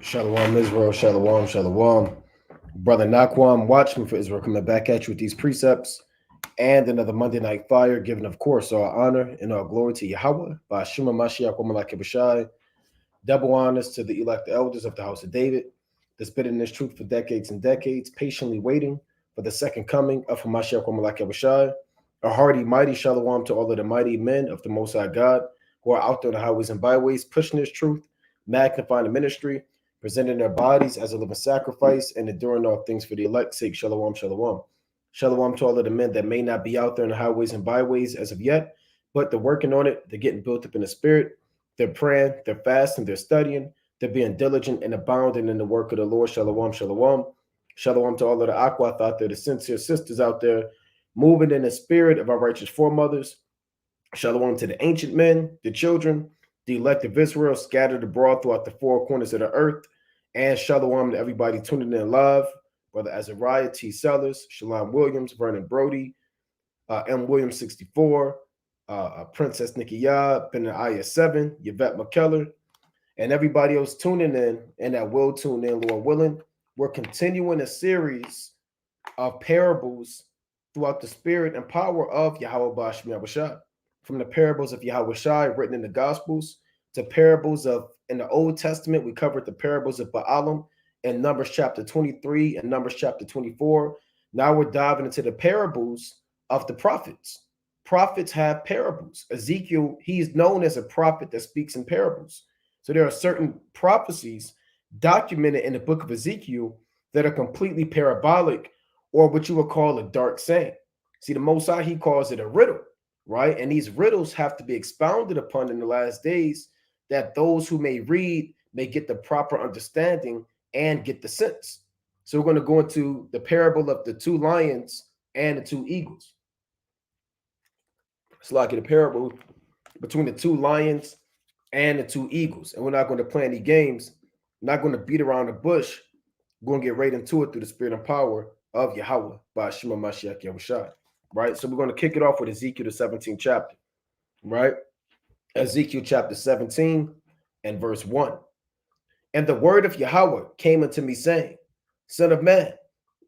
Shalom Israel, Shalom, Shalom. Brother Nakwam, watchman for Israel, coming back at you with these precepts and another Monday night fire, giving, of course, all honor and all glory to Yahweh, by Shema Mashiach, Wamalak Bashai. Double honors to the elect elders of the house of David, that's been in this truth for decades and decades, patiently waiting for the second coming of Hamashiach Wamalak Bashai. A hearty, mighty shalom to all of the mighty men of the Most High God who are out there on the highways and byways, pushing this truth, magnifying the ministry, presenting their bodies as a living sacrifice, and enduring all things for the elect's sake. Shalom, shalom. Shalom to all of the men that may not be out there in the highways and byways as of yet, but they're working on it. They're getting built up in the spirit. They're praying, they're fasting, they're studying, they're being diligent and abounding in the work of the Lord. Shalom, shalom. Shalom to all of the Akwath out there, the sincere sisters out there, moving in the spirit of our righteous foremothers. Shalom to the ancient men, the children, the elect of Israel scattered abroad throughout the four corners of the earth. And shalom to everybody tuning in live. Brother Azariah T. Sellers, Shalom Williams, Vernon Brody, M. Williams 64, Princess Nikki Yab, Benaiah 7, Yvette McKellar, and everybody else tuning in and that will tune in, Lord willing. We're continuing a series of parables throughout the spirit and power of Yahweh Bashmi Abashai. From the parables of Yahweh Shai written in the Gospels to parables of, in the Old Testament, we covered the parables of Baalim in Numbers chapter 23 and Numbers chapter 24. Now we're diving into the parables of the prophets. Prophets have parables. Ezekiel, he is known as a prophet that speaks in parables. So there are certain prophecies documented in the book of Ezekiel that are completely parabolic, or what you would call a dark saying. See, the Most High, he calls it a riddle, right? And these riddles have to be expounded upon in the last days, that those who may read may get the proper understanding and get the sense. So we're going to go into the parable of the two lions and the two eagles. It's like a parable between the two lions and the two eagles. And we're not going to play any games. We're not going to beat around the bush. We're going to get right into it through the spirit and power of Yahweh by Shema Mashiach Yahushua. Right? So we're going to kick it off with Ezekiel, the 17th chapter. Right? Ezekiel chapter 17 and verse 1. And the word of Yahweh came unto me, saying, Son of man,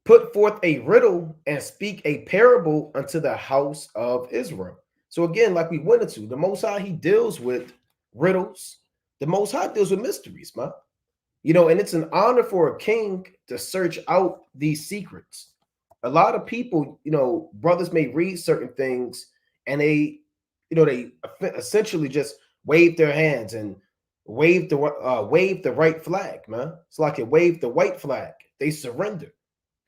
put forth a riddle and speak a parable unto the house of Israel. So again, like we went into, the Most High, he deals with riddles. The Most High deals with mysteries, man. You know, and it's an honor for a king to search out these secrets. A lot of people, you know, brothers may read certain things and they, you know, they essentially just wave their hands and wave the right flag, man. It's like it waved the white flag. They surrender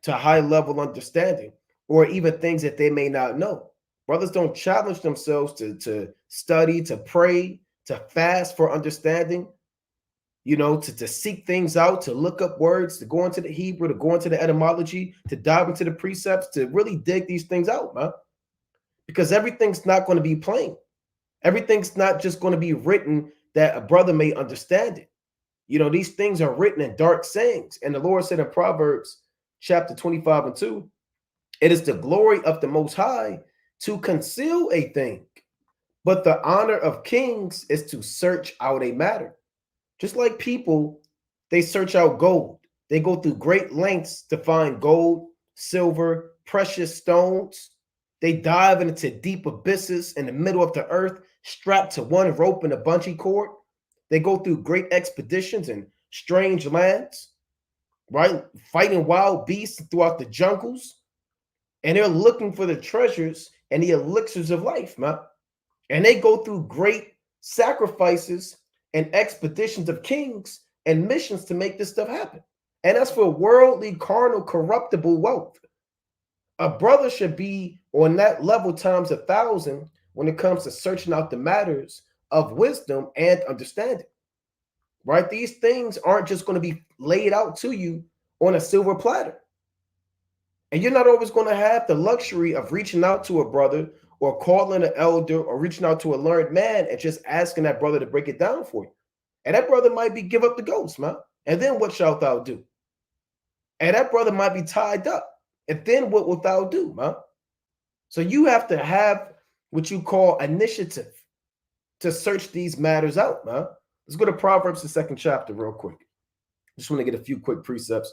to high level understanding, or even things that they may not know. Brothers don't challenge themselves to study, to pray, to fast for understanding, you know, to seek things out, to look up words, to go into the Hebrew, to go into the etymology, to dive into the precepts, to really dig these things out, man. Because everything's not going to be plain. Everything's not just going to be written that a brother may understand it. You know, these things are written in dark sayings. And the Lord said in Proverbs chapter 25 and 2, it is the glory of the Most High to conceal a thing, but the honor of kings is to search out a matter. Just like people, they search out gold. They go through great lengths to find gold, silver, precious stones. They dive into deep abysses in the middle of the earth, strapped to one rope and a bungee cord. They go through great expeditions in strange lands, right? Fighting wild beasts throughout the jungles. And they're looking for the treasures and the elixirs of life, man. And they go through great sacrifices and expeditions of kings and missions to make this stuff happen. And that's for worldly, carnal, corruptible wealth. A brother should be on that level times 1,000 when it comes to searching out the matters of wisdom and understanding, right? These things aren't just going to be laid out to you on a silver platter. And you're not always going to have the luxury of reaching out to a brother or calling an elder or reaching out to a learned man and just asking that brother to break it down for you. And that brother might be give up the ghost, man. And then what shalt thou do? And that brother might be tied up. And then what wilt thou do, man? So you have to have what you call initiative to search these matters out, man. Let's go to Proverbs, the 2nd chapter real quick. Just want to get a few quick precepts.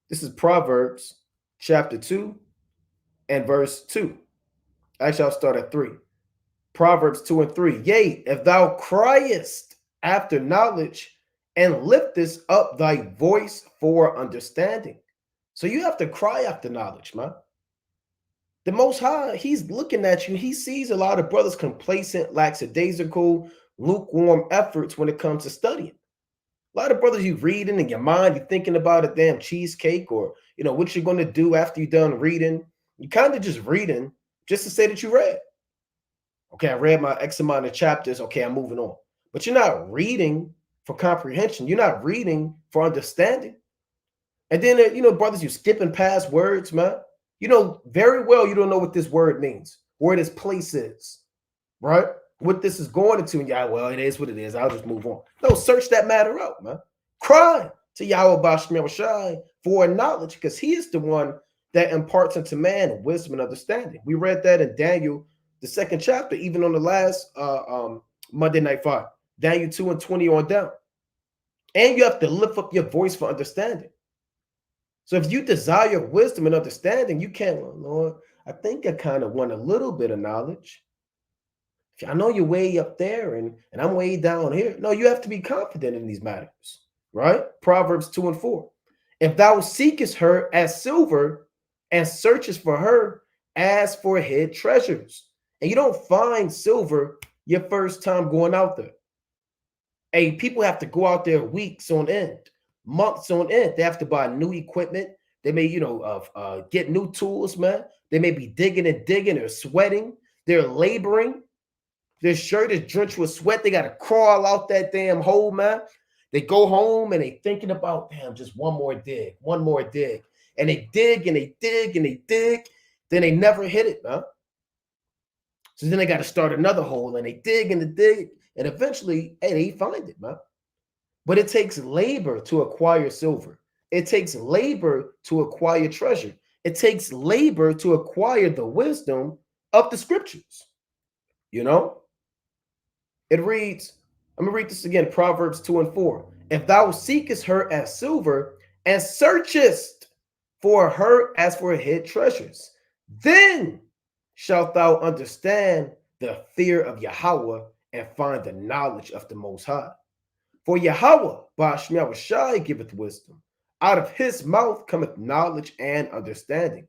This is Proverbs chapter 2 and verse 2. Actually, I'll start at 3. Proverbs 2 and 3. Yea, if thou criest after knowledge and liftest up thy voice for understanding. So you have to cry after knowledge, man. The Most High, he's looking at you. He sees a lot of brothers complacent, lackadaisical, lukewarm efforts when it comes to studying. A lot of brothers, you reading in your mind, you're thinking about a damn cheesecake or, what you're going to do after you're done reading. You kind of just reading just to say that you read. Okay, I read my X amount of chapters. Okay, I'm moving on. But you're not reading for comprehension. You're not reading for understanding. And then, brothers, you're skipping past words, man. You know very well you don't know what this word means, where this place is, right? What this is going into, and well, it is what it is. I'll just move on. No, search that matter out, man. Cry to Yahweh Bashmel Shai for knowledge, because he is the one that imparts into man wisdom and understanding. We read that in Daniel, the 2nd chapter, even on the last Monday Night Fire, Daniel 2 and 20 on down. And you have to lift up your voice for understanding. So if you desire wisdom and understanding, you can't, well, Lord, I think I kind of want a little bit of knowledge. I know you're way up there and I'm way down here. No, you have to be confident in these matters, right? Proverbs 2 and 4. If thou seekest her as silver and searchest for her as for hid treasures. And you don't find silver your first time going out there. Hey, people have to go out there weeks on end, months on end. They have to buy new equipment. They may, get new tools, man. They may be digging and digging or sweating. They're laboring. Their shirt is drenched with sweat. They got to crawl out that damn hole, man. They go home and they thinking about, damn, just one more dig. And they dig and they dig and they dig. Then they never hit it, man. So then they got to start another hole and they dig and they dig. And eventually, hey, they find it, man. But it takes labor to acquire silver. It takes labor to acquire treasure. It takes labor to acquire the wisdom of the scriptures. It reads, I'm going to read this again, Proverbs 2 and 4. If thou seekest her as silver and searchest for her as for hid treasures, then shalt thou understand the fear of Yahweh and find the knowledge of the Most High. For Yahweh, Bashmel Shai, giveth wisdom. Out of his mouth cometh knowledge and understanding.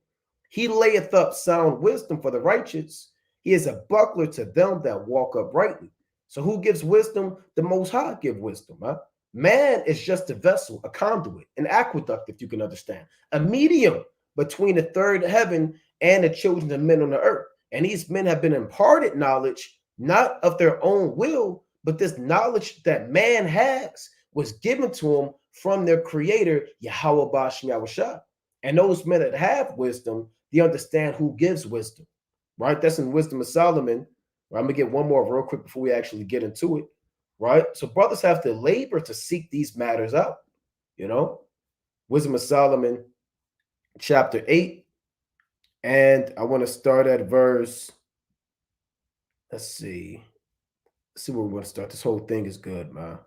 He layeth up sound wisdom for the righteous. He is a buckler to them that walk uprightly. So who gives wisdom? The Most High give wisdom. Huh? Man is just a vessel, a conduit, an aqueduct, if you can understand, a medium between the third heaven and the children of men on the earth. And these men have been imparted knowledge, not of their own will, but this knowledge that man has was given to them from their creator, Yahweh Bashmel Shai. And those men that have wisdom, they understand who gives wisdom, right? That's in Wisdom of Solomon. Right? I'm going to get one more real quick before we actually get into it, right? So brothers have to labor to seek these matters out, Wisdom of Solomon, chapter 8. And I want to start at verse, let's see where we want to start. This whole thing is good, man.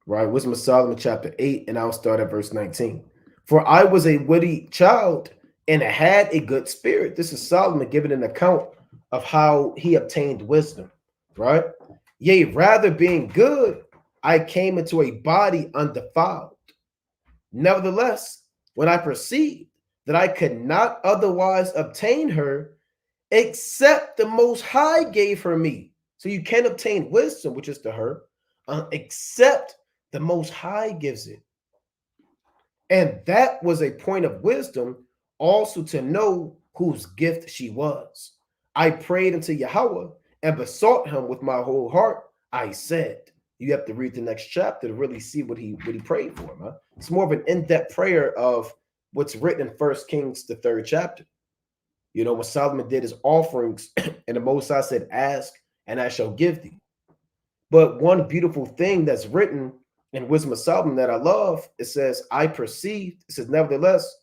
Right? Wisdom of Solomon, chapter 8, and I'll start at verse 19. For I was a witty child and had a good spirit. This is Solomon giving an account of how he obtained wisdom, right? Yea, rather being good, I came into a body undefiled. Nevertheless, when I perceived that I could not otherwise obtain her, except the Most High gave her me. So you can't obtain wisdom, which is to her, except the Most High gives it. And that was a point of wisdom also to know whose gift she was. I prayed unto Yahweh and besought him with my whole heart. I said, you have to read the next chapter to really see what he prayed for. Huh? It's more of an in-depth prayer of what's written in 1 Kings, the 3rd chapter. When Solomon did his offerings and the Most High said, ask and I shall give thee. But one beautiful thing that's written in Wisdom of Solomon that I love, it says, I perceived, it says, nevertheless,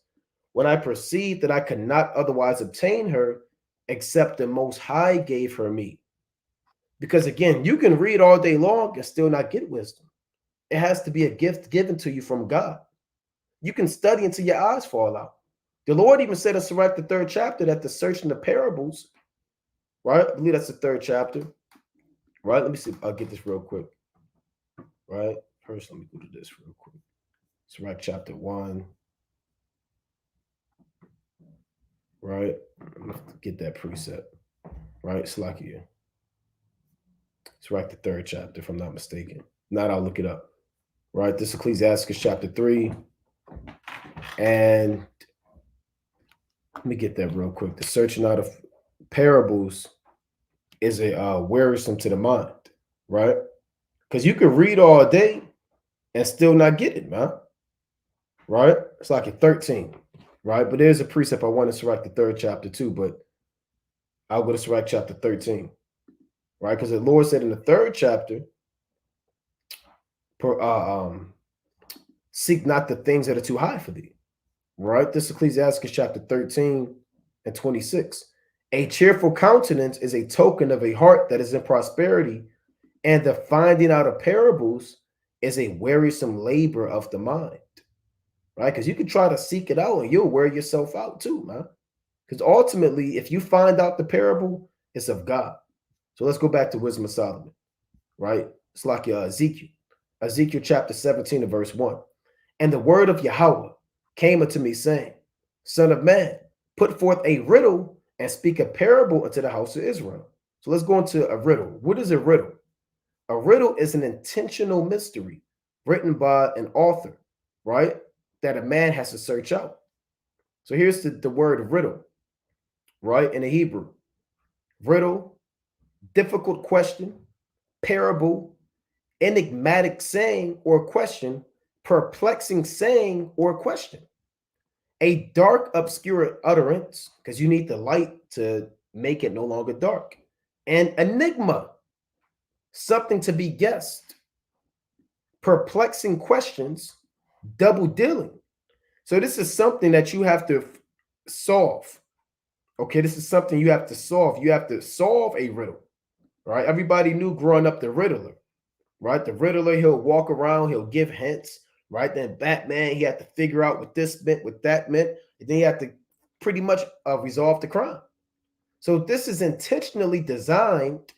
when I perceived that I could not otherwise obtain her, except the Most High gave her me. Because again, you can read all day long and still not get wisdom. It has to be a gift given to you from God. You can study until your eyes fall out. The Lord even said in Sirach, the 3rd chapter, that the searching the parables, right? I believe that's the 3rd chapter, right? Let me see. I'll get this real quick, right? First, let me go to this real quick. Sirach chapter 1, right? I'm going to get that precept, right? Slakia. Sirach the 3rd chapter, if I'm not mistaken. Not, I'll look it up, right? This is Ecclesiastes chapter 3. And let me get that real quick. The searching out of parables is a wearisome to the mind, right? Because you can read all day and still not get it, man. Right? It's like a 13, right? But there's a precept I want to Sirach the 3rd chapter too, but I'll go to Sirach chapter 13, right? Because the Lord said in the 3rd chapter, seek not the things that are too high for thee, right? This is Ecclesiastes chapter 13 and 26. A cheerful countenance is a token of a heart that is in prosperity, and the finding out of parables is a wearisome labor of the mind, right? Because you can try to seek it out and you'll wear yourself out too, man. Because ultimately, if you find out the parable, it's of God. So let's go back to Wisdom of Solomon, right? It's like Ezekiel chapter 17 and verse 1. And the word of Yahweh came unto me, saying, Son of man, put forth a riddle and speak a parable unto the house of Israel. So let's go into a riddle. What is a riddle? A riddle is an intentional mystery written by an author, right? That a man has to search out. So here's the word riddle, right? In the Hebrew. Riddle, difficult question, parable, enigmatic saying or question, perplexing saying or question. A dark, obscure utterance, because you need the light to make it no longer dark. An enigma, something to be guessed. Perplexing questions, double dealing. So this is something that you have to solve. Okay, this is something you have to solve. You have to solve a riddle, right? Everybody knew growing up the Riddler, right? The Riddler, he'll walk around, he'll give hints, right? Then Batman, he had to figure out what this meant, what that meant, and then he had to pretty much resolve the crime. So this is intentionally designed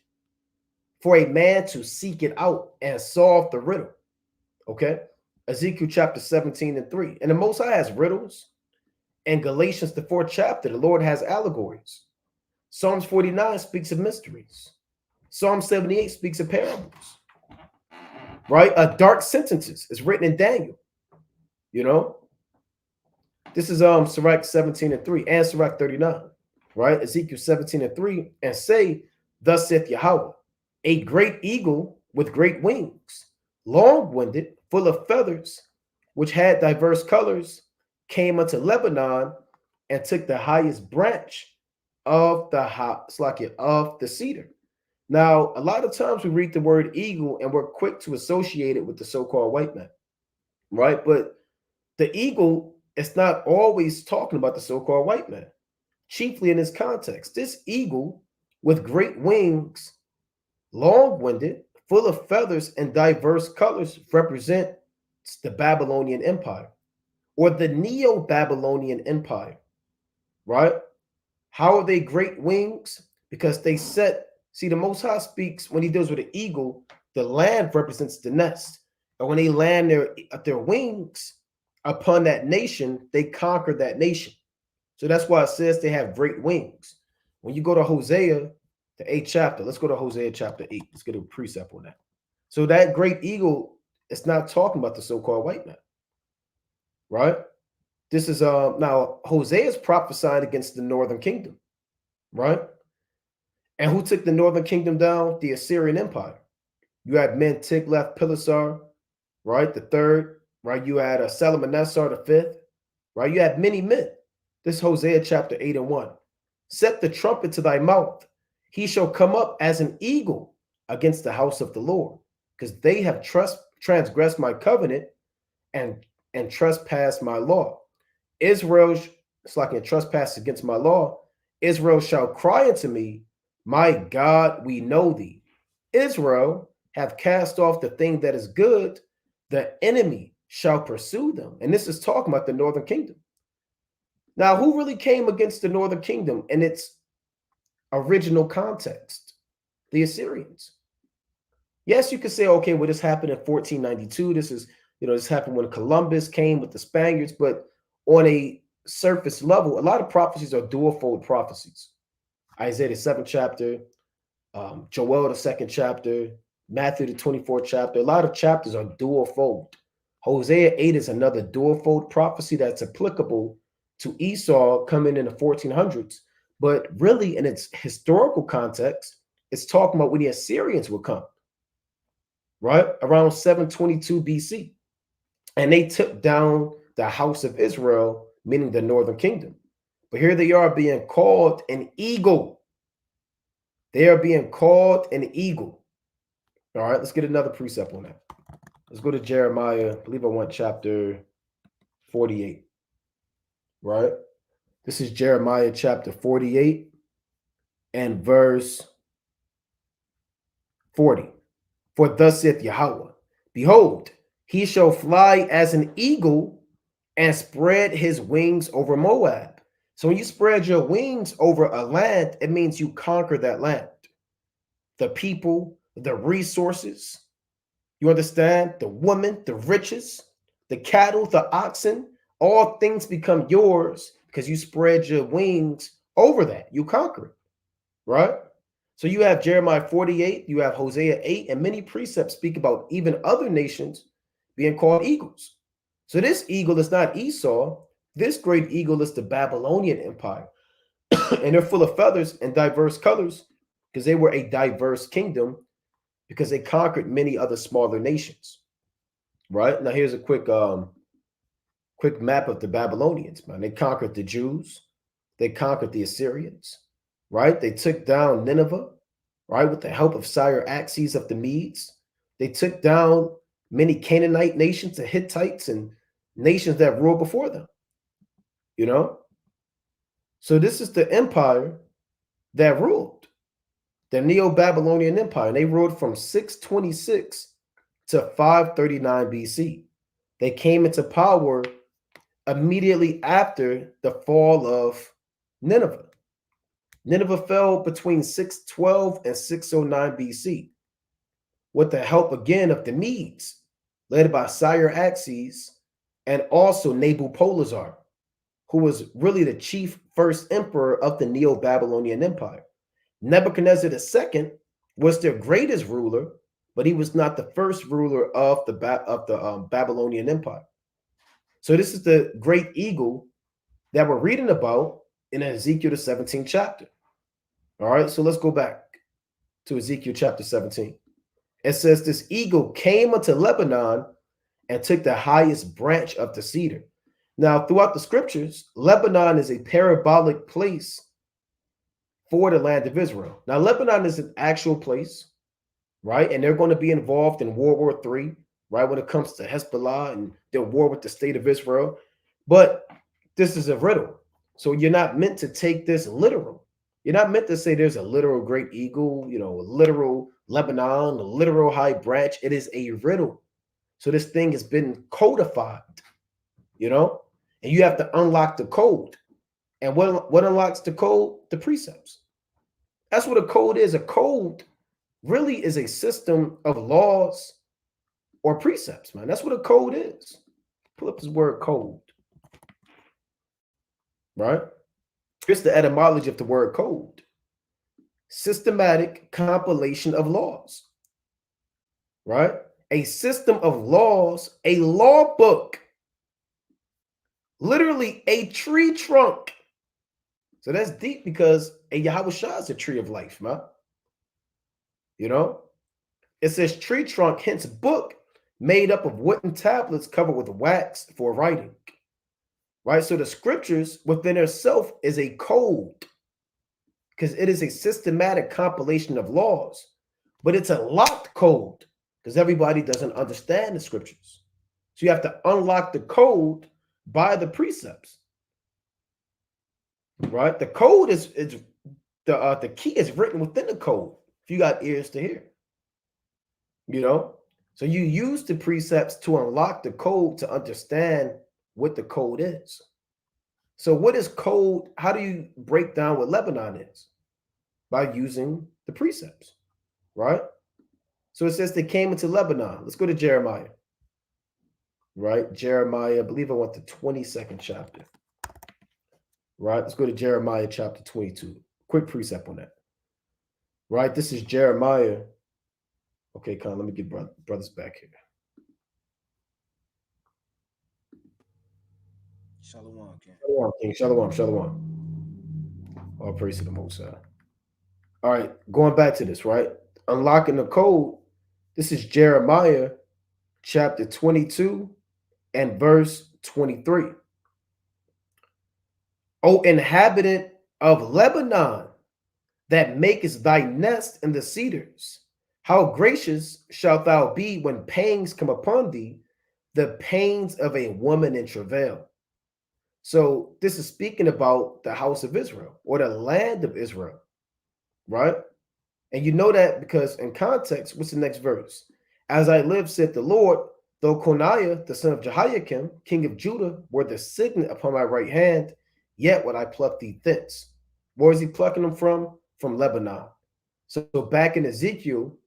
for a man to seek it out and solve the riddle, okay? Ezekiel chapter 17 and 3. And the Most High has riddles. In Galatians, the 4th chapter, the Lord has allegories. Psalms 49 speaks of mysteries. Psalm 78 speaks of parables, right? Dark sentences is written in Daniel, you know. This is Sirach 17 and 3 and Sirach 39, right? Ezekiel 17 and 3, and say, Thus saith Yahweh, a great eagle with great wings, long-winded, full of feathers, which had diverse colors, came unto Lebanon and took the highest branch of the cedar. Now, a lot of times we read the word eagle and we're quick to associate it with the so-called white man, right? But the eagle is not always talking about the so-called white man, chiefly in this context. This eagle with great wings, long-winded, full of feathers and diverse colors represents the Babylonian Empire or the Neo-Babylonian Empire, right? How are they great wings? Because they set, see, the Most High speaks when he deals with an eagle, the land represents the nest. And when they land their wings upon that nation, they conquer that nation. So that's why it says they have great wings. When you go to Hosea, the 8th chapter, let's go to Hosea chapter 8. Let's get a precept on that. So that great eagle, it's not talking about the so-called white man, right? This is now Hosea is prophesying against the northern kingdom, right? And who took the northern kingdom down? The Assyrian Empire. You had men Tiglath-Pileser, right? The third, right? You had Salmanassar the fifth, right? You had many men. This is Hosea chapter 8 and 1. Set the trumpet to thy mouth. He shall come up as an eagle against the house of the Lord, because they have transgressed my covenant and trespassed my law. Israel, it's like a trespass against my law. Israel shall cry unto me, my God, we know thee. Israel have cast off the thing that is good, the enemy shall pursue them. And this is talking about the northern kingdom. Now, who really came against the northern kingdom in its original context? The Assyrians. Yes, you could say, okay, well, this happened in 1492. This is, this happened when Columbus came with the Spaniards. But on a surface level, a lot of prophecies are dual-fold prophecies. Isaiah the 7th chapter, Joel the 2nd chapter, Matthew the 24th chapter. A lot of chapters are dual-fold. Hosea 8 is another dual-fold prophecy that's applicable to Esau coming in the 1400s. But really, in its historical context, it's talking about when the Assyrians would come, right? Around 722 BC. And they took down the house of Israel, meaning the northern kingdom. But here they are being called an eagle. They are being called an eagle. All right, let's get another precept on that. Let's go to Jeremiah. I believe I want chapter 48. Right? This is Jeremiah chapter 48 and verse 40. For thus saith Yahweh, behold, he shall fly as an eagle and spread his wings over Moab. So when you spread your wings over a land, it means you conquer that land. The people, the resources, you understand? The women, the riches, the cattle, the oxen, all things become yours because you spread your wings over that. You conquer it, right? So you have Jeremiah 48, you have Hosea 8, and many precepts speak about even other nations being called eagles. So this eagle is not Esau. This great eagle is the Babylonian Empire. And they're full of feathers and diverse colors because they were a diverse kingdom because they conquered many other smaller nations. Right? Now here's a quick map of the Babylonians, man. They conquered the Jews. They conquered the Assyrians. Right? They took down Nineveh, right, with the help of Cyaxares of the Medes. They took down many Canaanite nations, the Hittites, and nations that ruled before them. So this is the empire that ruled, the Neo-Babylonian Empire. And they ruled from 626 to 539 BC. They came into power immediately after the fall of Nineveh. Nineveh fell between 612 and 609 BC with the help again of the Medes, led by Cyaxares and also Nabopolassar, who was really the chief first emperor of the Neo-Babylonian Empire. Nebuchadnezzar II was their greatest ruler, but he was not the first ruler of the Babylonian Empire. So this is the great eagle that we're reading about in Ezekiel the 17th chapter. All right, so let's go back to Ezekiel chapter 17. It says, this eagle came unto Lebanon and took the highest branch of the cedar. Now, throughout the scriptures, Lebanon is a parabolic place for the land of Israel. Now, Lebanon is an actual place, right? And they're going to be involved in World War III, right? When it comes to Hezbollah and their war with the state of Israel. But this is a riddle. So you're not meant to take this literal. You're not meant to say there's a literal great eagle, a literal Lebanon, a literal high branch. It is a riddle. So this thing has been codified, and you have to unlock the code. And what unlocks the code? The precepts. That's what a code is. A code really is a system of laws or precepts, man. That's what a code is. Pull up this word code, right? Here's the etymology of the word code. Systematic compilation of laws, right? A system of laws, a law book, literally a tree trunk. So that's deep because a Yahweh Shah is a tree of life, man. It says tree trunk, hence book, made up of wooden tablets covered with wax for writing. Right? So the scriptures within itself is a code because it is a systematic compilation of laws, but it's a locked code because everybody doesn't understand the scriptures. So you have to unlock the code by the precepts, right? The code is the key is written within the code. If you got ears to hear, So you use the precepts to unlock the code to understand what the code is. So what is code? How do you break down what Lebanon is? By using the precepts, right? So it says they came into Lebanon. Let's go to Jeremiah, right? Jeremiah, I believe I went to 22nd chapter, right? Let's go to Jeremiah chapter 22. Quick precept on that, right? This is Jeremiah. Okay, Con, let me get brothers back here. Shalom, King. Shalom, King. Shalom, shalom. All praise to the Most High. All right, going back to this, right? Unlocking the code. This is Jeremiah chapter 22 and verse 23. O inhabitant of Lebanon, that makest thy nest in the cedars, how gracious shalt thou be when pangs come upon thee, the pains of a woman in travail. So this is speaking about the house of Israel or the land of Israel, right? And you know that because in context, what's the next verse? As I live, said the Lord, though Coniah, the son of Jehoiakim, king of Judah, were the signet upon my right hand, yet would I pluck thee thence. Where is he plucking them from? From Lebanon. So back in Ezekiel,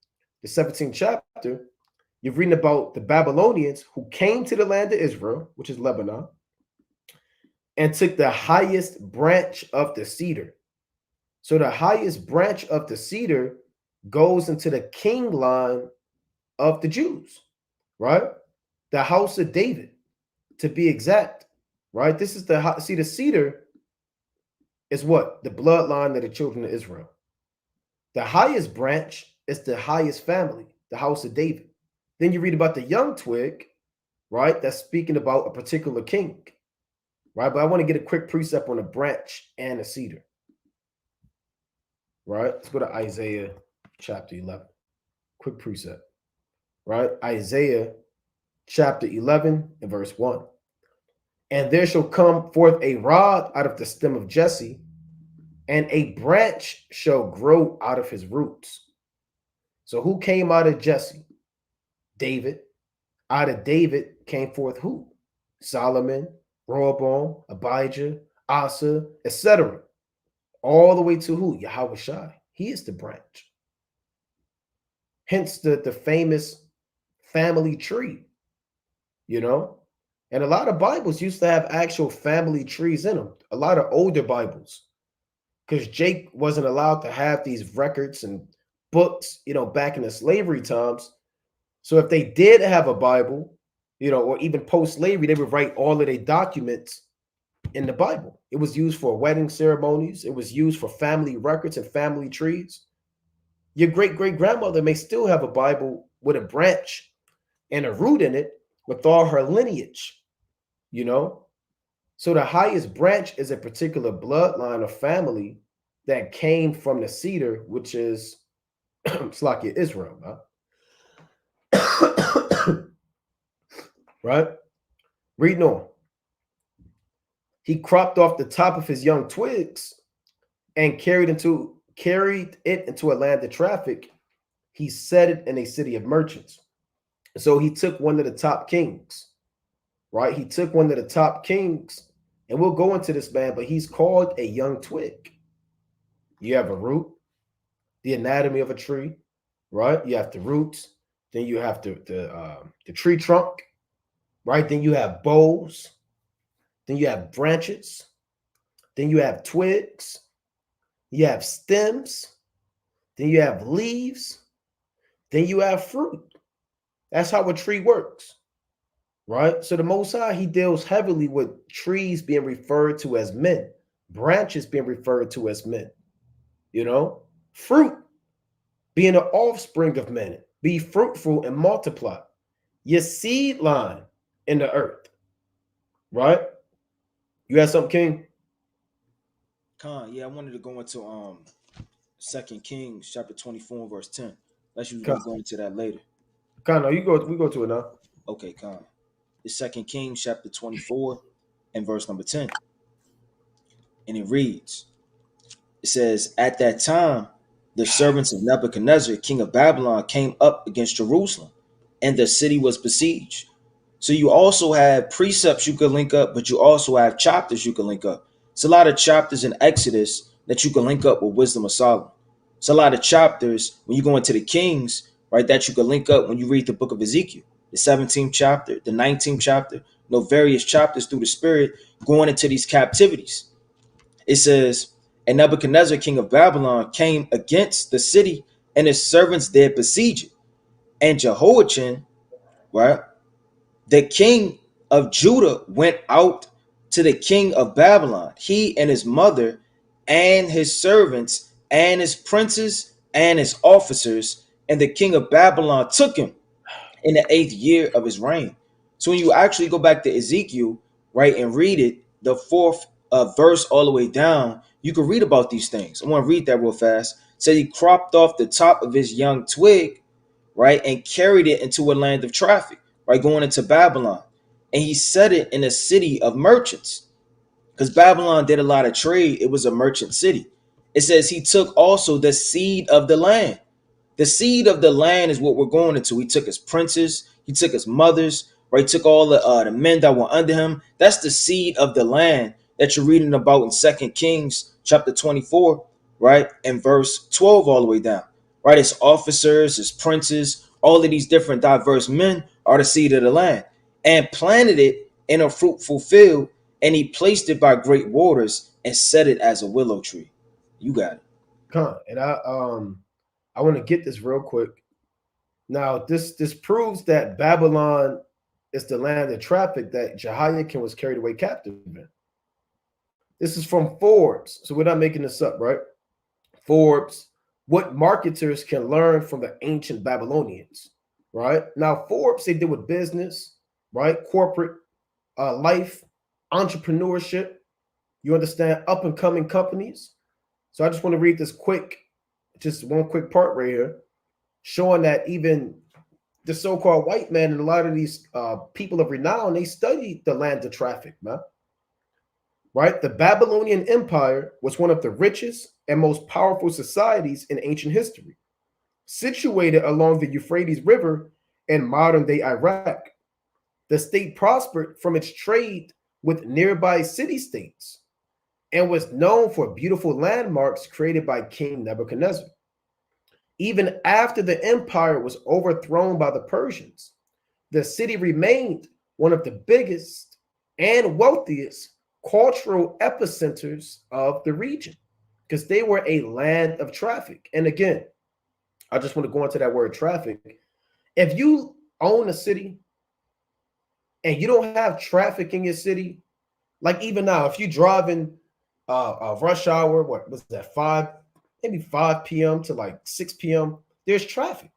the 17th chapter, you're reading about the Babylonians who came to the land of Israel, which is Lebanon, and took the highest branch of the cedar. So the highest branch of the cedar goes into the king line of the Jews, right? The house of David, to be exact, right? This is the cedar is what? The bloodline of the children of Israel. The highest branch is the highest family, the house of David. Then you read about the young twig, right? That's speaking about a particular king, right? But I want to get a quick precept on a branch and a cedar, right? Let's go to Isaiah chapter 11. Quick precept, right? Isaiah chapter 11 and verse 1. And there shall come forth a rod out of the stem of Jesse, and a branch shall grow out of his roots. So who came out of Jesse? David. Out of David came forth who? Solomon, Rehoboam, Abijah, Asa, etc. All the way to who? Yahweh Shai. He is the branch. Hence the famous family tree, you know? And a lot of Bibles used to have actual family trees in them. A lot of older Bibles. Because Jake wasn't allowed to have these records and books, back in the slavery times. So if they did have a Bible, or even post-slavery, they would write all of their documents in the Bible. It was used for wedding ceremonies. It was used for family records and family trees. Your great-great-grandmother may still have a Bible with a branch and a root in it with all her lineage, So the highest branch is a particular bloodline or family that came from the cedar, which is Slakia Israel, right? Reading on. He cropped off the top of his young twigs and carried it into a land of traffic. He set it in a city of merchants. So he took one of the top kings, right? He took one of the top kings, and we'll go into this man, but he's called a young twig. You have a root, the anatomy of a tree, right? You have the roots, then you have the tree trunk, right? Then you have boughs, then you have branches, then you have twigs, you have stems, then you have leaves, then you have fruit. That's how a tree works, right? So the Most High, he deals heavily with trees being referred to as men, branches being referred to as men, fruit being an offspring of men. Be fruitful and multiply. Your seed line in the earth, right? You have something, King? Khan, yeah, I wanted to go into 2 Kings chapter 24 verse 10. Unless you was Con, gonna go into that later. no, we go to it now. Okay, Khan. The 2 Kings chapter 24 and verse number 10. And it reads, it says, at that time, the servants of Nebuchadnezzar, king of Babylon, came up against Jerusalem and the city was besieged. So you also have precepts you could link up, but you also have chapters you can link up. It's a lot of chapters in Exodus that you can link up with Wisdom of Solomon. It's a lot of chapters when you go into the Kings, right, that you can link up when you read the book of Ezekiel, the 17th chapter, the 19th chapter, various chapters through the Spirit going into these captivities. It says, and Nebuchadnezzar, king of Babylon, came against the city, and his servants did besiege it. And Jehoiachin, right, the king of Judah went out to the king of Babylon, he and his mother and his servants and his princes and his officers, and the king of Babylon took him in the 8th year of his reign. So when you actually go back to Ezekiel, right, and read it, the 4th verse all the way down, you can read about these things. I want to read that real fast. It said he cropped off the top of his young twig, right, and carried it into a land of traffic, right, going into Babylon. And he set it in a city of merchants, because Babylon did a lot of trade. It was a merchant city. It says he took also the seed of the land. The seed of the land is what we're going into. He took his princes, he took his mothers, right? He took all the men that were under him. That's the seed of the land that you're reading about in 2 Kings chapter 24, right? And verse 12 all the way down, right? His officers, his princes, all of these different diverse men are the seed of the land, and planted it in a fruitful field, and he placed it by great waters and set it as a willow tree. You got it. And I want to get this real quick. Now, this proves that Babylon is the land of traffic that Jehoiakim was carried away captive in. This is from Forbes, so we're not making this up, right? Forbes, what marketers can learn from the ancient Babylonians, right? Now, Forbes, they deal with business, right? Corporate life, entrepreneurship, you understand, up and coming companies. So I just want to read this quick, just one quick part right here, showing that even the so-called white man and a lot of these people of renown, they studied the land of traffic, man. Right? The Babylonian Empire was one of the richest and most powerful societies in ancient history, situated along the Euphrates River in modern-day Iraq. The state prospered from its trade with nearby city-states and was known for beautiful landmarks created by King Nebuchadnezzar. Even after the empire was overthrown by the Persians, the city remained one of the biggest and wealthiest cultural epicenters of the region because they were a land of traffic. And again, I just want to go into that word traffic. If you own a city and you don't have traffic in your city, like even now, if you drive in rush hour, what was that, maybe 5 p.m. to like 6 p.m., there's traffic.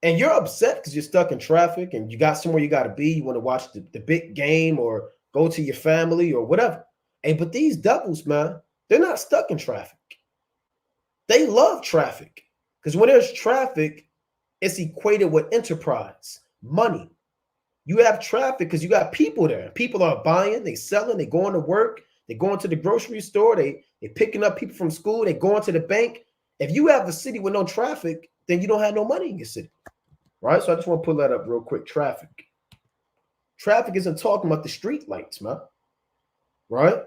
And you're upset because you're stuck in traffic and you got somewhere you got to be. You want to watch the big game or go to your family or whatever. But these devils, man, they're not stuck in traffic. They love traffic because when there's traffic, it's equated with enterprise, money. You have traffic because you got people there. People are buying, they selling, they going to work, they going to the grocery store, they picking up people from school, they going to the bank. If you have a city with no traffic, then you don't have no money in your city, right? So I just want to pull that up real quick. Traffic. Traffic isn't talking about the street lights, man, right?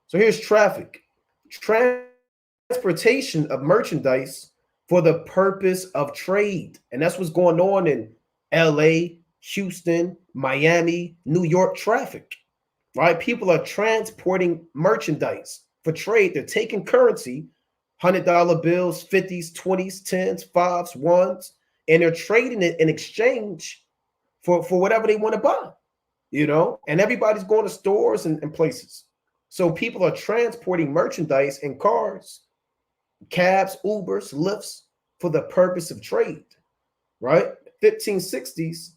So here's traffic. Transportation of merchandise for the purpose of trade. And that's what's going on in LA, Houston, Miami, New York traffic, right? People are transporting merchandise for trade. They're taking currency, $100 bills, 50s, 20s, 10s, 5s, 1s, and they're trading it in exchange for whatever they want to buy, and everybody's going to stores and places. So people are transporting merchandise in cars, cabs, Ubers, Lyfts for the purpose of trade, right? 1560s,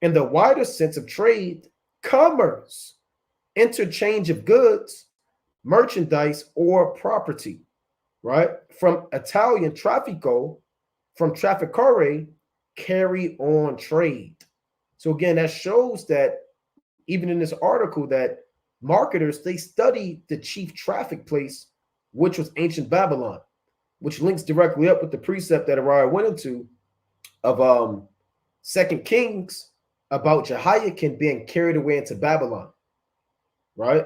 in the wider sense of trade, commerce, interchange of goods, merchandise, or property, right? From Italian traffico, from trafficare, carry on trade. So again, that shows that even in this article that marketers, they study the chief traffic place, which was ancient Babylon, which links directly up with the precept that Araya went into of Second Kings about Jehoiakim being carried away into Babylon, right?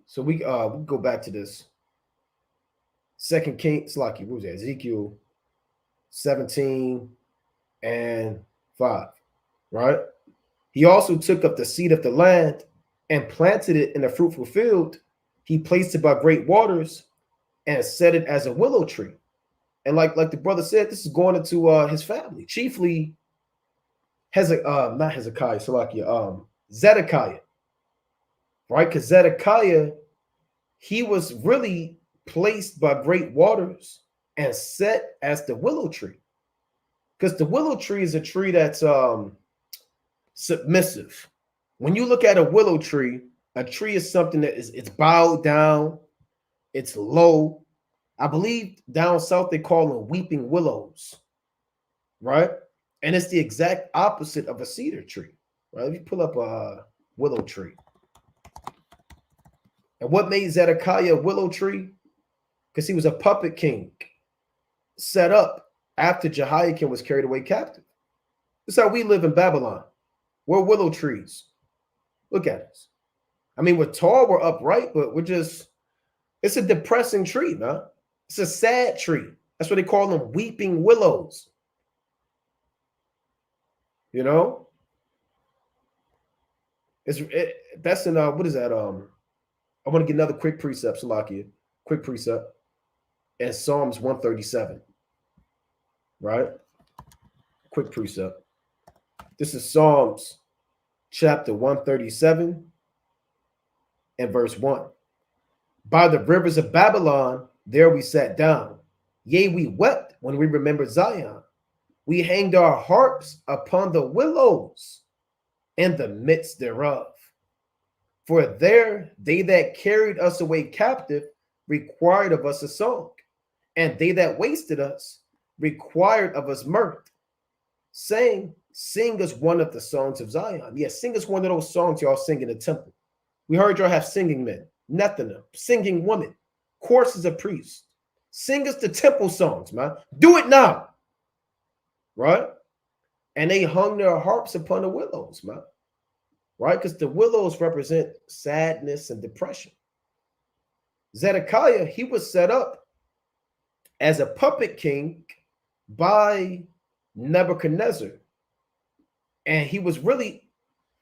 So we go back to this. Second Kings, what was that? Ezekiel 17 and 5, right? He also took up the seed of the land and planted it in a fruitful field. He placed it by great waters and set it as a willow tree. And like the brother said, this is going into his family, chiefly not Hezekiah, Zedekiah, right? Because Zedekiah, he was really placed by great waters and set as the willow tree. Because the willow tree is a tree that's submissive. When you look at a willow tree, a tree is something that it's bowed down, it's low. I believe down south they call them weeping willows, right? And it's the exact opposite of a cedar tree, right? If you pull up a willow tree. And what made Zedekiah a willow tree? Because he was a puppet king set up after Jehoiakim was carried away captive. That's how we live in Babylon. We're willow trees. Look at us. I mean, we're tall, we're upright, but it's a depressing tree, man. It's a sad tree. That's what they call them, weeping willows. You know? That's in what is that? I want to get another quick precept, Salakia. Quick precept. And Psalms 137. Right? Quick precept. This is Psalms chapter 137 and verse 1. By the rivers of Babylon, there we sat down. Yea, we wept when we remembered Zion. We hanged our harps upon the willows in the midst thereof. For there they that carried us away captive required of us a song, and they that wasted us required of us mirth, saying, sing us one of the songs of Zion. Yes, sing us one of those songs y'all sing in the temple. We heard y'all have singing men, Nethanim, singing women, courses of priests. Sing us the temple songs, man. Do it now. Right? And they hung their harps upon the willows, man. Right? Because the willows represent sadness and depression. Zedekiah, he was set up as a puppet king by Nebuchadnezzar. And he was really,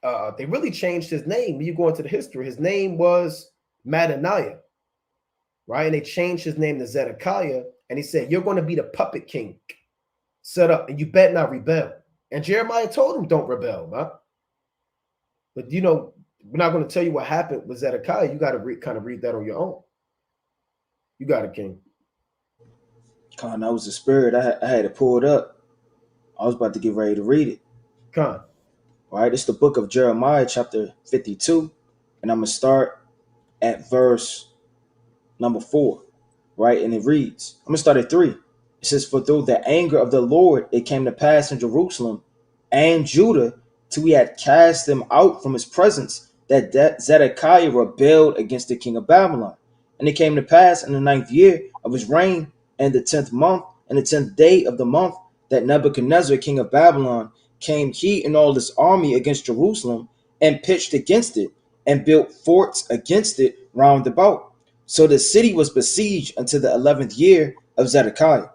they really changed his name. When you go into the history, his name was Madaniah, right? And they changed his name to Zedekiah. And he said, you're going to be the puppet king set up, and you better not rebel. And Jeremiah told him, don't rebel, man. But, you know, we're not going to tell you what happened with Zedekiah. You got to kind of read that on your own. You got it, King. Con, that was the spirit. I had it pulled up. I was about to get ready to read it. Con. All right, it's the book of Jeremiah, chapter 52. And I'm going to start at verse number 4. Right? And it reads, I'm going to start at 3. It says, for through the anger of the Lord, it came to pass in Jerusalem and Judah till he had cast them out from his presence, that Zedekiah rebelled against the king of Babylon. And it came to pass in the 9th year of his reign, and the 10th month, and the 10th day of the month, that Nebuchadnezzar, king of Babylon, came he and all his army against Jerusalem, and pitched against it, and built forts against it round about. So the city was besieged until the 11th year of Zedekiah.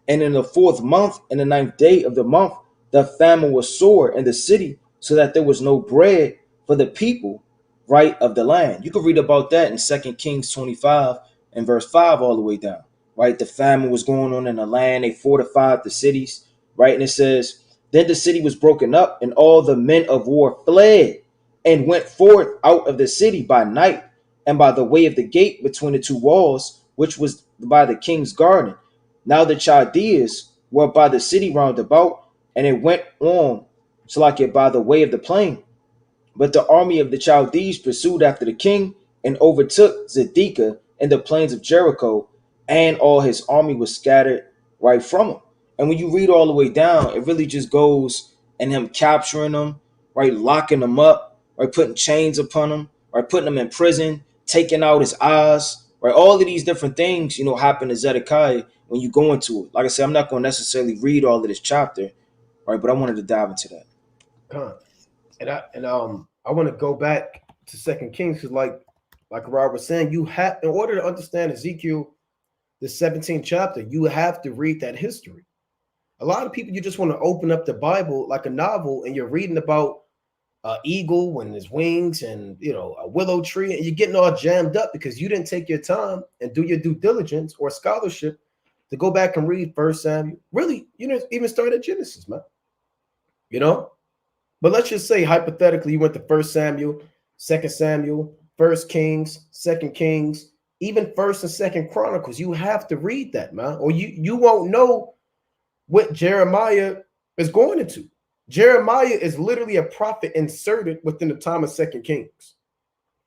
And in the 4th month, and the 9th day of the month, the famine was sore in the city, so that there was no bread for the people, right, of the land. You can read about that in 2 Kings 25 and verse 5 all the way down, right? The famine was going on in the land. They fortified the cities, right? And it says, then the city was broken up, and all the men of war fled and went forth out of the city by night and by the way of the gate between the two walls, which was by the king's garden. Now the Chaldeans were by the city round about, and it went on so like it by the way of the plain. But the army of the Chaldees pursued after the king and overtook Zedekiah in the plains of Jericho, and all his army was scattered right from him. And when you read all the way down, it really just goes and him capturing them, right, locking them up, right, putting chains upon them, right, putting them in prison, taking out his eyes, right. All of these different things, you know, happen to Zedekiah when you go into it. Like I said, I'm not going to necessarily read all of this chapter, right? But I wanted to dive into that. Con. I want to go back to Second Kings because, like Rob was saying, you have, in order to understand Ezekiel, the 17th chapter, you have to read that history. A lot of people, you just want to open up the Bible like a novel, and you're reading about an eagle and his wings, and a willow tree, and you're getting all jammed up because you didn't take your time and do your due diligence or scholarship to go back and read First Samuel. Really, even start at Genesis, man. But let's just say hypothetically, you went to First Samuel, Second Samuel, First Kings, Second Kings, even First and Second Chronicles. You have to read that, man, or you won't know what Jeremiah is going into. Jeremiah is literally a prophet inserted within the time of Second Kings.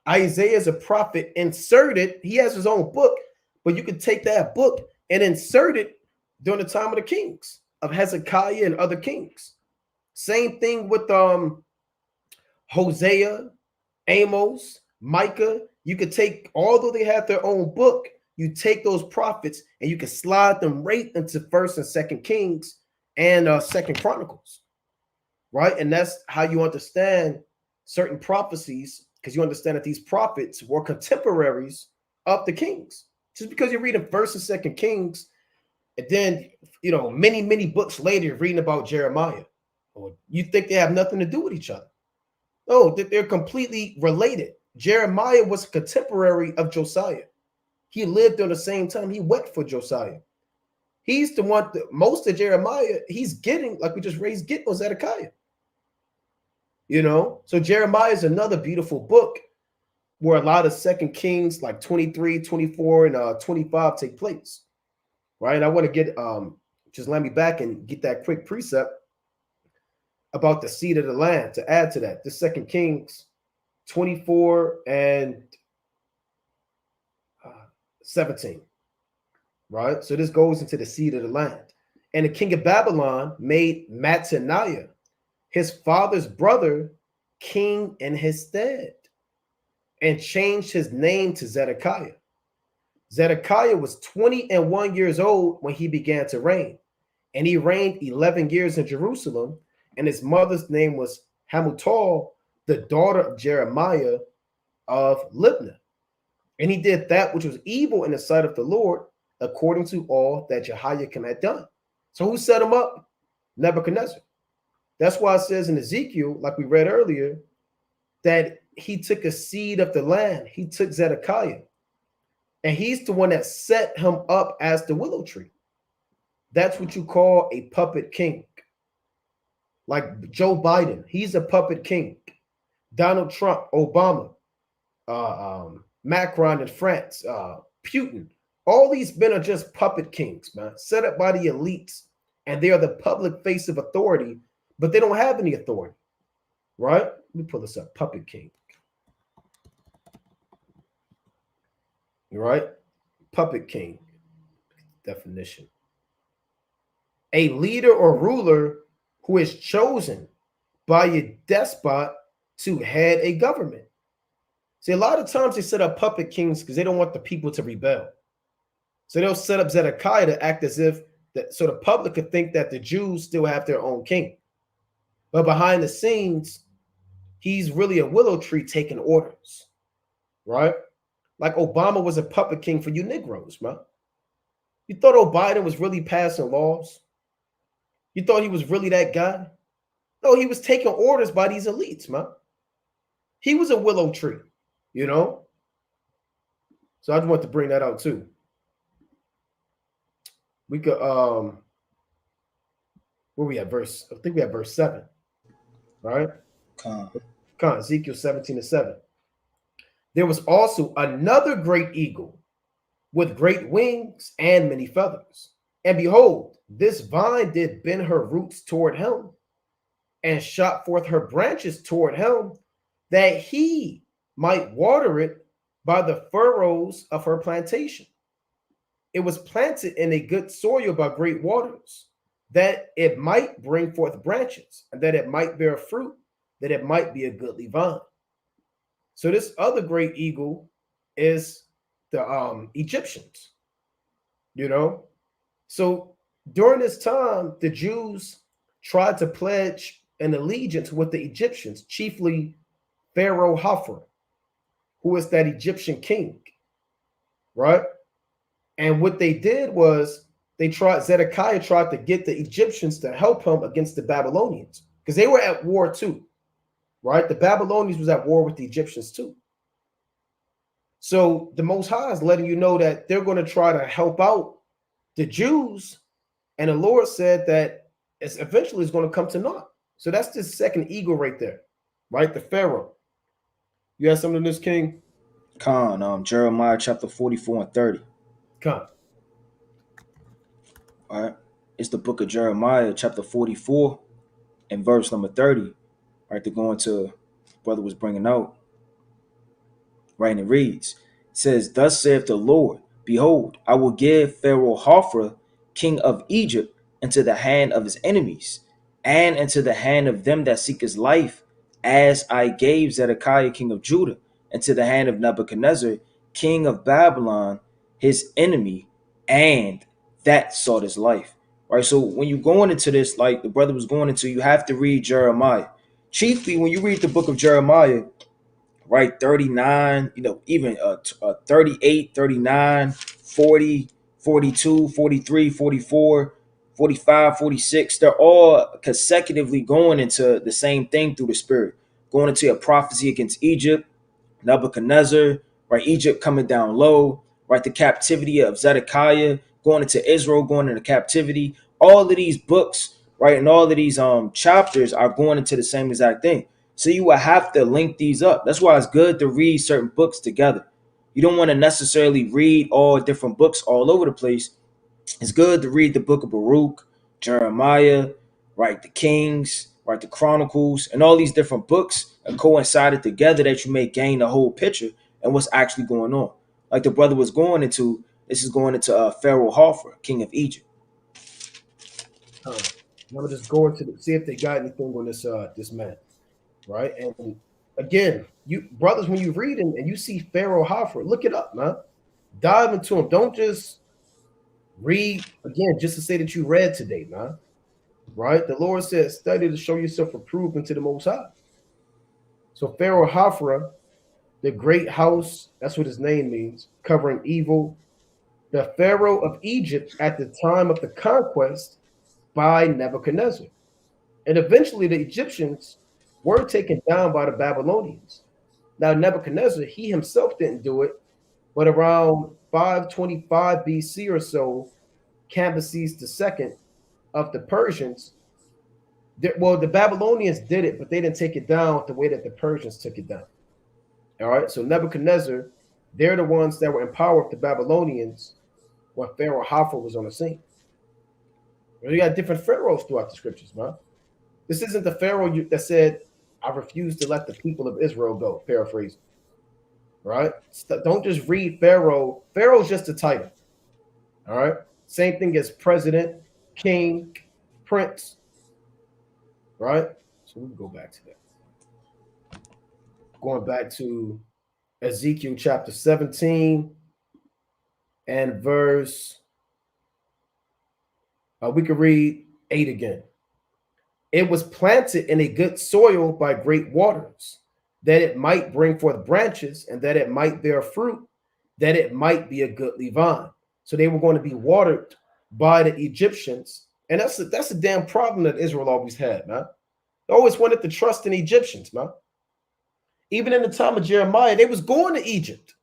Isaiah is a prophet inserted. He has his own book, but you could take that book and insert it during the time of the kings, of Hezekiah and other kings. Same thing with Hosea, Amos, Micah. You could take, although they have their own book, you take those prophets and you can slide them right into First and Second Kings and Second Chronicles, right? And that's how you understand certain prophecies, because you understand that these prophets were contemporaries of the kings. Just because you're reading First and Second Kings, and then many books later you're reading about Jeremiah, or you think they have nothing to do with each other. No, they're completely related. Jeremiah was a contemporary of Josiah. He lived during the same time. He went for Josiah. He's the one, most of Jeremiah, he's getting, like we just raised, getting on Zedekiah. So Jeremiah is another beautiful book where a lot of Second Kings, like 23, 24, and 25 take place, right? And I want to get, just let me back and get that quick precept about the seed of the land to add to that. The Second Kings 24 and 17, right? So this goes into the seed of the land. And the king of Babylon made Mattaniah, his father's brother, king in his stead, and changed his name to Zedekiah. Zedekiah was 21 years old when he began to reign, and he reigned 11 years in Jerusalem, and his mother's name was Hamutal, the daughter of Jeremiah of Libnah. And he did that which was evil in the sight of the Lord, according to all that Jehoiakim had done. So who set him up? Nebuchadnezzar. That's why it says in Ezekiel, like we read earlier, that he took a seed of the land. He took Zedekiah. And he's the one that set him up as the willow tree. That's what you call a puppet king. Like Joe Biden, he's a puppet king. Donald Trump, Obama, Macron in France, Putin. All these men are just puppet kings, man, set up by the elites. And they are the public face of authority, but they don't have any authority, right? Let me pull this up, puppet king. Right? Puppet king definition. A leader or ruler who is chosen by a despot to head a government. See, a lot of times they set up puppet kings because they don't want the people to rebel. So they'll set up Zedekiah to act as if that, so the public could think that the Jews still have their own king. But behind the scenes, he's really a willow tree taking orders, right? Like Obama was a puppet king for you Negroes, man. You thought Biden was really passing laws? You thought he was really that guy? No, he was taking orders by these elites, man. He was a willow tree, So I just want to bring that out too. We could where we at verse? I think we have verse 7, right? Come on, Ezekiel 17:7. There was also another great eagle with great wings and many feathers. And behold, this vine did bend her roots toward him and shot forth her branches toward him, that he might water it by the furrows of her plantation. It was planted in a good soil by great waters, that it might bring forth branches, and that it might bear fruit, that it might be a goodly vine. So this other great eagle is the Egyptians, So during this time, the Jews, tried to pledge an allegiance with the Egyptians, chiefly Pharaoh Hophra, who is that Egyptian king, right? And what they did was Zedekiah tried to get the Egyptians to help him against the Babylonians because they were at war too, right? The Babylonians was at war with the Egyptians too. So the Most High is letting you know that they're going to try to help out the Jews. And the Lord said that it's eventually going to come to naught. So that's the second eagle right there, right? The Pharaoh. You have something in this, King? Jeremiah chapter 44 and 30. Come. All right. It's the book of Jeremiah, chapter 44 and verse number 30. Right, to go into brother was bringing out. Right, and it reads, it says, "Thus saith the Lord, behold, I will give Pharaoh Hophra, king of Egypt, into the hand of his enemies, and into the hand of them that seek his life, as I gave Zedekiah, king of Judah, into the hand of Nebuchadnezzar, king of Babylon, his enemy, and that sought his life." Right, so when you're going into this, like the brother was going into, you have to read Jeremiah. Chiefly, when you read the book of Jeremiah, right, 39, even 38, 39, 40, 42, 43, 44, 45, 46, they're all consecutively going into the same thing through the Spirit, going into a prophecy against Egypt, Nebuchadnezzar, right, Egypt coming down low, right, the captivity of Zedekiah, going into Israel, going into captivity. All of these books, right, and all of these chapters are going into the same exact thing. So you will have to link these up. That's why it's good to read certain books together. You don't want to necessarily read all different books all over the place. It's good to read the book of Baruch, Jeremiah, right, the Kings, right, the Chronicles, and all these different books and coincided together that you may gain the whole picture and what's actually going on. Like the brother was going into, this is going into Pharaoh Hophra, king of Egypt. I'm gonna just go into see if they got anything on this man, right? And again, you brothers, when you read and you see Pharaoh Hophra, look it up, man. Dive into him. Don't just read again just to say that you read today, man. Right? The Lord says, study to show yourself approved unto the Most High. So Pharaoh Hophra, the great house, that's what his name means, covering evil. The Pharaoh of Egypt at the time of the conquest by Nebuchadnezzar. And eventually the Egyptians were taken down by the Babylonians. Now, Nebuchadnezzar, he himself didn't do it, but around 525 BC or so, Cambyses II of the Persians, the Babylonians did it, but they didn't take it down the way that the Persians took it down. All right, so Nebuchadnezzar, they're the ones that were in power with the Babylonians when Pharaoh Hophra was on the scene. You got different pharaohs throughout the scriptures, man. This isn't the pharaoh that said, "I refuse to let the people of Israel go," paraphrasing. Right? Don't just read Pharaoh. Pharaoh's just a title. All right? Same thing as president, king, prince. Right? So we can go back to that. Going back to Ezekiel chapter 17 and verse, we can read 8 again. "It was planted in a good soil by great waters, that it might bring forth branches, and that it might bear fruit, that it might be a goodly vine." So they were going to be watered by the Egyptians. And that's a damn problem that Israel always had, man. They always wanted to trust in Egyptians, man. Even in the time of Jeremiah, they was going to Egypt.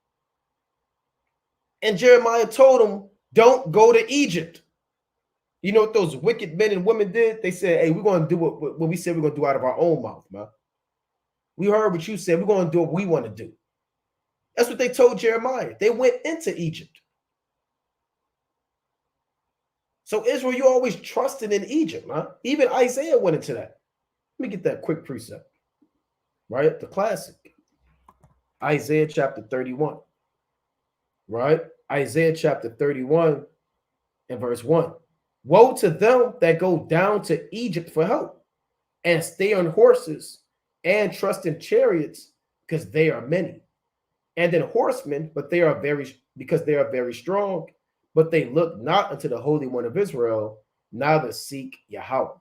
And Jeremiah told them, don't go to Egypt. You know what those wicked men and women did? They said, hey, we're going to do what we said we're going to do out of our own mouth, man. We heard what you said. We're going to do what we want to do. That's what they told Jeremiah. They went into Egypt. So Israel, you always trusted in Egypt, man. Even Isaiah went into that. Let me get that quick precept. Right? The classic. Isaiah chapter 31. Right? Isaiah chapter 31 and verse 1. "Woe to them that go down to Egypt for help, and stay on horses, and trust in chariots, because they are many, and in horsemen, but they are very strong, but they look not unto the Holy One of Israel, neither seek Yahweh."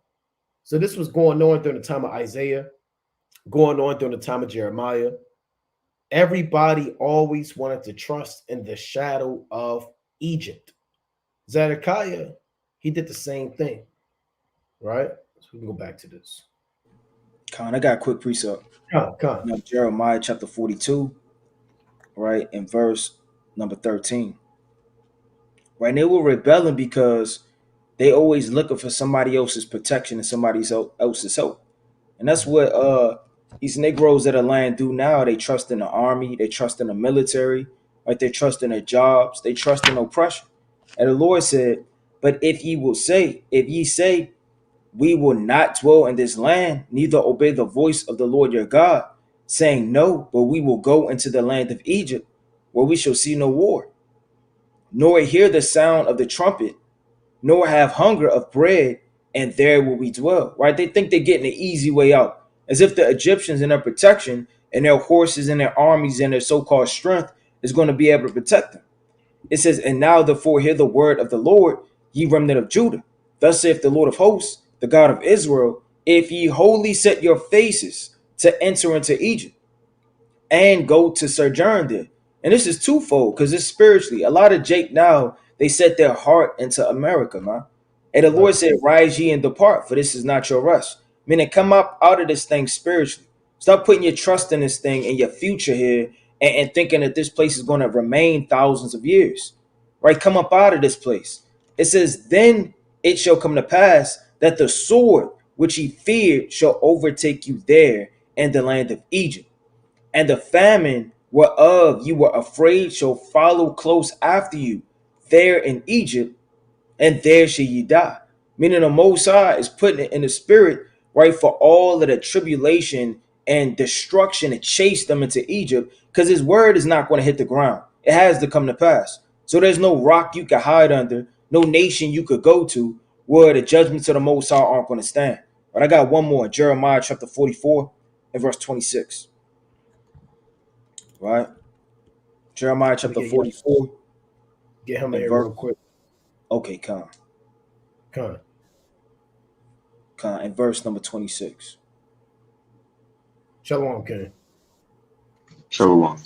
So this was going on during the time of Isaiah, going on during the time of Jeremiah. Everybody always wanted to trust in the shadow of Egypt. Zedekiah, he did the same thing, right? So we can go back to this. Con, I got a quick precept. Come. Jeremiah chapter 42, right, in verse number 13. Right, and they were rebelling because they always looking for somebody else's protection and somebody else's help. And that's what these Negroes that are land do now. They trust in the army, they trust in the military, right? They trust in their jobs, they trust in oppression. And the Lord said, but if ye say, we will not dwell in this land, neither obey the voice of the Lord your God, saying no, but we will go into the land of Egypt, where we shall see no war, nor hear the sound of the trumpet, nor have hunger of bread, and there will we dwell. Right? They think they're getting the easy way out, as if the Egyptians and their protection and their horses and their armies and their so-called strength is going to be able to protect them. It says, and now therefore hear the word of the Lord, ye remnant of Judah. Thus saith the Lord of hosts, the God of Israel, if ye wholly set your faces to enter into Egypt and go to sojourn there. And this is twofold, because it's spiritually. A lot of Jake now, they set their heart into America, man. And the Lord said, rise ye and depart, for this is not your rest. Meaning, come up out of this thing spiritually. Stop putting your trust in this thing and your future here and thinking that this place is going to remain thousands of years. Right? Come up out of this place. It says, then it shall come to pass that the sword which ye feared shall overtake you there in the land of Egypt. And the famine whereof you were afraid shall follow close after you there in Egypt, and there shall ye die. Meaning the Most High is putting it in the spirit, right, for all of the tribulation and destruction to chase them into Egypt, because his word is not going to hit the ground. It has to come to pass. So there's no rock you can hide under, no nation you could go to where the judgments of the Most High aren't going to stand. But I got one more, Jeremiah chapter 44 and verse 26. Right? Jeremiah chapter 44. Get him in here real quick. Okay, come. In verse number 26. Shalom, King. Shalom.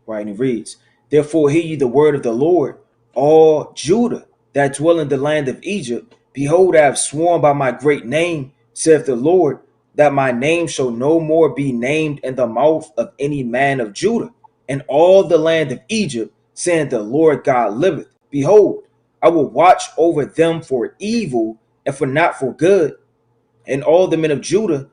Right, and it reads, therefore hear ye the word of the Lord, all Judah that dwell in the land of Egypt. Behold, I have sworn by my great name, saith the Lord, that my name shall no more be named in the mouth of any man of Judah, and all the land of Egypt, saying the Lord God liveth. Behold, I will watch over them for evil and for not for good, and all the men of Judah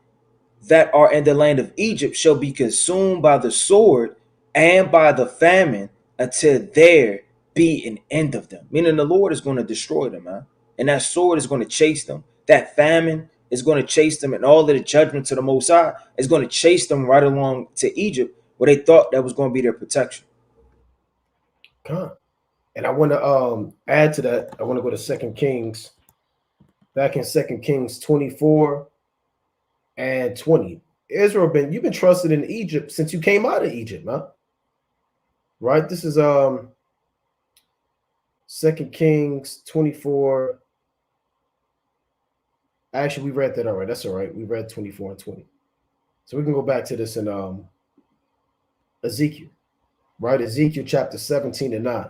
that are in the land of Egypt shall be consumed by the sword and by the famine until there be an end of them. Meaning the Lord is going to destroy them, man. And that sword is going to chase them. That famine is going to chase them, and all of the judgments of the Most High is going to chase them right along to Egypt, where they thought that was going to be their protection. And I want to add to that. I want to go to 2 Kings, back in 2 Kings 24 and 20. Israel, you've been trusted in Egypt since you came out of Egypt, man. Right? This is 2 Kings 24. Actually, we read that already. That's all right. We read 24 and 20. So we can go back to this in Ezekiel, right? Ezekiel chapter 17 and 9.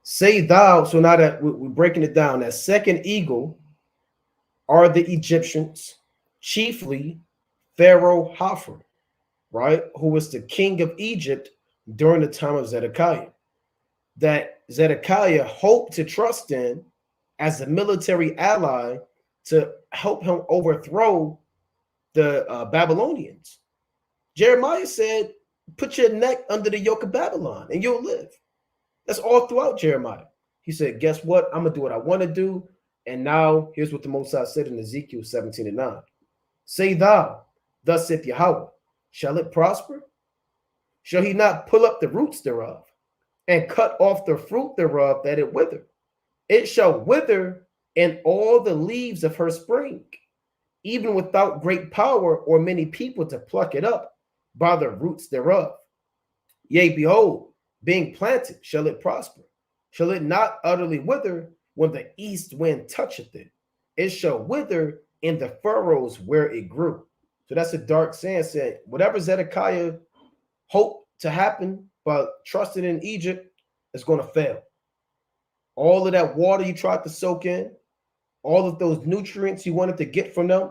Say thou, so now that we're breaking it down, that second eagle are the Egyptians, chiefly Pharaoh Hophar, right? Who was the king of Egypt during the time of Zedekiah. That Zedekiah hoped to trust in as a military ally to help him overthrow the Babylonians. Jeremiah said, put your neck under the yoke of Babylon and you'll live. That's all throughout Jeremiah. He said, guess what? I'm going to do what I want to do. And now here's what the Most High said in Ezekiel 17 and 9. Say thou, thus saith Yahweh, shall it prosper? Shall he not pull up the roots thereof and cut off the fruit thereof that it wither? It shall wither in all the leaves of her spring, even without great power or many people to pluck it up by the roots thereof. Yea, behold, being planted, shall it prosper? Shall it not utterly wither? when the east wind toucheth it. It shall wither in the furrows where it grew. So that's a dark saying, said whatever Zedekiah hoped to happen, but trusted in Egypt, is going to fail. All of that water you tried to soak in, all of those nutrients you wanted to get from them,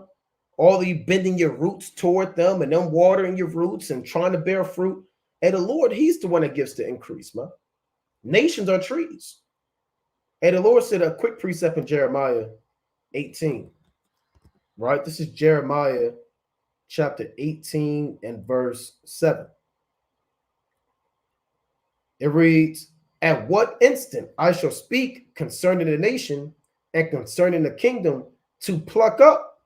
all of you bending your roots toward them and them watering your roots and trying to bear fruit. And the Lord, he's the one that gives the increase, man. Nations are trees. And the Lord said a quick precept in Jeremiah 18, right? This is Jeremiah chapter 18 and verse 7. It reads, at what instant I shall speak concerning the nation and concerning the kingdom, to pluck up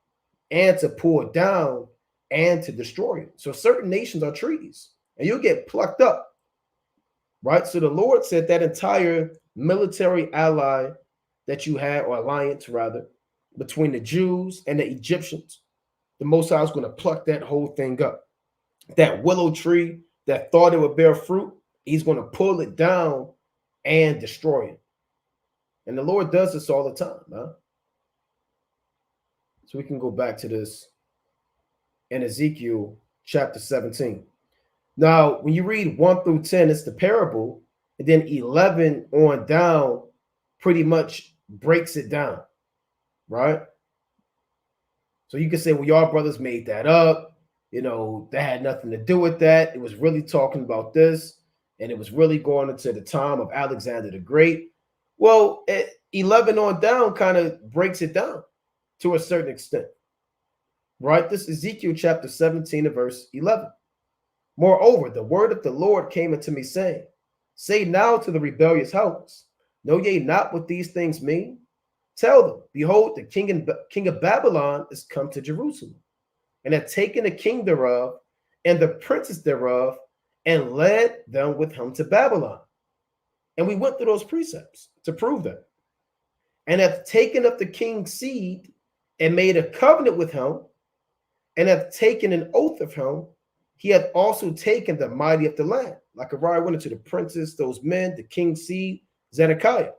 and to pull down and to destroy it. So certain nations are trees and you'll get plucked up, right? So the Lord said that entire military ally that you had, or alliance rather, between the Jews and the Egyptians, the Most High is going to pluck that whole thing up. That willow tree that thought it would bear fruit, he's going to pull it down and destroy it. And the Lord does this all the time, huh? So we can go back to this in Ezekiel chapter 17. Now, when you read 1 through 10, it's the parable, and then 11 on down pretty much breaks it down, right? So you can say, well, y'all brothers made that up. You know, that had nothing to do with that. It was really talking about this, and it was really going into the time of Alexander the Great. Well, 11 on down kind of breaks it down to a certain extent, right? This is Ezekiel chapter 17 and verse 11. Moreover, the word of the Lord came unto me, saying, say now to the rebellious house, know ye not what these things mean? Tell them, behold, the king of Babylon is come to Jerusalem, and hath taken the king thereof, and the princes thereof, and led them with him to Babylon. And we went through those precepts to prove that. And hath taken up the king's seed, and made a covenant with him, and hath taken an oath of him. He hath also taken the mighty of the land. Like Ariah went into the princes, those men, the king's seed, Zedekiah,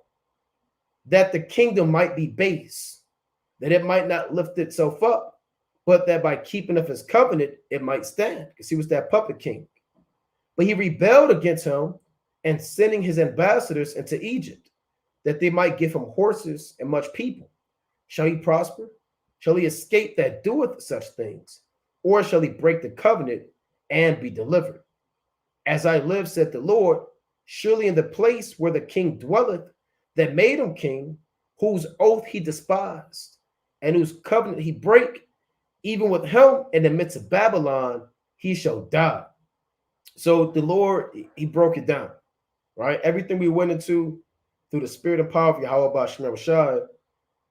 that the kingdom might be base, that it might not lift itself up, but that by keeping of his covenant, it might stand, because he was that puppet king. But he rebelled against him, and sending his ambassadors into Egypt, that they might give him horses and much people. Shall he prosper? Shall he escape that doeth such things? Or shall he break the covenant and be delivered? As I live, said the Lord, surely in the place where the king dwelleth, that made him king, whose oath he despised, and whose covenant he brake, even with him in the midst of Babylon, he shall die. So the Lord, he broke it down, right? Everything we went into through the spirit and power of Yahweh Bashar Rashad,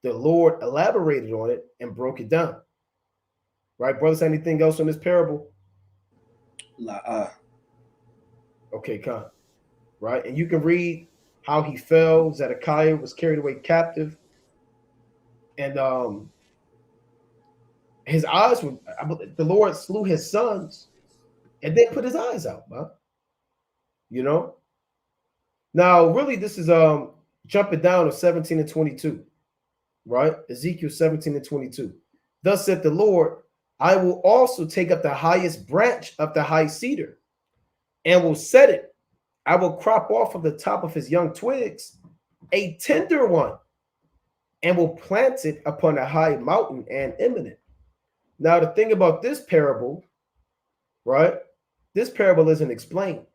the Lord elaborated on it and broke it down. Right, brothers? Anything else on this parable? Okay, come. Right, and you can read how he fell. Zedekiah was carried away captive, and his eyes were. The Lord slew his sons, and then put his eyes out, man. You know. Now, really, this is jumping down to 17 and 22, right? Ezekiel 17 and 22. Thus said the Lord, I will also take up the highest branch of the high cedar, and will set it. I will crop off of the top of his young twigs a tender one, and will plant it upon a high mountain and eminent. Now, the thing about this parable, right? This parable isn't explained.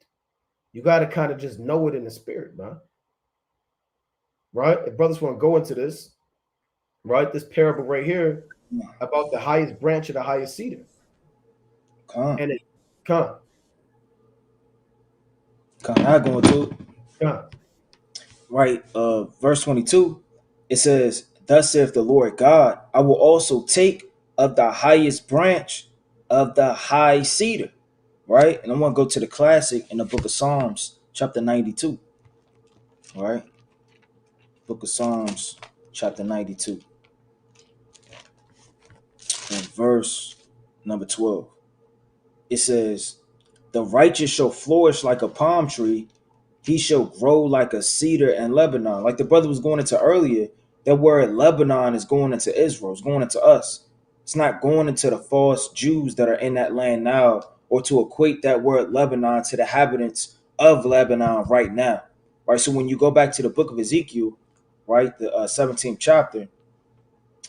You got to kind of just know it in the spirit, man. Right? If brothers want to go into this, right? This parable right here about the highest branch of the highest cedar. And it come. I go into Come. right. Verse 22. It says, "Thus saith the Lord God, I will also take of the highest branch of the high cedar." Right, and I want to go to the classic in the book of Psalms, chapter 92. All right, book of Psalms, chapter 92, and verse number 12. It says, "The righteous shall flourish like a palm tree, He shall grow like a cedar in Lebanon. Like the brother was going into earlier, that word Lebanon is going into Israel. It's going into us. It's not going into the false Jews that are in that land now, or to equate that word Lebanon to the inhabitants of Lebanon right now. Right. So when you go back to the book of Ezekiel, right, the 17th chapter,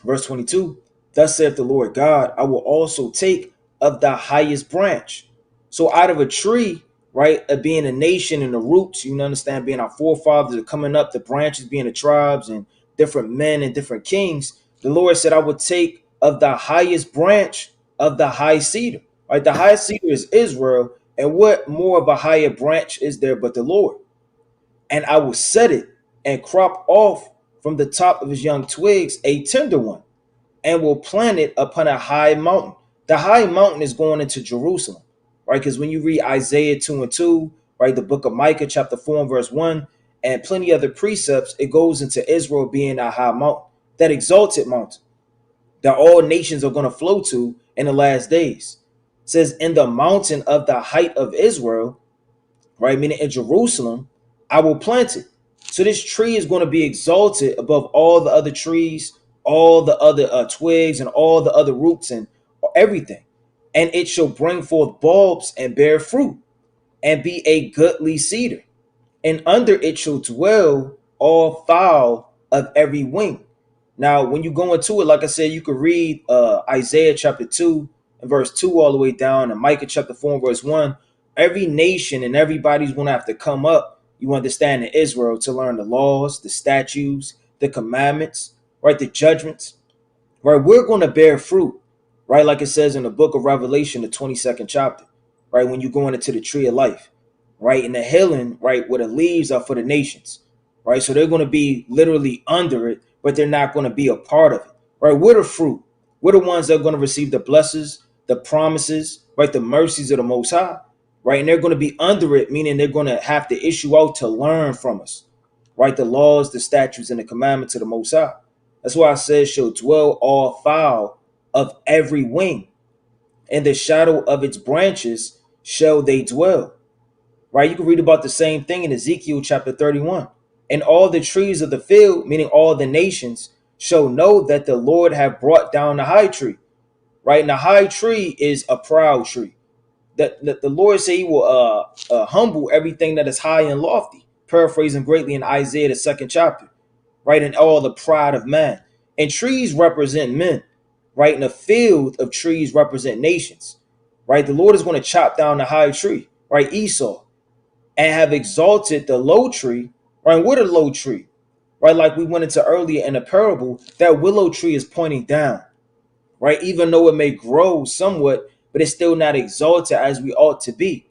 verse 22, thus saith the Lord God, I will also take of the highest branch. So out of a tree, right, of being a nation and the roots, you understand, being our forefathers are coming up, the branches being the tribes and different men and different kings, the Lord said, I will take of the highest branch of the high cedar. Right, the high cedar is Israel, and what more of a higher branch is there but the Lord? And I will set it and crop off from the top of his young twigs a tender one, and will plant it upon a high mountain. The high mountain is going into Jerusalem, right? Because when you read Isaiah 2 and 2, right, the book of Micah, chapter 4 and verse 1, and plenty other precepts, it goes into Israel being a high mountain, that exalted mountain that all nations are going to flow to in the last days. It says, in the mountain of the height of Israel, right, meaning in Jerusalem, I will plant it. So this tree is going to be exalted above all the other trees, all the other twigs, and all the other roots and everything. And it shall bring forth bulbs and bear fruit, and be a goodly cedar. And under it shall dwell all fowl of every wing. Now, when you go into it, like I said, you could read Isaiah chapter 2 and verse 2 all the way down, and Micah chapter 4 and verse 1. Every nation and everybody's going to have to come up, you understand, in Israel to learn the laws, the statutes, the commandments, right, the judgments, right? We're going to bear fruit, right? Like it says in the book of Revelation, the 22nd chapter, right? When you're going into the tree of life, right? In the healing, right, where the leaves are for the nations, right? So they're going to be literally under it, but they're not going to be a part of it, right? We're the fruit. We're the ones that are going to receive the blessings, the promises, right? The mercies of the Most High, right? And they're going to be under it, meaning they're going to have to issue out to learn from us, right? The laws, the statutes, and the commandments of the Most High. That's why I said, shall dwell all fowl of every wing. In the shadow of its branches shall they dwell. Right? You can read about the same thing in Ezekiel chapter 31. And all the trees of the field, meaning all the nations, shall know that the Lord have brought down the high tree. Right? And the high tree is a proud tree. That the Lord say he will humble everything that is high and lofty. Paraphrasing greatly in Isaiah, the 2nd chapter. Right? And all the pride of man. And trees represent men. Right? And a field of trees represent nations. Right? The Lord is going to chop down the high tree. Right? Esau. And have exalted the low tree, right? What a low tree, right? Like we went into earlier in the parable, that willow tree is pointing down, right? Even though it may grow somewhat, but it's still not exalted as we ought to be,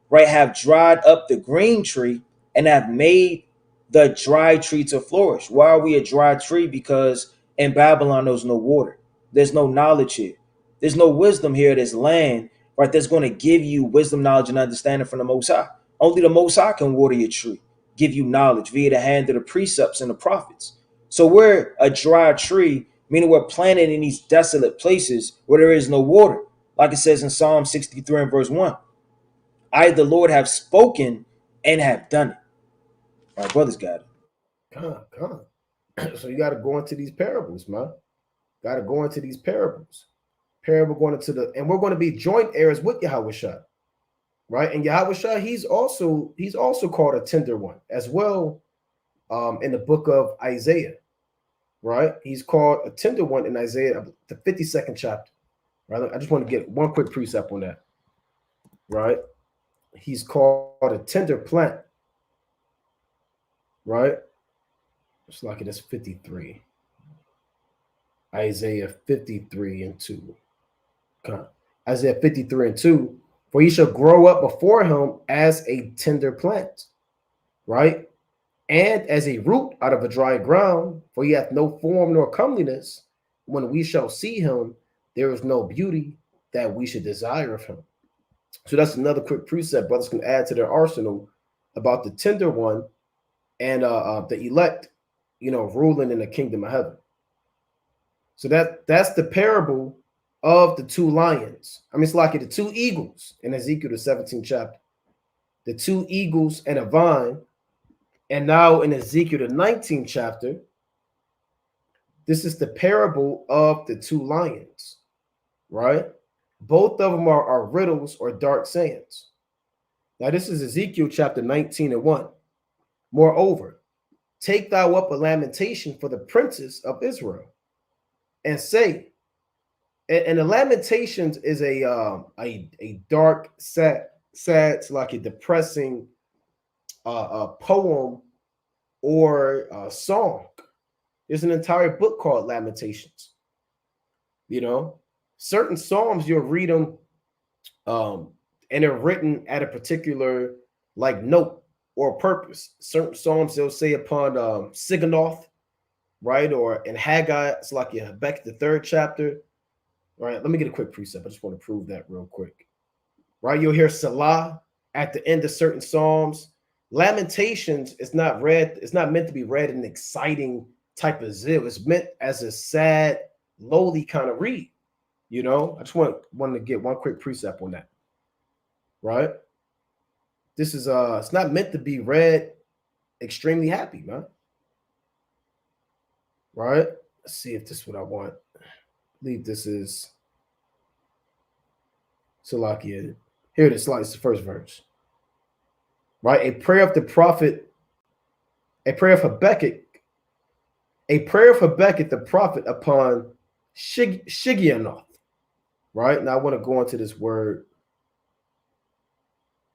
right? Have dried up the green tree and have made the dry tree to flourish. Why are we a dry tree? Because in Babylon, there's no water. There's no knowledge here. There's no wisdom here. There's land, right? That's going to give you wisdom, knowledge, and understanding from the Most High. Only the Most High can water your tree, give you knowledge via the hand of the precepts and the prophets. So we're a dry tree, meaning we're planted in these desolate places where there is no water. Like it says in Psalm 63 and verse 1. I, the Lord, have spoken and have done it. My brother's got it. Come. So you got to go into these parables, man. Got to go into these parables. Parable going into and we're going to be joint heirs with Yahushua, right? And Yahushua, he's also called a tender one as well, in the book of Isaiah, right? He's called a tender one in Isaiah, the 52nd chapter, right? I just want to get one quick precept on that, right? He's called a tender plant, right? It's like it is 53. Isaiah 53 and 2. Okay. Isaiah 53 and 2. For he shall grow up before him as a tender plant, right? And as a root out of a dry ground, for he hath no form nor comeliness. When we shall see him, there is no beauty that we should desire of him. So that's another quick precept brothers can add to their arsenal about the tender one and the elect, ruling in the kingdom of heaven. So that's the parable of the two lions. I mean, it's like the two eagles in Ezekiel, the 17th chapter. the two eagles and a vine. And now in Ezekiel, the 19th chapter, this is the parable of the two lions, right? Both of them are riddles or dark sayings. Now, this is Ezekiel chapter 19 and 1. Moreover, take thou up a lamentation for the princes of Israel, and say, and the Lamentations is a dark, sad, it's like a depressing poem or a song. There's an entire book called Lamentations. You know, certain psalms you'll read them, and they're written at a particular like note or purpose. Certain psalms they'll say upon Siganoth, right, or in Haggai, it's like in Habakkuk the 3rd chapter. All right, let me get a quick precept. I just want to prove that real quick. Right, you'll hear Salah at the end of certain psalms. Lamentations is not read. It's not meant to be read in an exciting type of zeal. It's meant as a sad, lowly kind of read. You know, I just wanted to get one quick precept on that. Right, this is it's not meant to be read extremely happy, man. Right, let's see if this is what I want. I believe this is Salakia. Here it is, it's the first verse. Right, a prayer of the prophet, a prayer of Habakkuk the prophet upon Shigionoth. Right, now I want to go into this word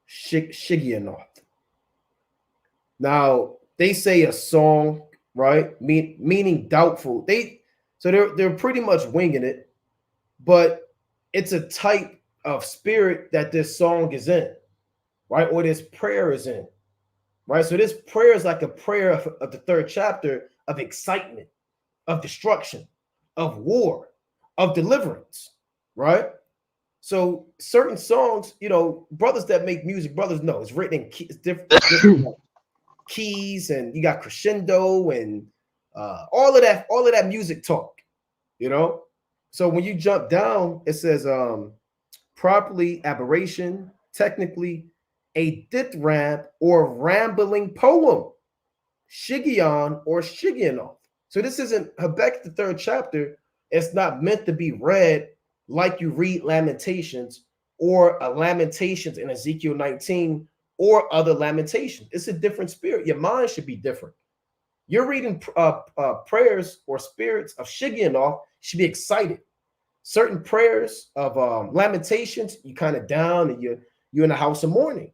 Shigionoth. Now they say a song, right? Meaning doubtful. They're pretty much winging it, but it's a type of spirit that this song is in, right? Or this prayer is in, right? So this prayer is like a prayer of the 3rd chapter of excitement, of destruction, of war, of deliverance, right? So certain songs, you know, brothers that make music, brothers know it's written in different keys, and you got crescendo and all of that music talk, you know. So when you jump down, it says properly aberration, technically a dithyramb or rambling poem, Shigion or Shigionoth. So this isn't Habakkuk the 3rd chapter. It's not meant to be read like you read Lamentations or a Lamentations in Ezekiel 19 or other Lamentations. It's a different spirit. Your mind should be different. You're reading prayers or spirits of Shigionoth, should be excited. Certain prayers of Lamentations, you kind of down and you're in a house of mourning,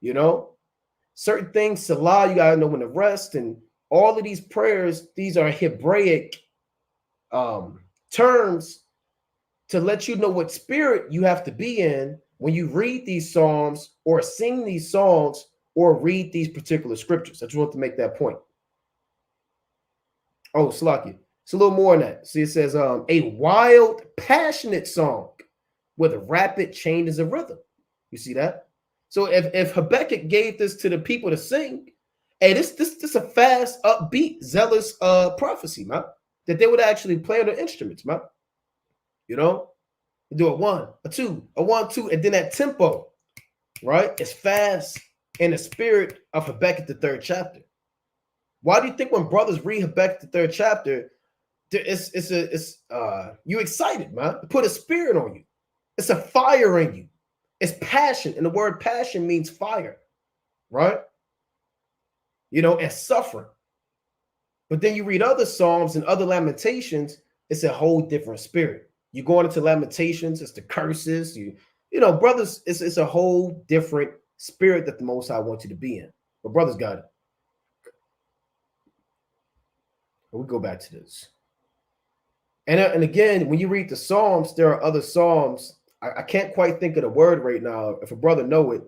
you know. Certain things, Salah, you got to know when to rest. And all of these prayers, these are Hebraic terms to let you know what spirit you have to be in when you read these psalms or sing these songs or read these particular scriptures. I just want to make that point. Oh, Slakia. It's a little more than that. See, it says a wild, passionate song with rapid changes of rhythm. You see that? So if Habakkuk gave this to the people to sing, hey, this a fast, upbeat, zealous prophecy, man, that they would actually play on their instruments, man. You know, you do a 1, a 2, a 1, 2, and then that tempo, right? It's fast in the spirit of Habakkuk the 3rd chapter. Why do you think when brothers read Habakkuk the 3rd chapter, it's you excited, man? To put a spirit on you. It's a fire in you. It's passion, and the word passion means fire, right? You know, and suffering. But then you read other psalms and other Lamentations, it's a whole different spirit. You go into Lamentations, it's the curses. You know, brothers, it's a whole different spirit that the Most High wants you to be in. But brothers got it. We go back to this. And again, when you read the Psalms, there are other Psalms. I can't quite think of the word right now. If a brother know it,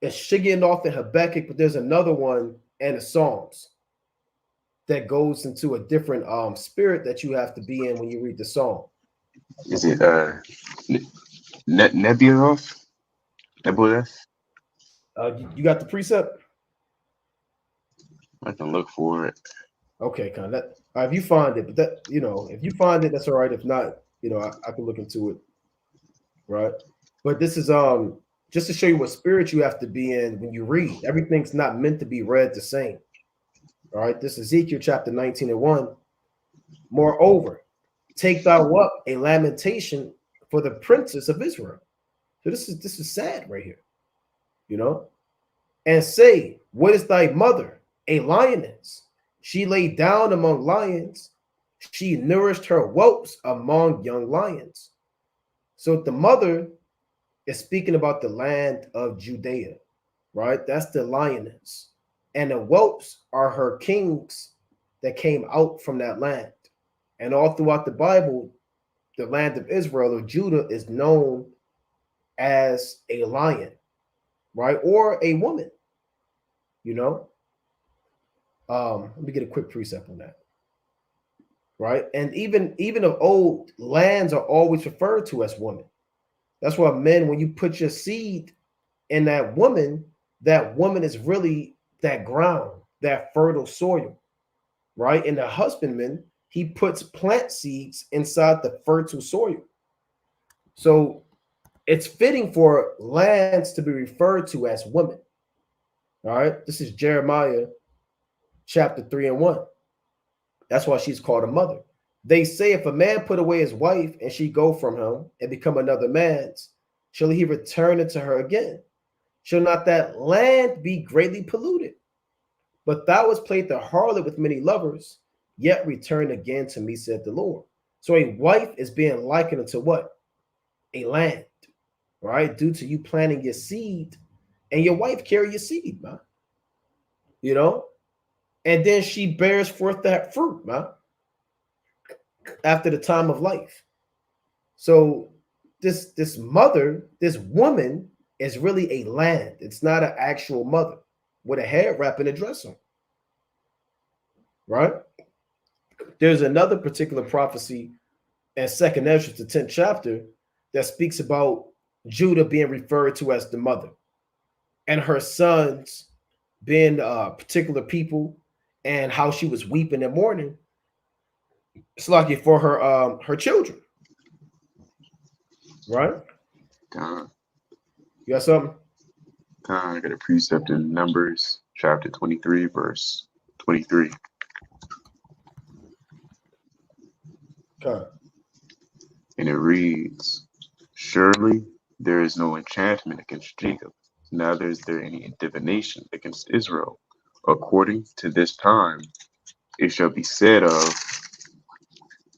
it's Shigionoth and Habakkuk, but there's another one in the Psalms that goes into a different spirit that you have to be in when you read the Psalm. Is it Nebuloth? Nebuloth? You got the precept? I can look for it. Okay, kind of. If you find it, but that, you know, if you find it, that's all right. If not, you know, I can look into it, right? But this is just to show you what spirit you have to be in when you read. Everything's not meant to be read the same. All right, this is Ezekiel chapter 19 and 1. Moreover, take thou up a lamentation for the princess of Israel. So this is sad right here, you know, and say, what is thy mother? A lioness. She lay down among lions. She nourished her whelps among young lions. So the mother is speaking about the land of Judea, right? That's the lioness. And the whelps are her kings that came out from that land. And all throughout the Bible, the land of Israel or Judah is known as a lion, right? Or a woman, you know. Let me get a quick precept on that. Right. And even of old, lands are always referred to as women. That's why men, when you put your seed in that woman is really that ground, that fertile soil, right? And the husbandman, he puts plant seeds inside the fertile soil. So it's fitting for lands to be referred to as women. All right. This is Jeremiah chapter 3 and 1. That's why she's called a mother. They say, if a man put away his wife and she go from him and become another man's, shall he return it to her again? Shall not that land be greatly polluted? But thou hast played the harlot with many lovers, yet return again to me, said the Lord. So a wife is being likened unto what? A land, right? Due to you planting your seed, and your wife carry your seed, man. You know? And then she bears forth that fruit, man, after the time of life. So this mother, this woman is really a land. It's not an actual mother with a head wrap and a dress on, right? There's another particular prophecy in 2nd Ezra, the 10th chapter, that speaks about Judah being referred to as the mother and her sons being particular people and how she was weeping and mourning. It's like for her children, right? God, You got something? I got a precept in Numbers chapter 23, verse 23. Okay. And it reads, surely there is no enchantment against Jacob, neither is there any divination against Israel. According to this time, it shall be said of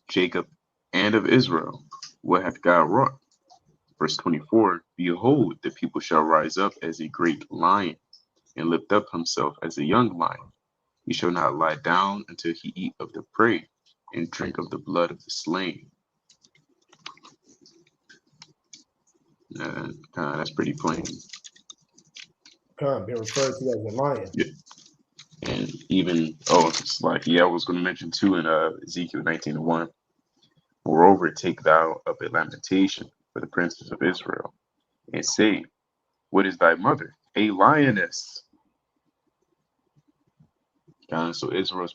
Jacob and of Israel, what hath God wrought? Verse 24, behold, the people shall rise up as a great lion, and lift up himself as a young lion. He shall not lie down until he eat of the prey, and drink of the blood of the slain. That's pretty plain. Being referred to as a lion. Yeah. And even, it's like, I was going to mention too in Ezekiel 19:1. Moreover, take thou up a lamentation for the princes of Israel, and say, what is thy mother? A lioness. So Israel's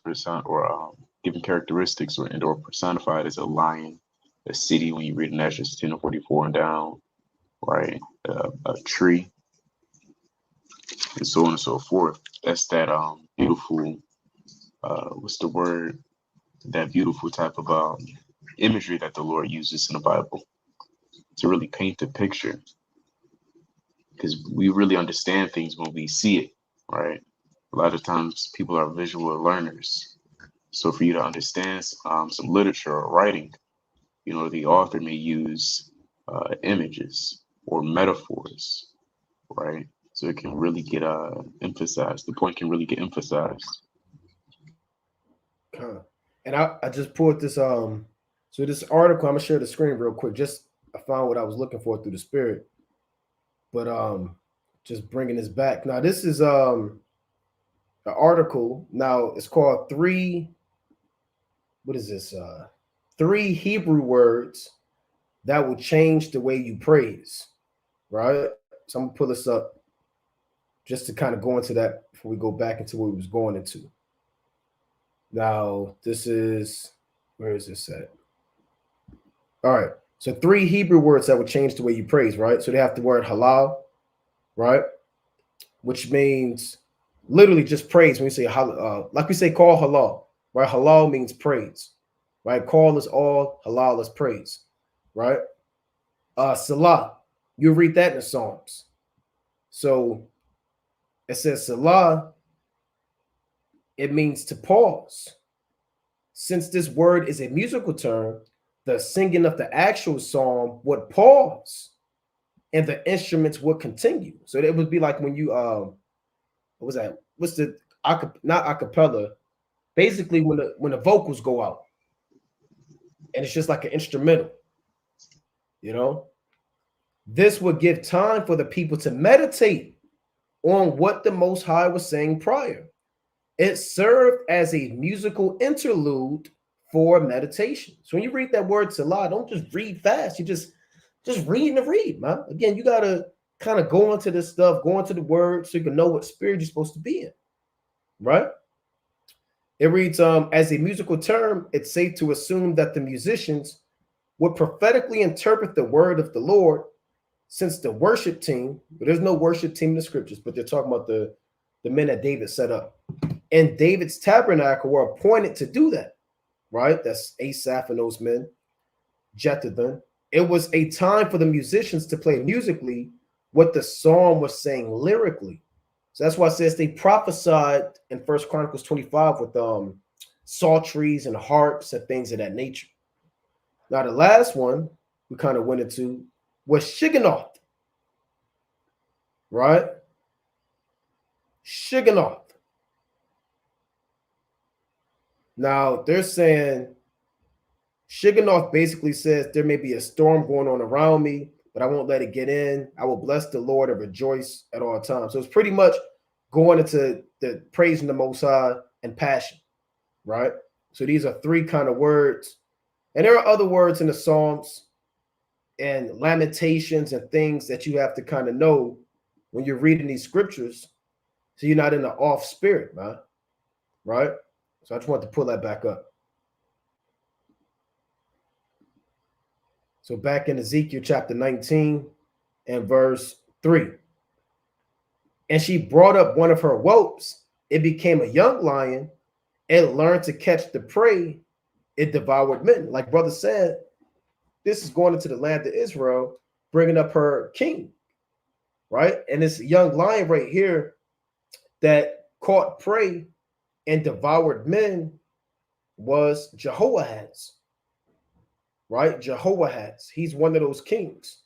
given characteristics or personified as a lion, a city when you read in Exodus 10:44 and down, right? A tree, and so on and so forth. That's that beautiful, what's the word? That beautiful type of imagery that the Lord uses in the Bible to really paint the picture, because we really understand things when we see it, right? A lot of times people are visual learners. So for you to understand some literature or writing, the author may use images or metaphors, right? So it can really get emphasized. The point can really get emphasized. And I just pulled this so this article, I'm gonna share the screen real quick. Just I found what I was looking for through the spirit, but just bringing this back. Now this is an article. Now it's called what is this? 3 Hebrew words that will change the way you praise, right? So I'm gonna pull this up just to kind of go into that before we go back into what we was going into. Now, this is, where is this at? All right. So 3 Hebrew words that would change the way you praise, right? So they have the word halal, right? Which means literally just praise. When we say like we say, call halal, right? Halal means praise, right? Call is all, halal is praise, right? Salah, you read that in the Psalms. So it says Salah, it means to pause. Since this word is a musical term, the singing of the actual psalm would pause and the instruments would continue. So it would be like when you what was that? What's the not acapella? Basically, when the vocals go out, and it's just like an instrumental, you know. This would give time for the people to meditate on what the Most High was saying prior. It served as a musical interlude for meditation. So when you read that word Salah, don't just read fast. You just read and read, man. Again, you gotta kind of go into this stuff, go into the word so you can know what spirit you're supposed to be in, right? It reads, as a musical term, it's safe to assume that the musicians would prophetically interpret the word of the Lord, since the worship team, but there's no worship team in the scriptures, but they're talking about the men that David set up. And David's tabernacle were appointed to do that, right? That's Asaph and those men, Jehoahaz. It was a time for the musicians to play musically what the psalm was saying lyrically. So that's why it says they prophesied in First Chronicles 25 with psalteries and harps and things of that nature. Now, the last one we kind of went into was Shigionoth, right? Shigionoth. Now, they're saying Shigionoth basically says there may be a storm going on around me, but I won't let it get in. I will bless the Lord and rejoice at all times. So it's pretty much going into the praising the Most High and passion, right? So these are three kind of words. And there are other words in the Psalms and Lamentations and things that you have to kind of know when you're reading these scriptures, so you're not in the off spirit, man, right? So I just want to pull that back up. So back in Ezekiel chapter 19 and verse 3. And she brought up one of her whelps. It became a young lion. It learned to catch the prey. It devoured men. Like brother said, this is going into the land of Israel, bringing up her king, right? And this young lion right here that caught prey and devoured men was Jehoahaz, right? Jehoahaz. He's one of those kings.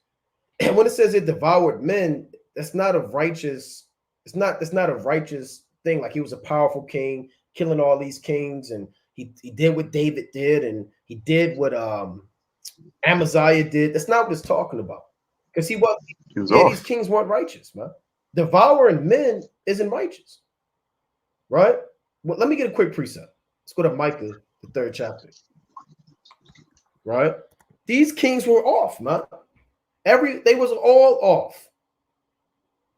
And when it says it devoured men, that's not a righteous, it's not a righteous thing. Like he was a powerful king, killing all these kings, and he did what David did, and he did what Amaziah did. That's not what it's talking about. Because he was these kings weren't righteous, man. Devouring men isn't righteous, right? Well, let me get a quick precept. Let's go to Micah, the 3rd chapter, right? These kings were off, man. They was all off,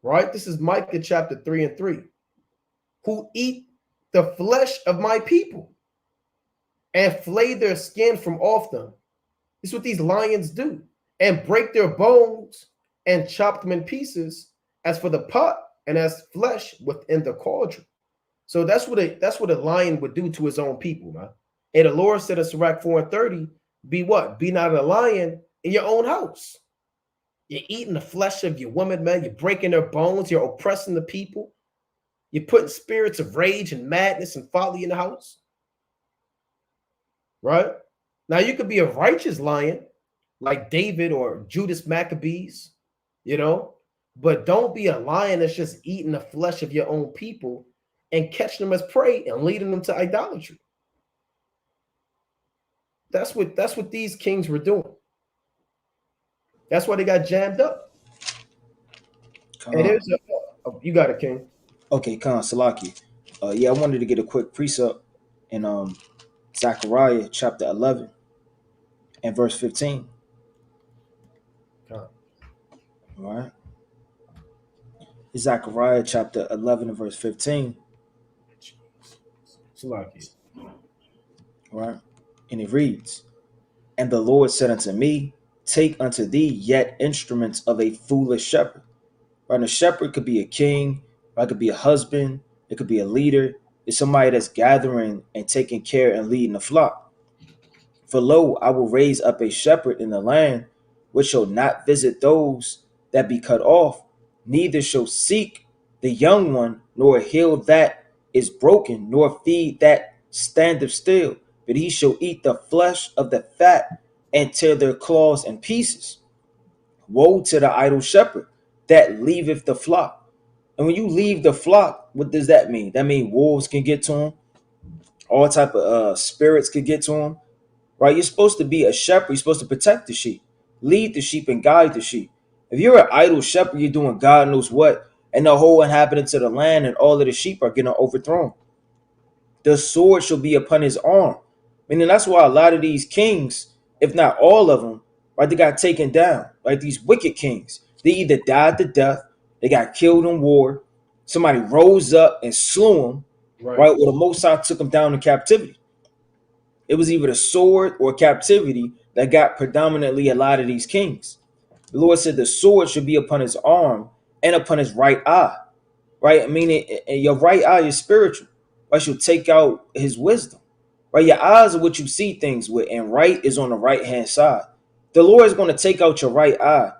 right? This is Micah chapter 3 and 3. Who eat the flesh of my people and flay their skin from off them. This is what these lions do, and break their bones and chop them in pieces, as for the pot and as flesh within the cauldron. So that's what a lion would do to his own people, man. And the Lord said in Sirach 4 and 30, be what? Be not a lion in your own house. You're eating the flesh of your women, man. You're breaking their bones. You're oppressing the people. You're putting spirits of rage and madness and folly in the house. Right? Now, you could be a righteous lion like David or Judas Maccabees, you know, but don't be a lion that's just eating the flesh of your own people and catching them as prey and leading them to idolatry. That's what these kings were doing. That's why they got jammed up. And there's you got it, King. Okay, Khan Salaki. Yeah, I wanted to get a quick precept in Zechariah chapter 11 and verse 15. All right. Zechariah chapter 11 and verse 15. Salaki. All right. And it reads, and the Lord said unto me, take unto thee yet instruments of a foolish shepherd, Right? And a shepherd could be a king, right? It could be a husband, it could be a leader. It's somebody that's gathering and taking care and leading the flock. For lo, I will raise up a shepherd in the land, which shall not visit those that be cut off, neither shall seek the young one, nor heal that is broken, nor feed that standeth still. But he shall eat the flesh of the fat and tear their claws in pieces. Woe to the idle shepherd that leaveth the flock. And when you leave the flock, what does that mean? That means wolves can get to him, all type of spirits could get to him. Right? You're supposed to be a shepherd. You're supposed to protect the sheep, lead the sheep, and guide the sheep. If you're an idle shepherd, you're doing God knows what, and the whole inhabitants of the land and all of the sheep are getting overthrown. The sword shall be upon his arm. Meaning that's why a lot of these kings, if not all of them, right, they got taken down. Like these wicked kings, they either died to death, they got killed in war, somebody rose up and slew them, right? Or the Most High took them down in captivity. It was either the sword or captivity that got predominantly a lot of these kings. The Lord said the sword should be upon his arm and upon his right eye, right? I mean, your right eye is spiritual, right? You'll take out his wisdom, right? Your eyes are what you see things with, and right is on the right hand side. The Lord is going to take out your right eye.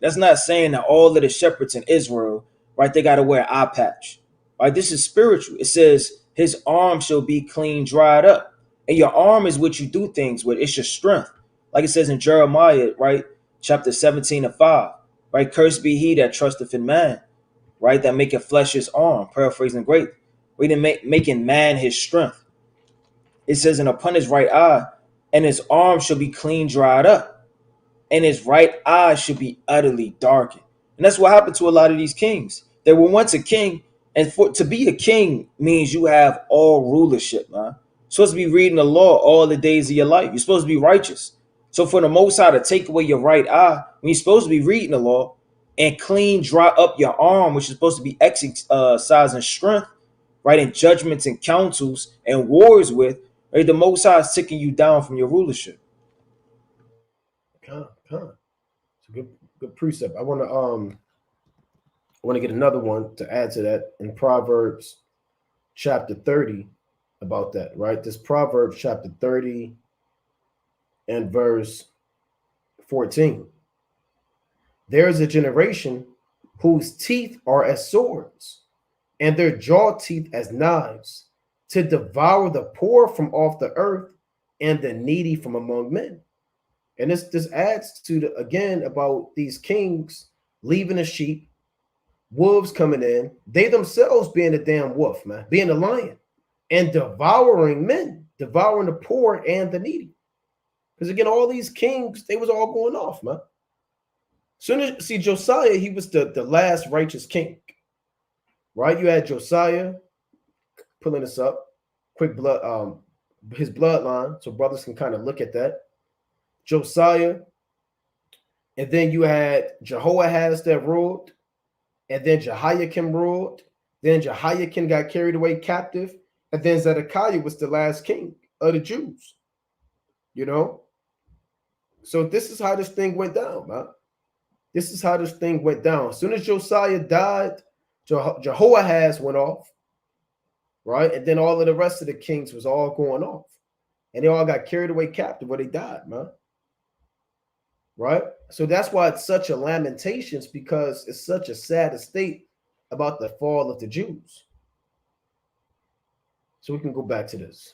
That's not saying that all of the shepherds in Israel, right, they got to wear an eye patch, right? This is spiritual. It says his arm shall be clean, dried up. And your arm is what you do things with. It's your strength. Like it says in Jeremiah, right, chapter 17:5, right? Cursed be he that trusteth in man, right? That maketh flesh his arm, paraphrasing great. We didn't making man his strength. It says, and upon his right eye, and his arm shall be clean, dried up, and his right eye should be utterly darkened. And that's what happened to a lot of these kings. They were once a king, and to be a king means you have all rulership, man. You're supposed to be reading the law all the days of your life. You're supposed to be righteous. So for the Most High to take away your right eye, when you're supposed to be reading the law, and clean, dry up your arm, which is supposed to be exercising strength, right, in judgments and councils and wars with, right, the Most High is taking you down from your rulership. It's a good precept. I want to get another one to add to that in Proverbs chapter 30 about that, right? This Proverbs chapter 30 and verse 14. There is a generation whose teeth are as swords, and their jaw teeth as knives, to devour the poor from off the earth and the needy from among men. And this adds to the, again, about these kings leaving the sheep, wolves coming in, they themselves being a damn wolf, man, being a lion, and devouring men, devouring the poor and the needy. Because again, all these kings, they was all going off, man. Soon as see Josiah, he was the last righteous king, right? You had Josiah, pulling this up, quick blood, his bloodline, so brothers can kind of look at that. Josiah, and then you had Jehoahaz that ruled, and then Jehoiakim ruled. Then Jehoiakim got carried away captive, and then Zedekiah was the last king of the Jews. You know, so this is how this thing went down, man. This is how this thing went down. As soon as Josiah died, Jehoahaz went off, right? And then all of the rest of the kings was all going off. And they all got carried away captive where they died, man. Right? So that's why it's such a lamentations, because it's such a sad estate about the fall of the Jews. So we can go back to this.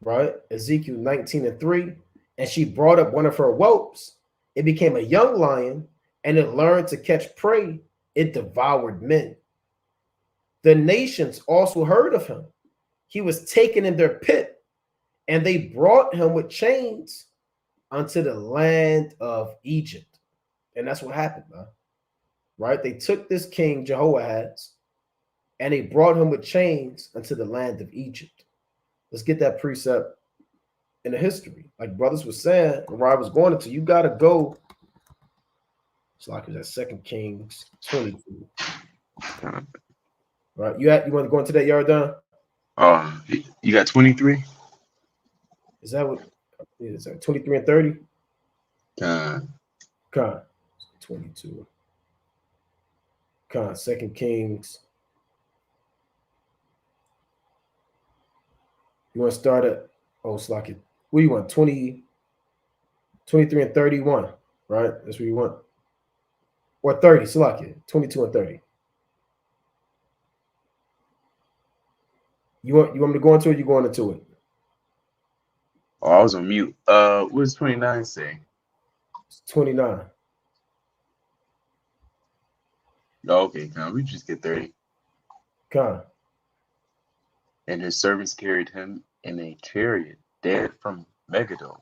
Right? Ezekiel 19:3. And she brought up one of her whelps. It became a young lion, and it learned to catch prey. It devoured men. The nations also heard of him. He was taken in their pit, and they brought him with chains unto the land of Egypt. And that's what happened, man. Right? They took this king, Jehoahaz, and they brought him with chains unto the land of Egypt. Let's get that precept in the history. Like brothers was saying, where I was going into, you got to go. It's like it was at 2 Kings 22. Right? You want to go into that, Yardan? You got 23? Is that what is that 23 and 30? Con. 22. Second Kings. You want to start at, oh, Slocky. What do you want? 20, 23 and 31, right? That's what you want. Or 30, Slocky. 22 and 30. You want me to go into it? You going into it? Oh, I was on mute. What does 29 say? It's 29. Oh, okay, we just get 30. And his servants carried him in a chariot, dead from Megiddo,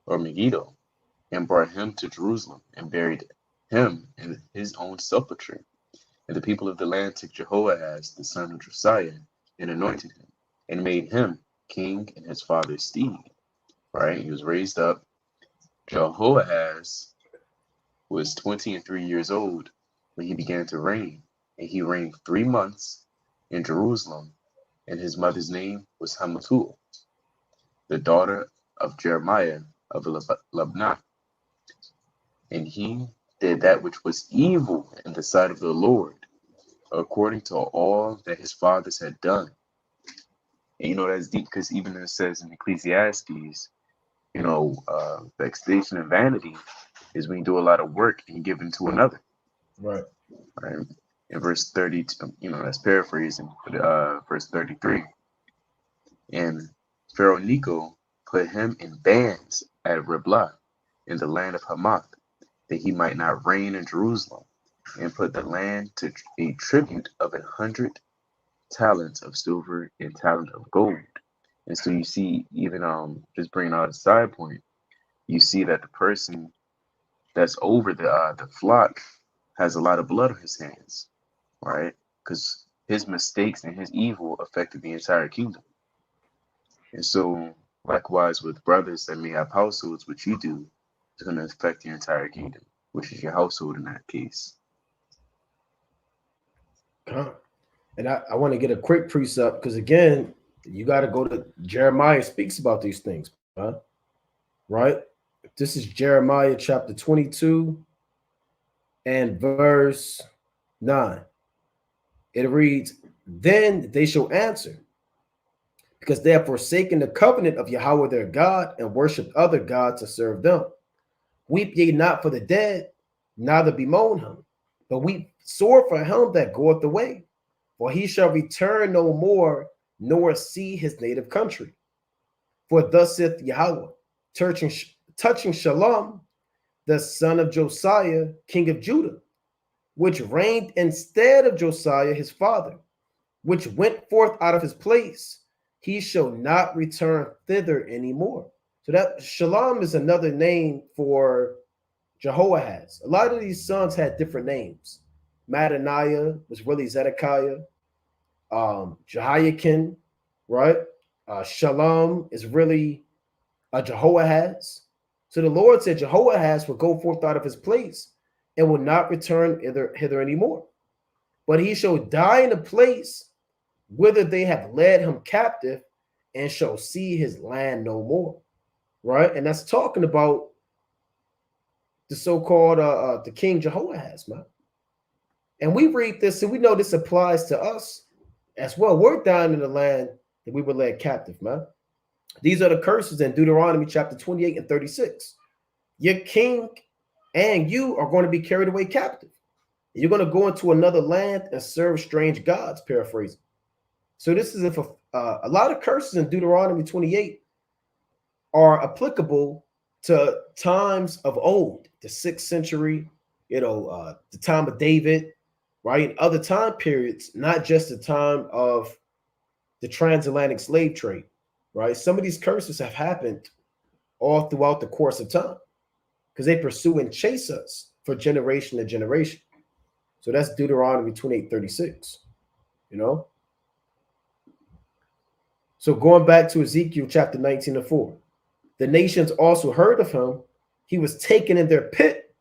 and brought him to Jerusalem, and buried him in his own sepulchre. And the people of the land took Jehoahaz, the son of Josiah, and anointed him, and made him king in his father's stead. Right? He was raised up. Jehoahaz was 23 years old when he began to reign, and he reigned 3 months in Jerusalem, and his mother's name was Hamutul, the daughter of Jeremiah of Libnah. And he did that which was evil in the sight of the Lord, according to all that his fathers had done. And that's deep, because even it says in Ecclesiastes, vexation and vanity is when you do a lot of work and you give it to another. Right. In verse 32, that's paraphrasing, but verse 33. And Pharaoh Necho put him in bands at Riblah in the land of Hamath, that he might not reign in Jerusalem, and put the land to a tribute of 100 talents of silver and talent of gold. And so you see, even just bringing out a side point, you see that the person that's over the flock has a lot of blood on his hands, right? Because his mistakes and his evil affected the entire kingdom. And so, likewise, with brothers that may have households, which you do, it's going to affect your entire kingdom, which is your household in that case. And I want to get a quick precept, because again, you got to go to Jeremiah speaks about these things, huh? Right? This is Jeremiah chapter 22 and verse 9. It reads, "Then they shall answer, because they have forsaken the covenant of Yahweh their God, and worshipped other gods to serve them. Weep ye not for the dead, neither bemoan him, but weep sore for him that goeth away. For he shall return no more, nor see his native country. For thus saith Yahweh, touching Shalom, the son of Josiah, king of Judah, which reigned instead of Josiah his father, which went forth out of his place, he shall not return thither anymore." So that Shalom is another name for Jehoahaz. A lot of these sons had different names. Mattaniah was really Zedekiah. Jehoiakim, right? Shalom is really Jehoahaz. So the Lord said Jehoahaz will go forth out of his place and will not return hither anymore. But he shall die in a place whither they have led him captive, and shall see his land no more. Right? And that's talking about the so-called the King Jehoahaz, man. And we read this and we know this applies to us as well. We're down in the land that we were led captive, man. These are the curses in Deuteronomy chapter 28 and 36. Your king and you are going to be carried away captive. You're going to go into another land and serve strange gods, paraphrasing. So this is if a lot of curses in Deuteronomy 28 are applicable to times of old, the 6th century, the time of David, right? And other time periods, not just the time of the transatlantic slave trade, right? Some of these curses have happened all throughout the course of time because they pursue and chase us for generation to generation. So that's Deuteronomy 28:36, So going back to Ezekiel chapter 19:4, the nations also heard of him. He was taken in their pit,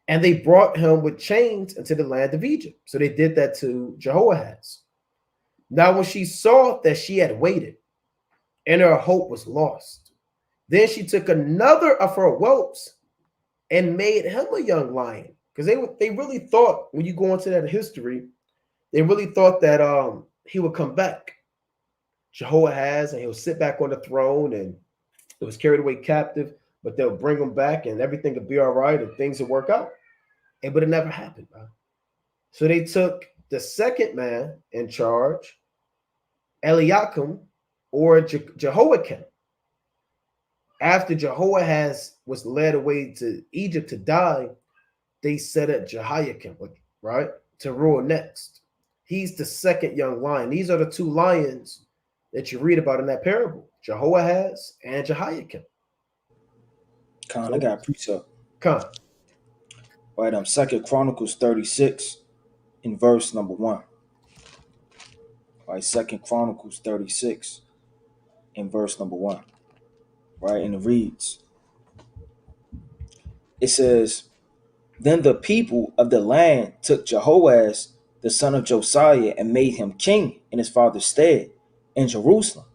and they brought him with chains into the land of Egypt. So they did that to Jehoahaz. Now when she saw that she had waited, and her hope was lost, then she took another of her whelps and made him a young lion because they really thought, when you go into that history, they really thought that he would come back, Jehoahaz, and he'll sit back on the throne, and it was carried away captive, but they'll bring him back and everything will be all right and things will work out. But it never happened, man. So they took the second man in charge, Eliakim, or Jehoiakim. After Jehoahaz was led away to Egypt to die, they set up Jehoiakim, right, to rule next. He's the second young lion. These are the two lions that you read about in that parable, Jehoahaz and Jehoiakim. I got a precept. Con. Right, 2 Chronicles 36 in verse number 1. Right, 2 Chronicles 36 in verse number 1. Right, and it reads, it says, then the people of the land took Jehoahaz, the son of Josiah, and made him king in his father's stead in Jerusalem.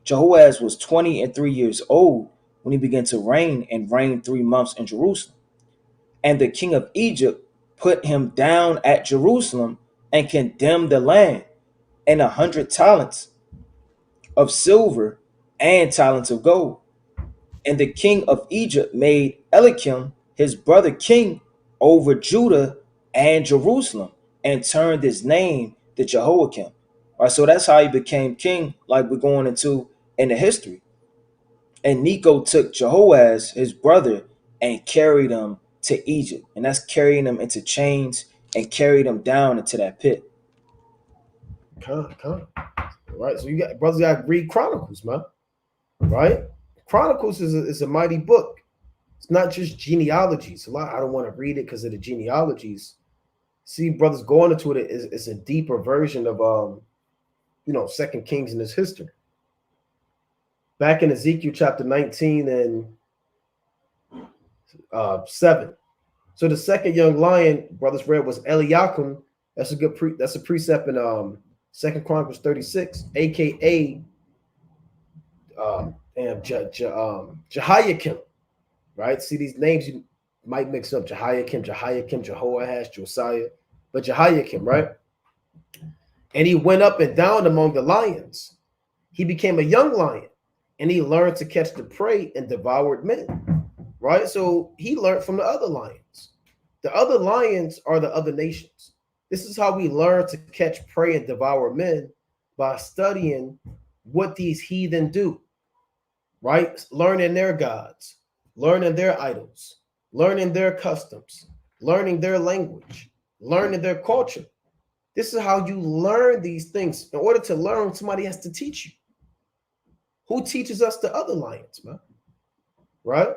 Jehoahaz was 23 years old when he began to reign, and reigned 3 months in Jerusalem. And the king of Egypt put him down at Jerusalem and condemned the land, and 100 talents of silver and talents of gold. And the king of Egypt made Eliakim, his brother, king over Judah and Jerusalem, and turned his name to Jehoiakim. All right, so that's how he became king, like we're going into in the history. And Necho took Jehoahaz, his brother, and carried him to Egypt. And that's carrying him into chains and carried him down into that pit. Come. Right. So you got brothers got to read Chronicles, man. Right? Chronicles is a mighty book. It's not just genealogies. A lot I don't want to read it because of the genealogies. See, brothers going into it is a deeper version of 2 Kings in this history. Back in Ezekiel chapter 19 and 7. So the second young lion, brothers read, was Eliakim. That's a precept in 2 Chronicles 36, aka Jehoiakim. Right? See, these names you might mix up: Jehoiakim, Jehoahaz, Josiah, but Jehoiakim, right? And he went up and down among the lions. He became a young lion, and he learned to catch the prey and devoured men. Right? So he learned from the other lions. The other lions are the other nations. This is how we learn to catch prey and devour men, by studying what these heathen do. Right? Learning their gods, learning their idols, learning their customs, learning their language, learning their culture. This is how you learn these things. In order to learn, somebody has to teach you. Who teaches us the other lions, man? Right?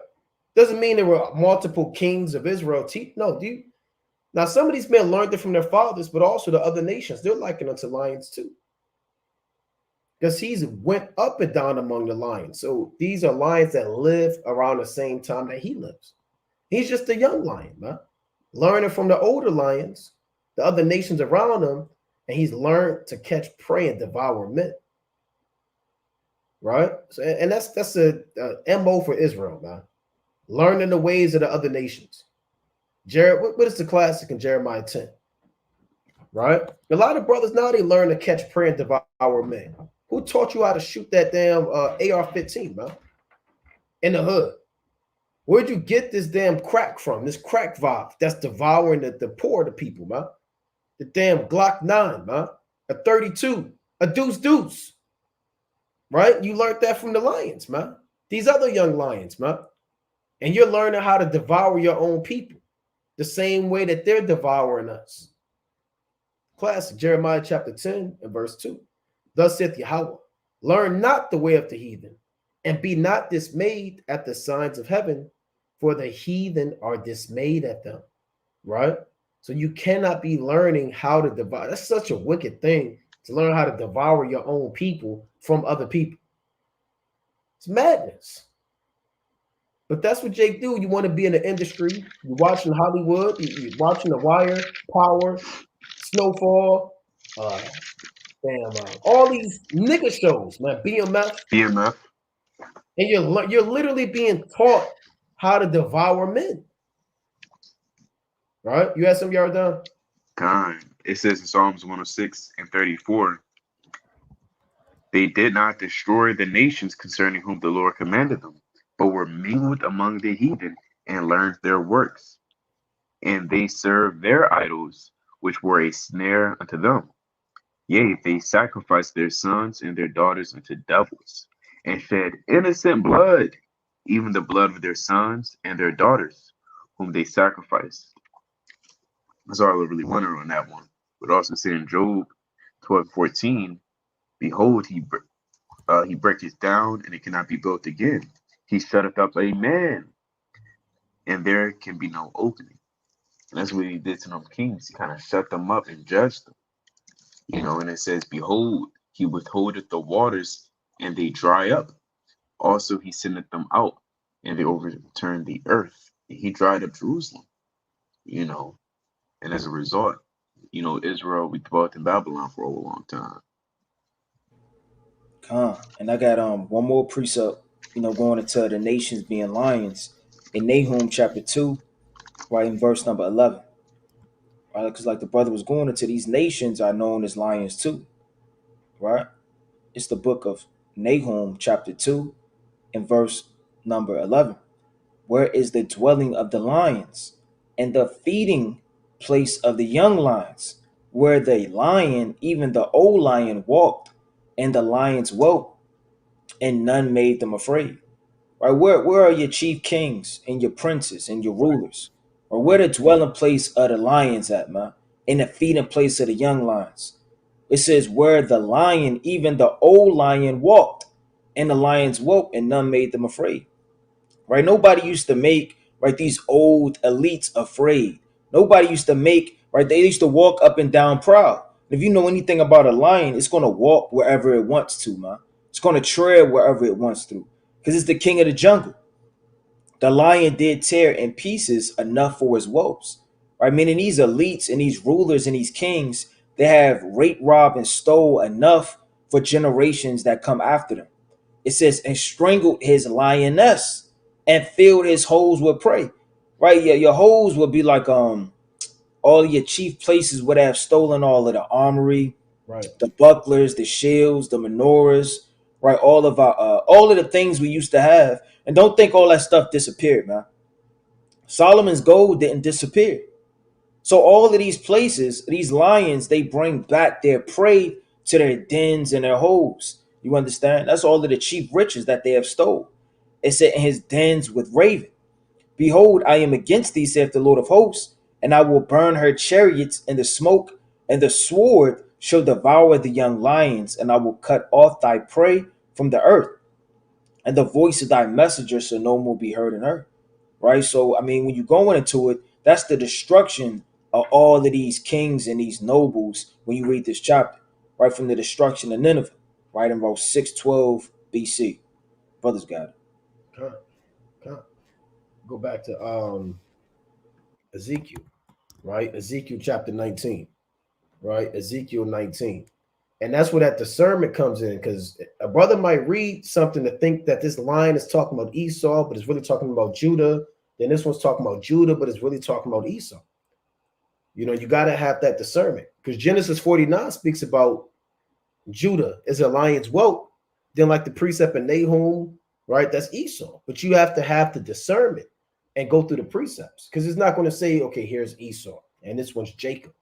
Doesn't mean there were multiple kings of Israel. No, dude. Now, some of these men learned it from their fathers, but also the other nations. They're likened unto lions too. Because he's went up and down among the lions. So these are lions that live around the same time that he lives. He's just a young lion, man. Learning from the older lions, the other nations around him, and he's learned to catch prey and devour men. Right? So, and that's a MO for Israel, man. Learning the ways of the other nations. What is the classic in Jeremiah 10? Right? A lot of brothers now, they learn to catch prey and devour men. Who taught you how to shoot that damn AR-15, man? In the hood. Where'd you get this damn crack from? This crack vibe that's devouring the poor, the people, man. The damn Glock 9, man. A 32, a deuce. Right? You learned that from the lions, man. These other young lions, man. And you're learning how to devour your own people the same way that they're devouring us. Classic, Jeremiah chapter 10 and verse 2. Thus saith Yahweh, learn not the way of the heathen, and be not dismayed at the signs of heaven, for the heathen are dismayed at them. Right? So you cannot be learning how to devour. That's such a wicked thing, to learn how to devour your own people from other people. It's madness. But that's what Jake do. You want to be in the industry. You're watching Hollywood. You're watching The Wire, Power, Snowfall, all these nigga shows, man. BMF. And you're literally being taught how to devour men. Right? You had some Yardan? God, it says in Psalms 106 and 34, they did not destroy the nations concerning whom the Lord commanded them, but were mingled among the heathen and learned their works. And they served their idols, which were a snare unto them. Yea, they sacrificed their sons and their daughters unto devils, and shed innocent blood, even the blood of their sons and their daughters, whom they sacrificed. That's all I really wonder on that one. But also say in Job 12:14, behold, he breaketh down, and it cannot be built again. He shutteth up a man, and there can be no opening. And that's what he did to them kings. He kind of shut them up and judged them. And it says, behold, he withholdeth the waters, and they dry up. Also, he sendeth them out, and they overturn the earth. And he dried up Jerusalem, and as a result, Israel, we dwelt in Babylon for a long time. And I got one more precept, going into the nations being lions in Nahum chapter 2, right in verse number 11. Right, because like the brother was going into, these nations are known as lions too, right? It's the book of Nahum chapter 2 and verse number 11. Where is the dwelling of the lions and the feeding place of the young lions, where the lion, even the old lion, walked, and the lions woke, and none made them afraid? Right? Where are your chief kings and your princes and your rulers? Or where the dwelling place of the lions at, man? In the feeding place of the young lions. It says, where the lion, even the old lion, walked, and the lions woke, and none made them afraid. Right? Nobody used to make, right, these old elites afraid. Nobody used to make, right, they used to walk up and down proud. If you know anything about a lion, it's going to walk wherever it wants to, man. It's going to tread wherever it wants to, because it's the king of the jungle. The lion did tear in pieces enough for his woes. Right? Meaning these elites and these rulers and these kings, they have raped, robbed, and stole enough for generations that come after them. It says, and strangled his lioness and filled his holes with prey. Right? Yeah, your holes would be like all your chief places would have stolen all of the armory, Right. the bucklers, the shields, the menorahs, right? All of the things we used to have. And don't think all that stuff disappeared, man. Solomon's gold didn't disappear. So all of these places, these lions, they bring back their prey to their dens and their holes. You understand? That's all of the chief riches that they have stole. It said in his dens with raven. Behold, I am against thee, saith the Lord of hosts, and I will burn her chariots in the smoke, and the sword shall devour the young lions, and I will cut off thy prey from the earth, and the voice of thy messenger shall no more be heard in her. Right? So, I mean, when you go into it, that's the destruction of all of these kings and these nobles when you read this chapter, right? From the destruction of Nineveh, right? In about 612 BC. Brothers got it. Go back to Ezekiel, right? Ezekiel chapter 19, right? Ezekiel 19. And that's where that discernment comes in, because a brother might read something to think that this line is talking about Esau, but it's really talking about Judah. Then this one's talking about Judah, but it's really talking about Esau. You got to have that discernment, because Genesis 49 speaks about Judah as a lion's whelp. Then, like the precept in Nahum, right? That's Esau. But you have to have the discernment and go through the precepts, because it's not going to say, okay, here's Esau and this one's Jacob,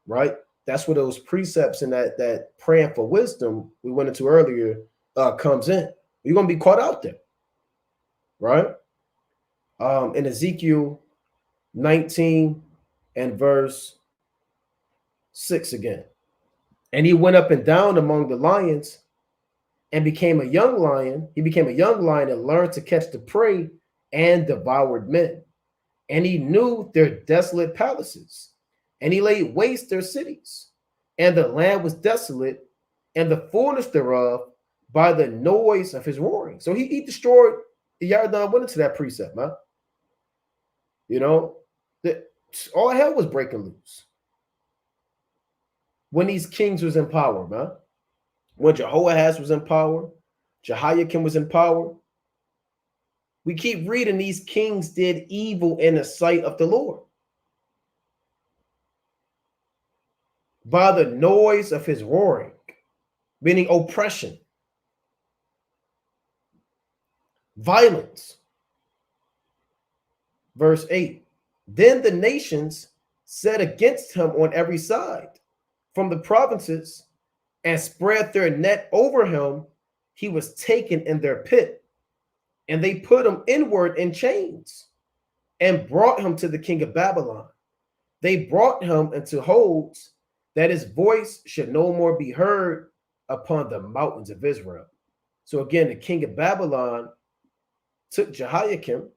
right? That's where those precepts and that praying for wisdom we went into earlier comes in. You're going to be caught out there, right? In Ezekiel 19 and verse 6 again. And he went up and down among the lions and became a young lion. He became a young lion and learned to catch the prey and devoured men. And he knew their desolate palaces, and he laid waste their cities. And the land was desolate, and the fullness thereof by the noise of his roaring. So he destroyed the Yardan, went into that precept, man. All hell was breaking loose when these kings was in power, man. When Jehoahaz was in power, Jehoiakim was in power. We keep reading these kings did evil in the sight of the Lord. by the noise of his roaring, meaning oppression, violence. Verse 8, then the nations set against him on every side from the provinces and spread their net over him. He was taken in their pit, and they put him inward in chains and brought him to the king of Babylon. They brought him into holds that his voice should no more be heard upon the mountains of Israel. So again, the king of Babylon took Jehoiakim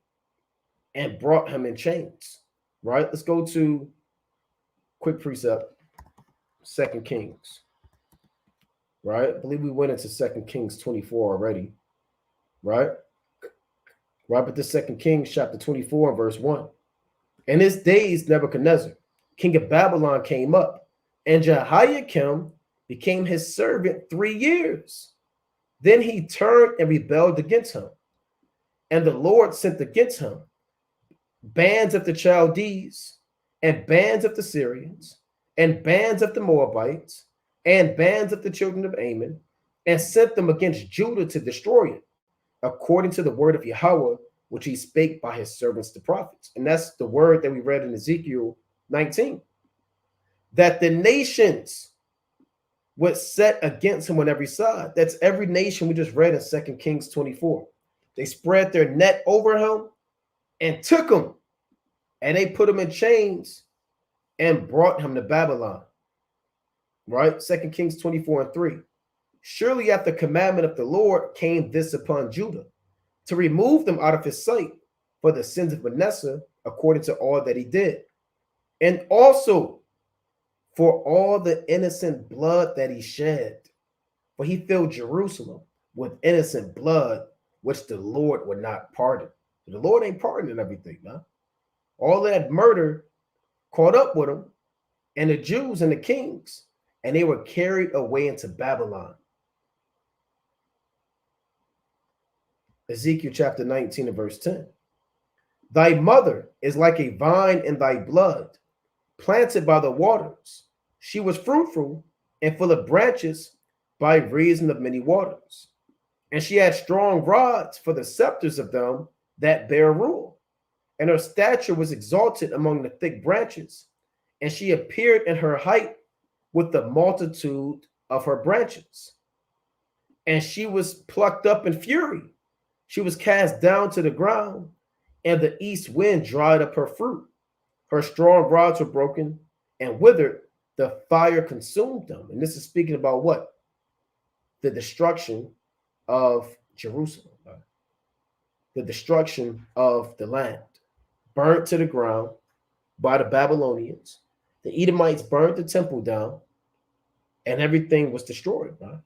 and brought him in chains. Right? Let's go to quick precept, 2 Kings. Right? I believe we went into 2 Kings 24 already. Right? Right, but the 2 Kings chapter 24 and verse 1. In his days, Nebuchadnezzar, king of Babylon, came up, and Jehoiakim became his servant 3 years. Then he turned and rebelled against him. And the Lord sent against him bands of the Chaldees, and bands of the Syrians, and bands of the Moabites, and bands of the children of Ammon, and sent them against Judah to destroy it, according to the word of Yahweh, which he spake by his servants the prophets. And that's the word that we read in Ezekiel 19. That the nations would set against him on every side. That's every nation we just read in 2 Kings 24. They spread their net over him and took him, and they put him in chains and brought him to Babylon. Right? 2 Kings 24 and 3. Surely at the commandment of the Lord came this upon Judah, to remove them out of his sight for the sins of Manasseh, according to all that he did, and also for all the innocent blood that he shed. For he filled Jerusalem with innocent blood, which the Lord would not pardon. The Lord ain't pardoning everything, man. All that murder caught up with him, and the Jews and the kings, and they were carried away into Babylon. Ezekiel chapter 19 and verse 10. Thy mother is like a vine in thy blood, planted by the waters. She was fruitful and full of branches by reason of many waters. And she had strong rods for the scepters of them that bear rule. And her stature was exalted among the thick branches. And she appeared in her height with the multitude of her branches. And she was plucked up in fury. She was cast down to the ground, and the east wind dried up her fruit. Her strong rods were broken and withered. The fire consumed them. And this is speaking about what? The destruction of Jerusalem. The destruction of the land. Burnt to the ground by the Babylonians. The Edomites burned the temple down, and everything was destroyed. Right?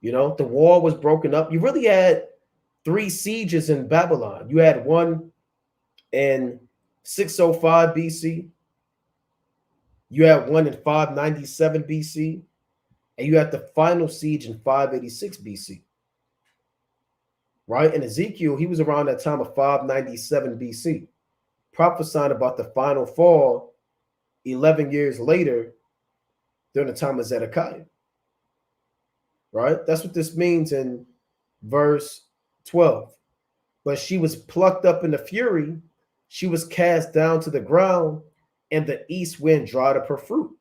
You know, the wall was broken up. You really had 3 sieges in Babylon. You had one in 605 BC. You had one in 597 BC. And you had the final siege in 586 BC. Right? And Ezekiel, he was around that time of 597 BC, prophesying about the final fall 11 years later during the time of Zedekiah. Right? That's what this means in verse 12. But she was plucked up in the fury. She was cast down to the ground, and the east wind dried up her fruit.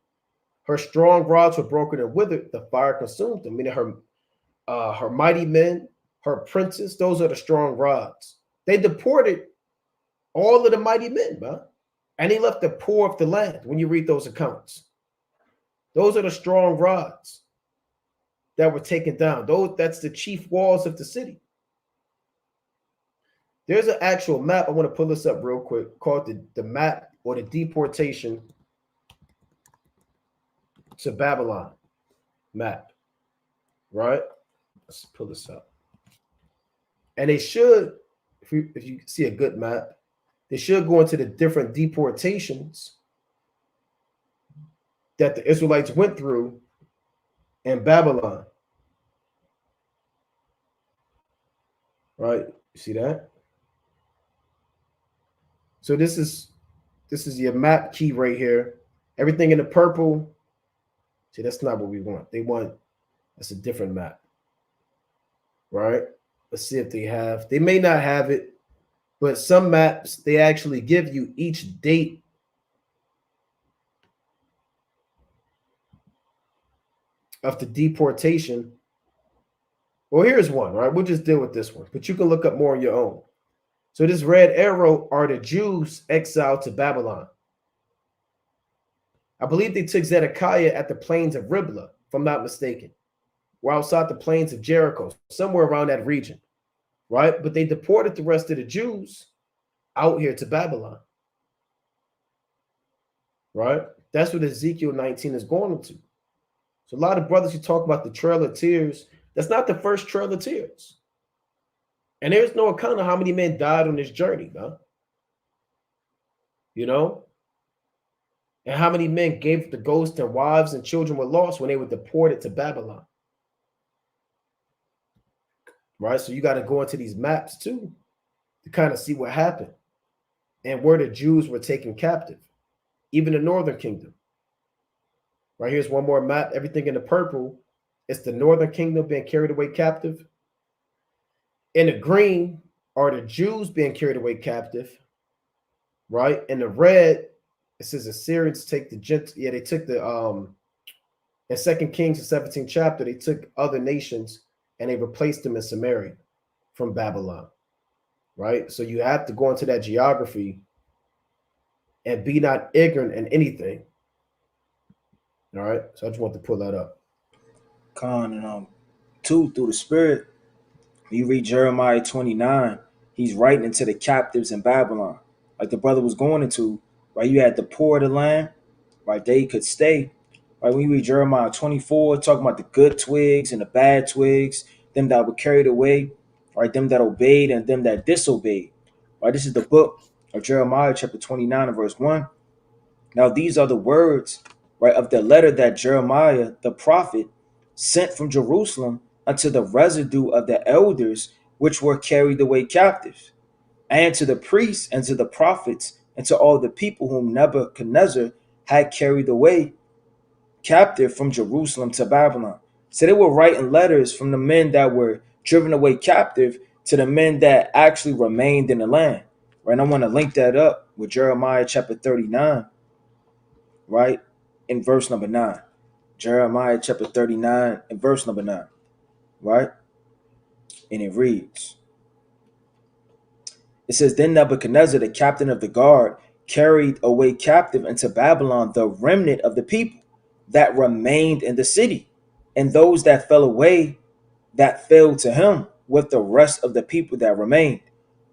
Her strong rods were broken and withered. The fire consumed them. Meaning her mighty men, her princes, those are the strong rods. They deported all of the mighty men, man. And he left the poor of the land when you read those accounts. Those are the strong rods that were taken down. That's the chief walls of the city. There's an actual map. I want to pull this up real quick, called the map or the deportation to Babylon map. Right? Let's pull this up. And they should, if you see a good map, they should go into the different deportations that the Israelites went through in Babylon. Right? You see that? So this is your map key right here. Everything in the purple See, that's not what we want. That's a different map, right? Let's see if they may not have it, but some maps, they actually give you each date of the deportation. Well, here's one, right? We'll just deal with this one, but you can look up more on your own. So this red arrow are the Jews exiled to Babylon. I believe they took Zedekiah at the plains of Riblah, if I'm not mistaken. We're outside the plains of Jericho, somewhere around that region, right? But they deported the rest of the Jews out here to Babylon, right? That's what Ezekiel 19 is going to. So a lot of brothers who talk about the Trail of Tears, that's not the first Trail of Tears. And there's no account of how many men died on this journey, man. You know? And how many men gave the ghosts and wives and children were lost when they were deported to Babylon. Right? So you got to go into these maps too to kind of see what happened and where the Jews were taken captive, even the northern kingdom. Right, here's one more map. Everything in the purple, it's the northern kingdom being carried away captive. In the green are the Jews being carried away captive. Right? In the red, it says Assyrians take the they took the in 2 Kings, the 17th chapter, they took other nations and they replaced them in Samaria from Babylon. Right? So you have to go into that geography and be not ignorant in anything. All right. So I just want to pull that up. Con and two, through the spirit, when you read Jeremiah 29, he's writing into the captives in Babylon. Like the brother was going into, right? You had the poor of the land, right? They could stay. Right? When you read Jeremiah 24, talking about the good twigs and the bad twigs, them that were carried away, right? Them that obeyed and them that disobeyed. Right? This is the book of Jeremiah, chapter 29 and verse 1. Now these are the words, right, of the letter that Jeremiah the prophet sent from Jerusalem unto the residue of the elders which were carried away captive, and to the priests and to the prophets and to all the people whom Nebuchadnezzar had carried away captive from Jerusalem to Babylon. So they were writing letters from the men that were driven away captive to the men that actually remained in the land. Right? And I want to link that up with Jeremiah chapter 39, right, in verse number 9. Jeremiah chapter 39 and verse number 9, right? And it reads, it says, Then Nebuchadnezzar, the captain of the guard, carried away captive into Babylon the remnant of the people that remained in the city, and those that fell away that fell to him with the rest of the people that remained.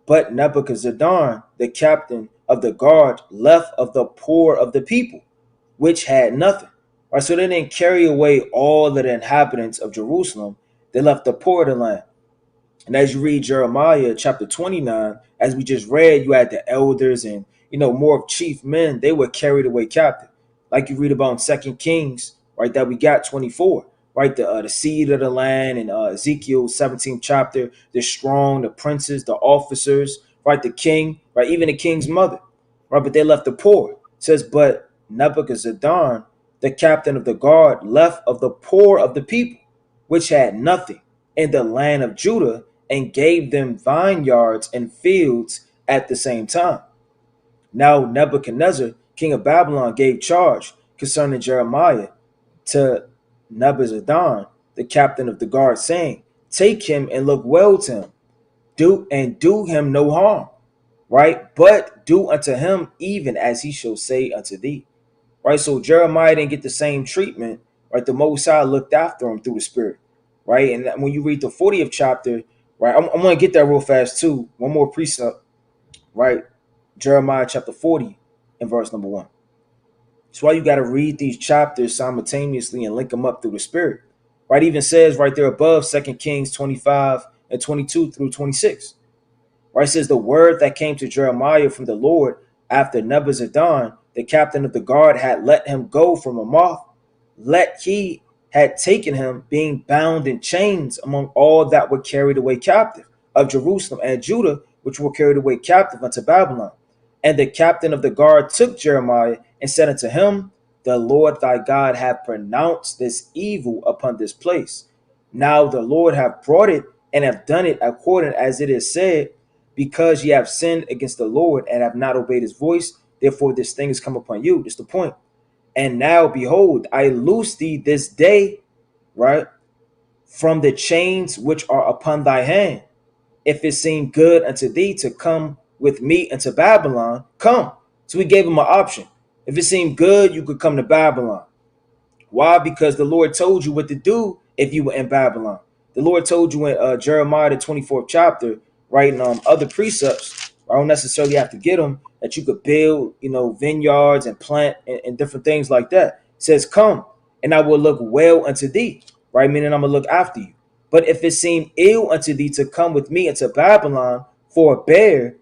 But Nebuchadnezzar, the captain of the guard, left of the poor of the people, which had nothing. Right, so they didn't carry away all of the inhabitants of Jerusalem. They left the poor of the land. And as you read Jeremiah chapter 29, as we just read, you had the elders and, more of chief men. They were carried away captive. Like you read about in 2 Kings, right, that we got 24, right? The seed of the land in Ezekiel 17th chapter, the strong, the princes, the officers, right? The king, right? Even the king's mother, right? But they left the poor. It says, but Nebuchadnezzar, the captain of the guard, left of the poor of the people, which had nothing, in the land of Judah, and gave them vineyards and fields at the same time. Now Nebuchadnezzar, king of Babylon, gave charge concerning Jeremiah to Nebuchadnezzar, the captain of the guard, saying, Take him and look well to him, do him no harm, right? But do unto him even as he shall say unto thee. Right, so Jeremiah didn't get the same treatment, right? The Most High looked after him through the Spirit, right? And when you read the 40th chapter, right, I'm going to get that real fast too. One more precept, right? Jeremiah chapter 40 and verse number 1. That's why you got to read these chapters simultaneously and link them up through the Spirit, right? It even says right there above 2 Kings 25 and 22 through 26, right? It says the word that came to Jeremiah from the Lord after Nebuchadnezzar, the captain of the guard, had let him go from Hamath, he had taken him, being bound in chains among all that were carried away captive of Jerusalem and Judah, which were carried away captive unto Babylon. And the captain of the guard took Jeremiah and said unto him, the Lord thy God hath pronounced this evil upon this place. Now the Lord hath brought it and have done it according as it is said, because ye have sinned against the Lord and have not obeyed his voice. Therefore this thing has come upon you. That's the point. And now behold, I loose thee this day, right, from the chains which are upon thy hand. If it seem good unto thee to come with me into Babylon, come. So we gave him an option. If it seemed good, you could come to Babylon. Why? Because the Lord told you what to do if you were in Babylon. The Lord told you in Jeremiah, the 24th chapter, right, and other precepts. I don't necessarily have to get them, that you could build, vineyards and plant and different things like that. It says, come, and I will look well unto thee, right? Meaning I'm going to look after you. But if it seem ill unto thee to come with me into Babylon, forbear,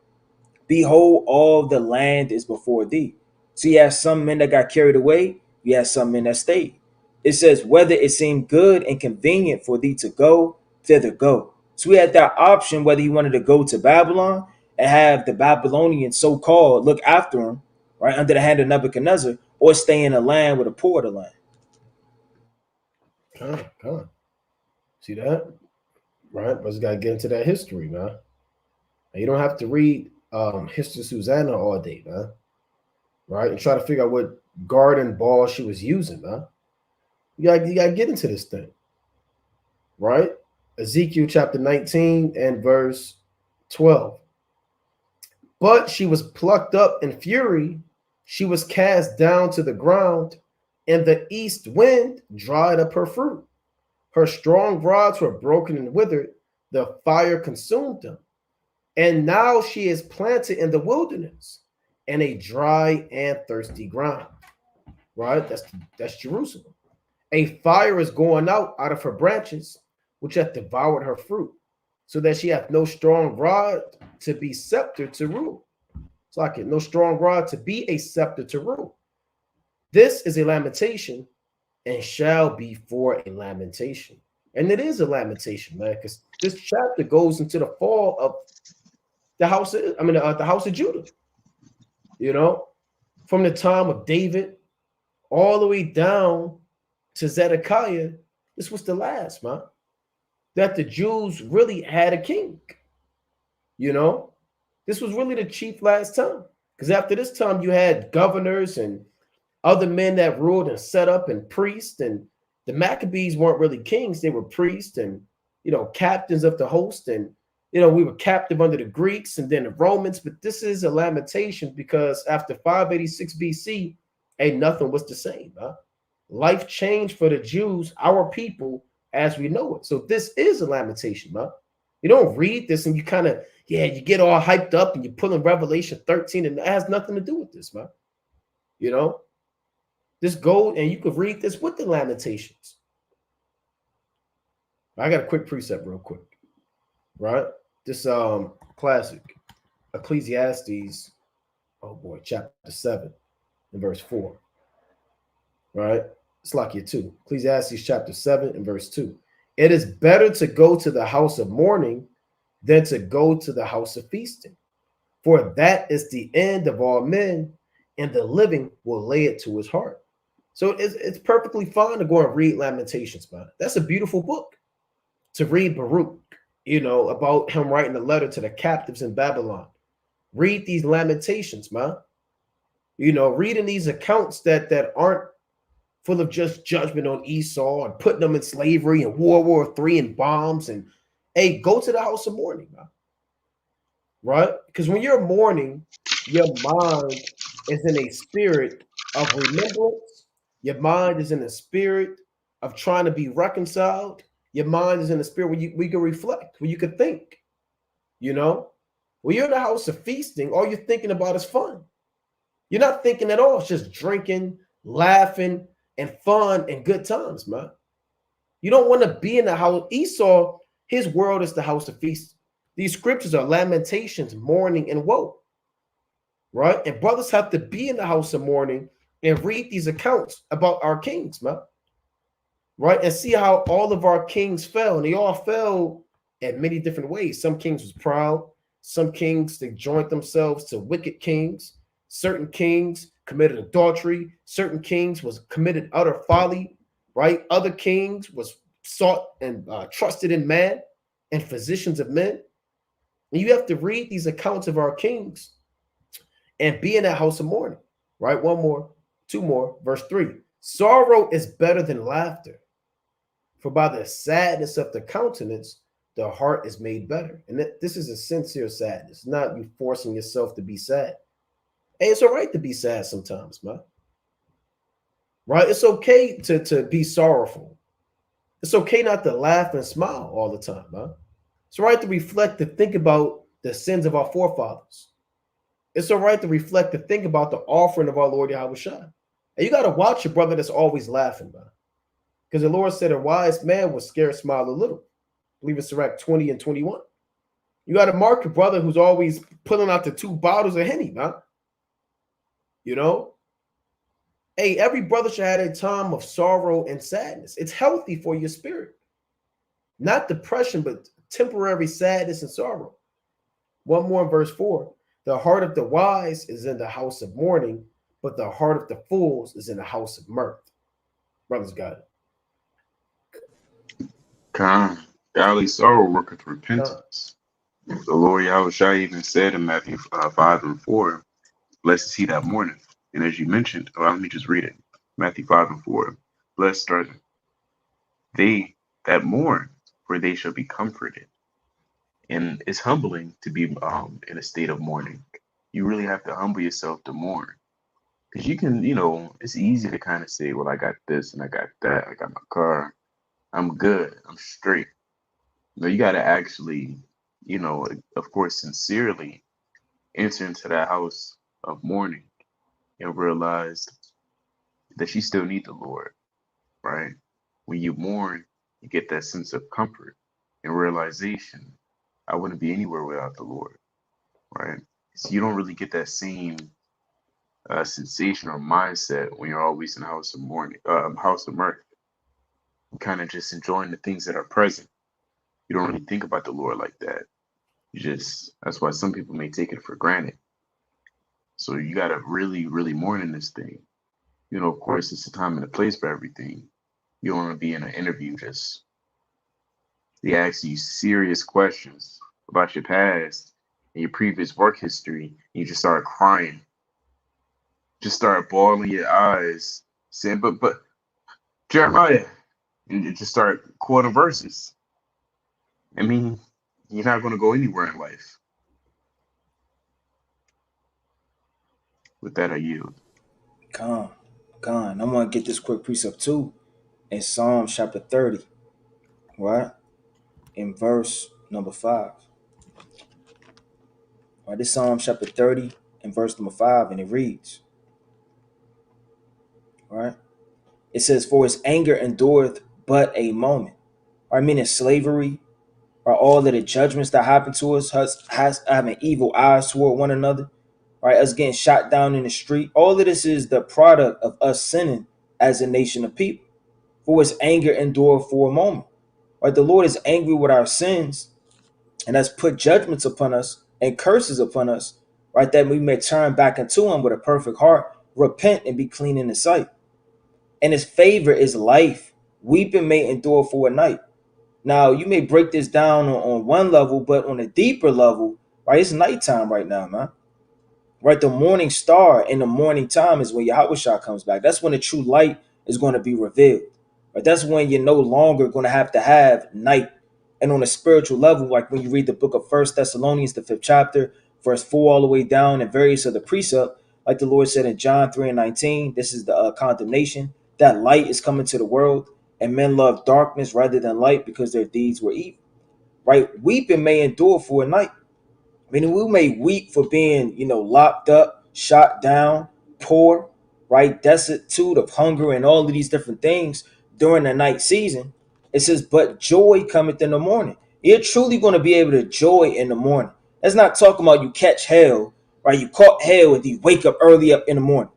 behold, all the land is before thee. So you have some men that got carried away, you have some men that stayed. It says, whether it seemed good and convenient for thee to go, thither go. So we had that option whether you wanted to go to Babylon and have the Babylonian so-called look after him, right, under the hand of Nebuchadnezzar, or stay in the land with a poor of the land. Come. See that? Right? But you got to get into that history, man. And you don't have to read History Susanna all day, man. Right? And try to figure out what garden ball she was using, man. You gotta get into this thing. Right? Ezekiel chapter 19 and verse 12. But she was plucked up in fury, she was cast down to the ground, and the east wind dried up her fruit. Her strong rods were broken and withered, the fire consumed them. And now she is planted in the wilderness, in a dry and thirsty ground. Right? That's Jerusalem. A fire is going out of her branches, which hath devoured her fruit, so that she hath no strong rod to be scepter to rule. It's like it, no strong rod to be a scepter to rule. This is a lamentation and shall be for a lamentation. And it is a lamentation, man, because this chapter goes into the fall of the house of Judah. From the time of David all the way down to Zedekiah, this was the last, man, that the Jews really had a king. This was really the chief last time, because after this time you had governors and other men that ruled and set up, and priests, and the Maccabees weren't really kings, they were priests and captains of the host, and we were captive under the Greeks and then the Romans. But this is a lamentation because after 586 BC, ain't nothing was the same, huh? Life changed for the Jews, our people, as we know it. So this is a lamentation, man. You don't read this and you kind of, you get all hyped up and you pull in Revelation 13, and it has nothing to do with this, man. This gold, and you could read this with the Lamentations. I got a quick precept real quick, right? This classic, Ecclesiastes, chapter 7 and verse 4, right? It's like you too. Ecclesiastes chapter 7 and verse 2. It is better to go to the house of mourning than to go to the house of feasting. For that is the end of all men, and the living will lay it to his heart. So it's perfectly fine to go and read Lamentations, man. That's a beautiful book to read. Baruch, about him writing a letter to the captives in Babylon. Read these Lamentations, man. Reading these accounts that aren't full of just judgment on Esau and putting them in slavery and World War III and bombs. And hey, go to the house of mourning, man. Right? Because when you're mourning, your mind is in a spirit of remembrance. Your mind is in a spirit of trying to be reconciled. Your mind is in a spirit where you can reflect, where you can think. When you're in the house of feasting, all you're thinking about is fun. You're not thinking at all. It's just drinking, laughing, and fun and good times, man. You don't want to be in the house. Esau, his world is the house of feasting. These scriptures are lamentations, mourning, and woe. Right? And brothers have to be in the house of mourning and read these accounts about our kings, man. Right? And see how all of our kings fell. And they all fell in many different ways. Some kings was proud. Some kings, they joined themselves to wicked kings. Certain kings committed adultery. Certain kings was committed utter folly, right? Other kings was sought and trusted in man and physicians of men. And you have to read these accounts of our kings and be in that house of mourning, right? One more, two more, verse 3. Sorrow is better than laughter, for by the sadness of the countenance, the heart is made better. And this is a sincere sadness, not you forcing yourself to be sad. Hey, it's all right to be sad sometimes, man. Right? It's okay to be sorrowful. It's okay not to laugh and smile all the time, man. It's all right to reflect, to think about the sins of our forefathers. It's all right to reflect, to think about the offering of our Lord Yahweh Shai. And you got to watch your brother that's always laughing, man. Because the Lord said a wise man will scarce smile a little. I believe it's Sirach 20 and 21. You got to mark your brother who's always pulling out the 2 bottles of Henny, man. You know? Hey, every brother should have a time of sorrow and sadness. It's healthy for your spirit. Not depression, but temporary sadness and sorrow. One more in verse 4. The heart of the wise is in the house of mourning, but the heart of the fools is in the house of mirth. Brothers got it. Godly sorrow worketh repentance. The Lord Yahushua even said in Matthew 5 and 4, blessed is he that mourneth. And as you mentioned, let me just read it. Matthew 5 and 4. Blessed are they that mourn, for they shall be comforted. And it's humbling to be in a state of mourning. You really have to humble yourself to mourn. Because you can, it's easy to kind of say, well, I got this and I got that. I got my car. I'm good. I'm straight. No, you got to actually, of course, sincerely enter into that house of mourning and realize that you still need the Lord, right? When you mourn, you get that sense of comfort and realization. I wouldn't be anywhere without the Lord, right? So you don't really get that same sensation or mindset when you're always in the house of mourning, house of mirth. You're kind of just enjoying the things that are present. You don't really think about the Lord like that. That's why some people may take it for granted. So you got to really, really mourn in this thing. Of course, it's a time and a place for everything. You don't want to be in an interview they ask you serious questions about your past and your previous work history, and you just start crying. Just start bawling your eyes, saying, but Jeremiah, and you just start quoting verses. I mean, you're not going to go anywhere in life. With that, I yield. Come. I'm going to get this quick precept too in Psalm chapter 30, right? In verse number 5. Right, this Psalm chapter 30 and verse number 5, and it reads, right? It says, for his anger endureth but a moment. Right, meaning slavery, or all of the judgments that happen to us, having evil eyes toward one another, right? Us getting shot down in the street. All of this is the product of us sinning as a nation of people. For his anger endureth for a moment. Right? The Lord is angry with our sins and has put judgments upon us and curses upon us, right? That we may turn back into him with a perfect heart, repent and be clean in his sight. And his favor is life. Weeping may endure for a night. Now, you may break this down on one level, but on a deeper level, right? It's nighttime right now, man. Right? The morning star in the morning time is when Yahushua comes back. That's when the true light is going to be revealed. Right? That's when you're no longer going to have night. And on a spiritual level, like when you read the book of 1 Thessalonians, the 5th chapter, verse 4 all the way down, and various other precepts, like the Lord said in John 3 and 19, this is the condemnation. That light is coming to the world, and men love darkness rather than light because their deeds were evil. Right? Weeping may endure for a night. Meaning we may weep for being, locked up, shot down, poor, right? Destitute of hunger and all of these different things during the night season. It says, but joy cometh in the morning. You're truly going to be able to joy in the morning. That's not talking about you catch hell, right? You caught hell and you wake up early up in the morning,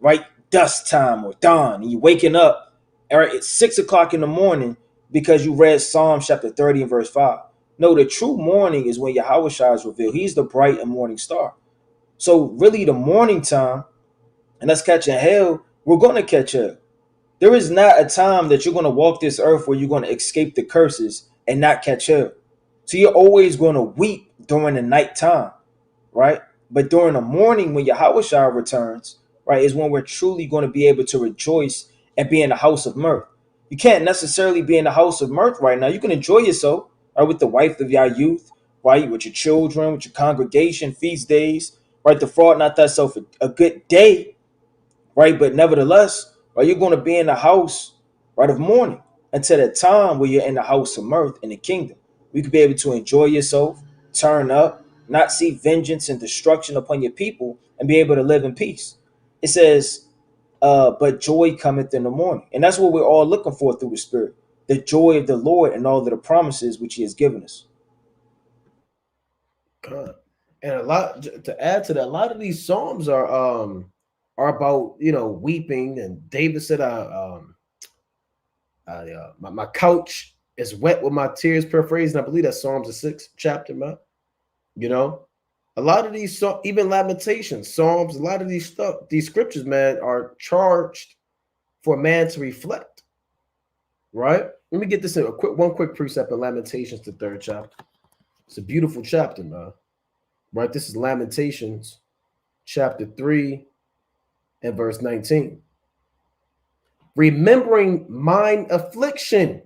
right? Dusk time or dawn, and you waking up, all right, it's 6 o'clock in the morning because you read Psalm chapter 30 and verse 5. No, the true morning is when Yahushua is revealed. He's the bright and morning star. So really the morning time and us catching hell, we're going to catch hell. There is not a time that you're going to walk this earth where you're going to escape the curses and not catch hell. So you're always going to weep during the nighttime, right? But during the morning, when Yahweh returns, right, is when we're truly going to be able to rejoice and be in the house of mirth. You can't necessarily be in the house of mirth right now. You can enjoy yourself, right, with the wife of your youth, right, with your children, with your congregation, feast days, right? The fraud not thyself a good day, right? But nevertheless, right, you're going to be in the house, right, of mourning until the time where you're in the house of mirth in the kingdom. You could be able to enjoy yourself, turn up, not see vengeance and destruction upon your people, and be able to live in peace. It says, but joy cometh in the morning. And that's what we're all looking for through the Spirit. The joy of the Lord and all of the promises which he has given us. God. And a lot to add to that, a lot of these psalms are about, you know, weeping. And David said, my couch is wet with my tears, paraphrasing. I believe that's Psalms the 6th chapter, man. You know, a lot of these, even Lamentations, Psalms, a lot of these stuff, these scriptures, man, are charged for man to reflect, right? Let me get this in one quick precept in Lamentations, the 3rd chapter. It's a beautiful chapter, man. Right? This is Lamentations, chapter 3 and verse 19. Remembering mine affliction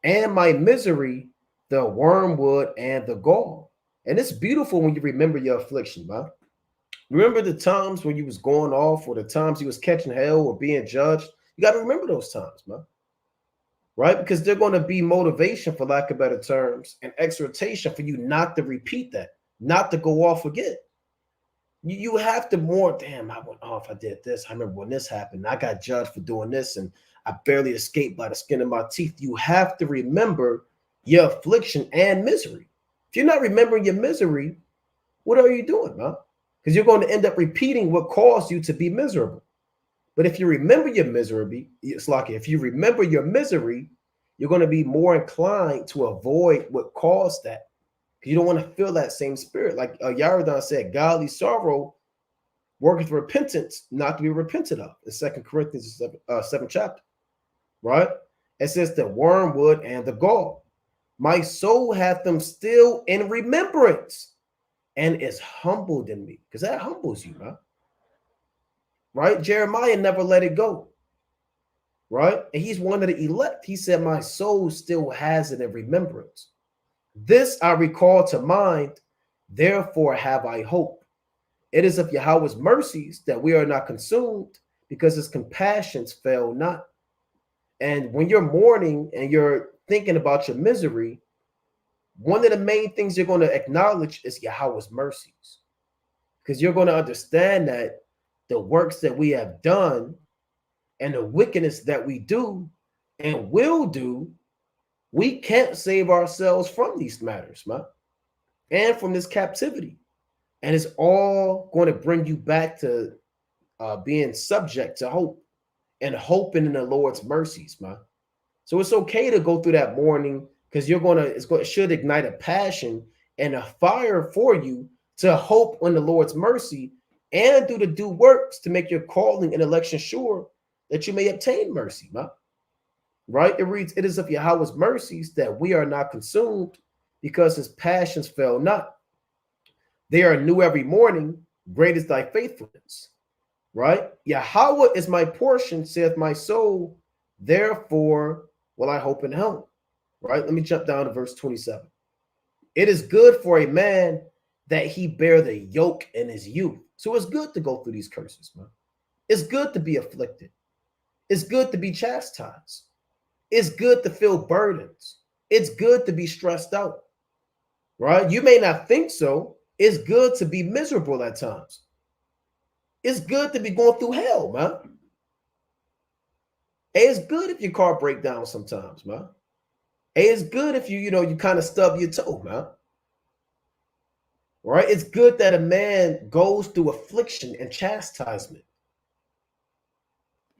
and my misery, the wormwood and the gall. And it's beautiful when you remember your affliction, man. Remember the times when you was going off, or the times you was catching hell or being judged. You got to remember those times, man. Right? Because they're going to be motivation, for lack of better terms, and exhortation for you not to repeat that, not to go off again. You have to more, damn, I went off, I did this. I remember when this happened. I got judged for doing this, and I barely escaped by the skin of my teeth. You have to remember your affliction and misery. If you're not remembering your misery, what are you doing, man? Because you're going to end up repeating what caused you to be miserable. But if you remember your misery, it's like if you remember your misery, you're going to be more inclined to avoid what caused that. You don't want to feel that same spirit. Like Yaradan said, godly sorrow worketh repentance, not to be repented of. In 2 Corinthians 7th chapter, right? It says the wormwood and the gall. My soul hath them still in remembrance and is humbled in me. Because that humbles you, man. Right? Jeremiah never let it go. Right? And he's one of the elect. He said, my soul still has it in remembrance. This I recall to mind, therefore have I hope. It is of Yahweh's mercies that we are not consumed, because his compassions fail not. And when you're mourning and you're thinking about your misery, one of the main things you're going to acknowledge is Yahweh's mercies. Because you're going to understand that the works that we have done and the wickedness that we do and will do, we can't save ourselves from these matters, man, and from this captivity. And it's all going to bring you back to being subject to hope and hoping in the Lord's mercies, man. So it's okay to go through that mourning, because it should ignite a passion and a fire for you to hope on the Lord's mercy and do the due works to make your calling and election sure that you may obtain mercy, man. Right? It reads, it is of Yahweh's mercies that we are not consumed, because his passions fail not. They are new every morning. Great is thy faithfulness. Right? Yahweh is my portion, saith my soul. Therefore will I hope in him. Right? Let me jump down to verse 27. It is good for a man that he bear the yoke in his youth. So it's good to go through these curses, man. It's good to be afflicted. It's good to be chastised. It's good to feel burdens. It's good to be stressed out. Right? You may not think so. It's good to be miserable at times. It's good to be going through hell, man. Hey, it's good if your car breaks down sometimes, man. Hey, it's good if you kind of stub your toe, man. Right? It's good that a man goes through affliction and chastisement.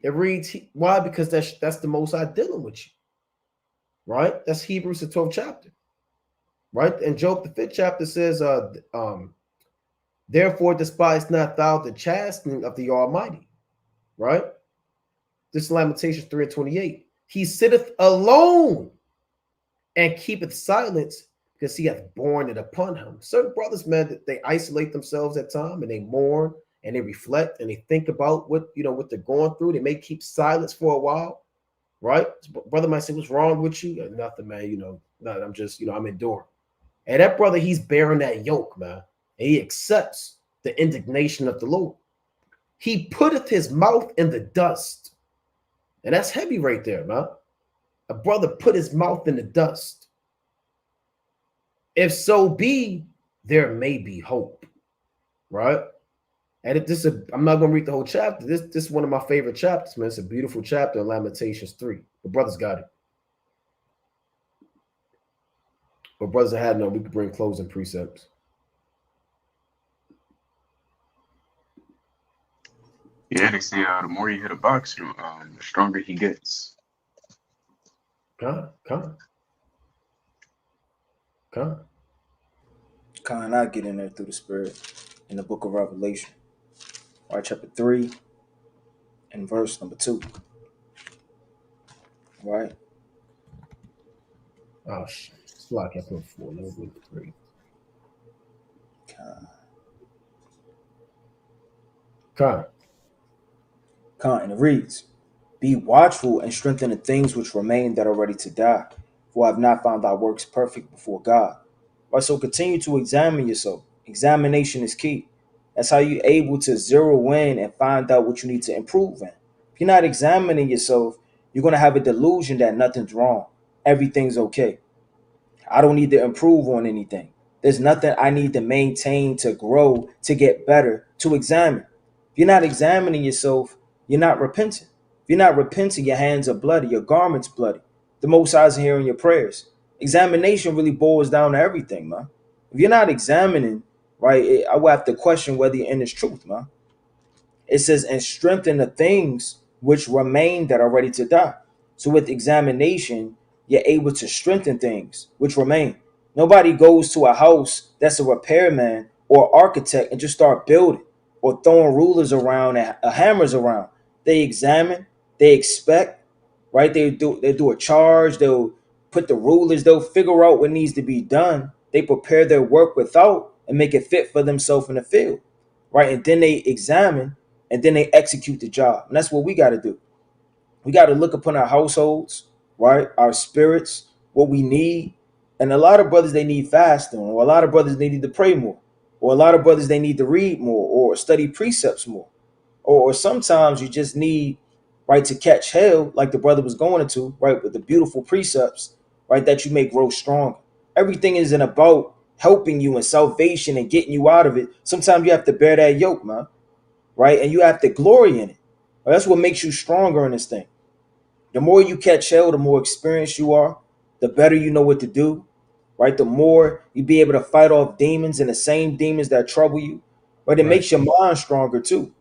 It reads, why? Because that's the Most High dealing with you. Right? That's Hebrews the 12th chapter. Right? And Job the 5th chapter says, Therefore, despise not thou the chastening of the Almighty. Right? This is Lamentations 3 and 28. He sitteth alone and keepeth silence because he hath borne it upon him. Certain brothers, man, that they isolate themselves at time and they mourn and they reflect and they think about what what they're going through. They may keep silence for a while, right? Brother might say, "What's wrong with you?" Nothing, man. Nothing. I'm just, I'm enduring. And that brother, he's bearing that yoke, man. And he accepts the indignation of the Lord. He putteth his mouth in the dust. And that's heavy right there, man. A brother put his mouth in the dust. If so be, there may be hope, right? And if this is, I'm not going to read the whole chapter. This is one of my favorite chapters, man. It's a beautiful chapter in Lamentations 3. The brothers got it. But brothers that had no, we could bring closing precepts. Yeah, they say the more you hit a boxer, the stronger he gets. Khan. I get in there through the Spirit in the book of Revelation. All right, chapter 3 and verse number 2. Right? Oh, shit. It's like I put 4. Let me go to 3. Khan. And it reads, "Be watchful and strengthen the things which remain that are ready to die, for I have not found thy works perfect before God." Right, so continue to examine yourself. Examination is key. That's how you're able to zero in and find out what you need to improve in. If you're not examining yourself, you're going to have a delusion that nothing's wrong. Everything's okay. I don't need to improve on anything. There's nothing I need to maintain, to grow, to get better, to examine. If you're not examining yourself, you're not repenting. If you're not repenting, your hands are bloody, your garments bloody. The Most High is hearing your prayers. Examination really boils down to everything, man. If you're not examining, right, I will have to question whether you're in this truth, man. It says, "And strengthen the things which remain that are ready to die." So with examination, you're able to strengthen things which remain. Nobody goes to a house that's a repairman or architect and just start building or throwing rulers around and hammers around. They examine, they expect, right? They do a charge, they'll put the rulers, they'll figure out what needs to be done. They prepare their work without and make it fit for themselves in the field, right? And then they examine and then they execute the job. And that's what we got to do. We got to look upon our households, right? Our spirits, what we need. And a lot of brothers, they need fasting, or a lot of brothers, they need to pray more, or a lot of brothers, they need to read more or study precepts more. Or sometimes you just need, right, to catch hell like the brother was going into, right, with the beautiful precepts, right, that you may grow strong. Everything isn't about helping you in salvation and getting you out of it. Sometimes you have to bear that yoke, man, right? And you have to glory in it. That's what makes you stronger in this thing. The more you catch hell, the more experienced you are, the better you know what to do, right? The more you be able to fight off demons and the same demons that trouble you, but it makes your mind stronger too,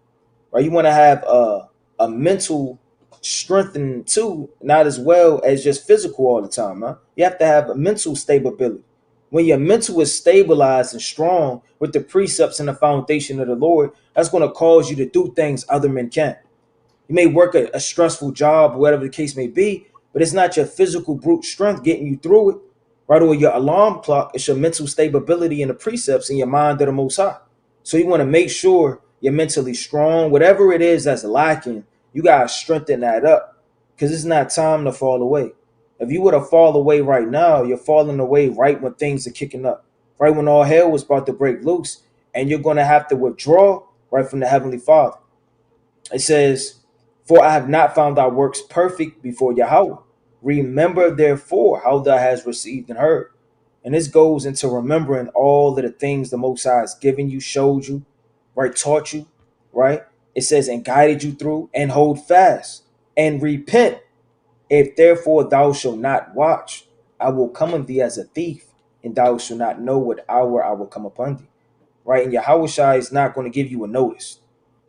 right? You want to have a mental strengthening too, not as well as just physical all the time, huh? You have to have a mental stability. When your mental is stabilized and strong with the precepts and the foundation of the Lord, that's going to cause you to do things other men can't. You may work a stressful job, whatever the case may be, but it's not your physical brute strength getting you through it, right? Or your alarm clock. It's your mental stability and the precepts in your mind that are Most High. So you want to make sure you're mentally strong. Whatever it is that's lacking, you got to strengthen that up, because it's not time to fall away. If you were to fall away right now, you're falling away right when things are kicking up, right when all hell was about to break loose, and you're going to have to withdraw right from the Heavenly Father. It says, "For I have not found thy works perfect before Yahweh. Remember therefore how thou hast received and heard." And this goes into remembering all of the things the Most High has given you, showed you, right, taught you, right? It says, "And guided you through, and hold fast, and repent. If therefore thou shalt not watch, I will come on thee as a thief, and thou shalt not know what hour I will come upon thee." Right? And Yahushua is not going to give you a notice.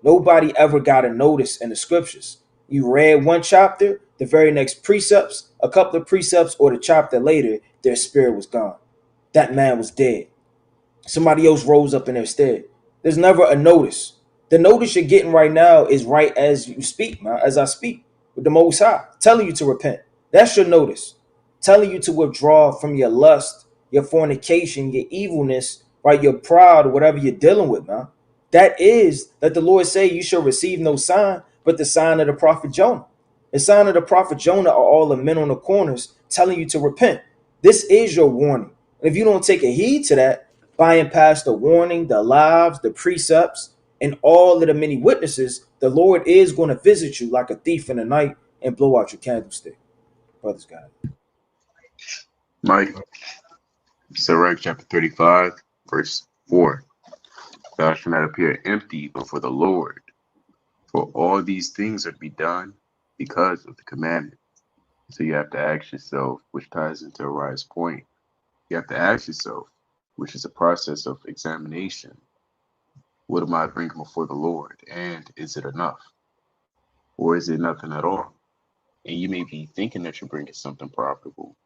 Nobody ever got a notice in the scriptures. You read one chapter, the very next precepts, a couple of precepts, or the chapter later, their spirit was gone. That man was dead. Somebody else rose up in their stead. There's never a notice. The notice you're getting right now is right as you speak, man, as I speak with the Most High, telling you to repent. That's your notice. Telling you to withdraw from your lust, your fornication, your evilness, right? Your pride, or whatever you're dealing with, man. That is that the Lord say you shall receive no sign but the sign of the prophet Jonah. The sign of the prophet Jonah are all the men on the corners telling you to repent. This is your warning. And if you don't take a heed to that, by and past the warning, the lives, the precepts, and all of the many witnesses, the Lord is going to visit you like a thief in the night and blow out your candlestick. Brothers, God. Mike, Sirach chapter 35, verse 4. Thou shalt not appear empty before the Lord, for all these things are to be done because of the commandment. So you have to ask yourself, which ties into Ariah's point. You have to ask yourself, which is a process of examination. What am I bringing before the Lord? And is it enough? Or is it nothing at all? And you may be thinking that you're bringing something profitable,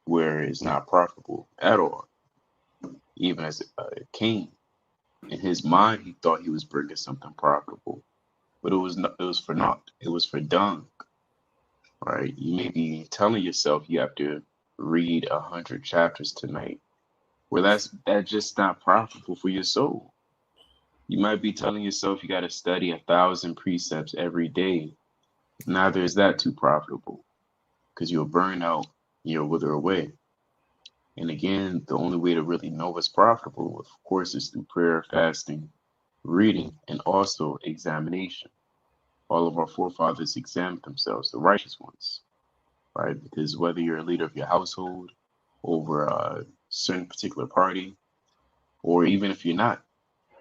where it's not profitable at all. Even as a king, in his mind, he thought he was bringing something profitable, but it was not, it was for naught. It was for dung, right? You may be telling yourself you have to read 100 chapters tonight, where that's just not profitable for your soul. You might be telling yourself you got to study 1,000 precepts every day. Neither is that too profitable, because you'll burn out, you'll wither away. And again, the only way to really know what's profitable, of course, is through prayer, fasting, reading, and also examination. All of our forefathers examined themselves, the righteous ones, right? Because whether you're a leader of your household, over a certain particular party, or even if you're not,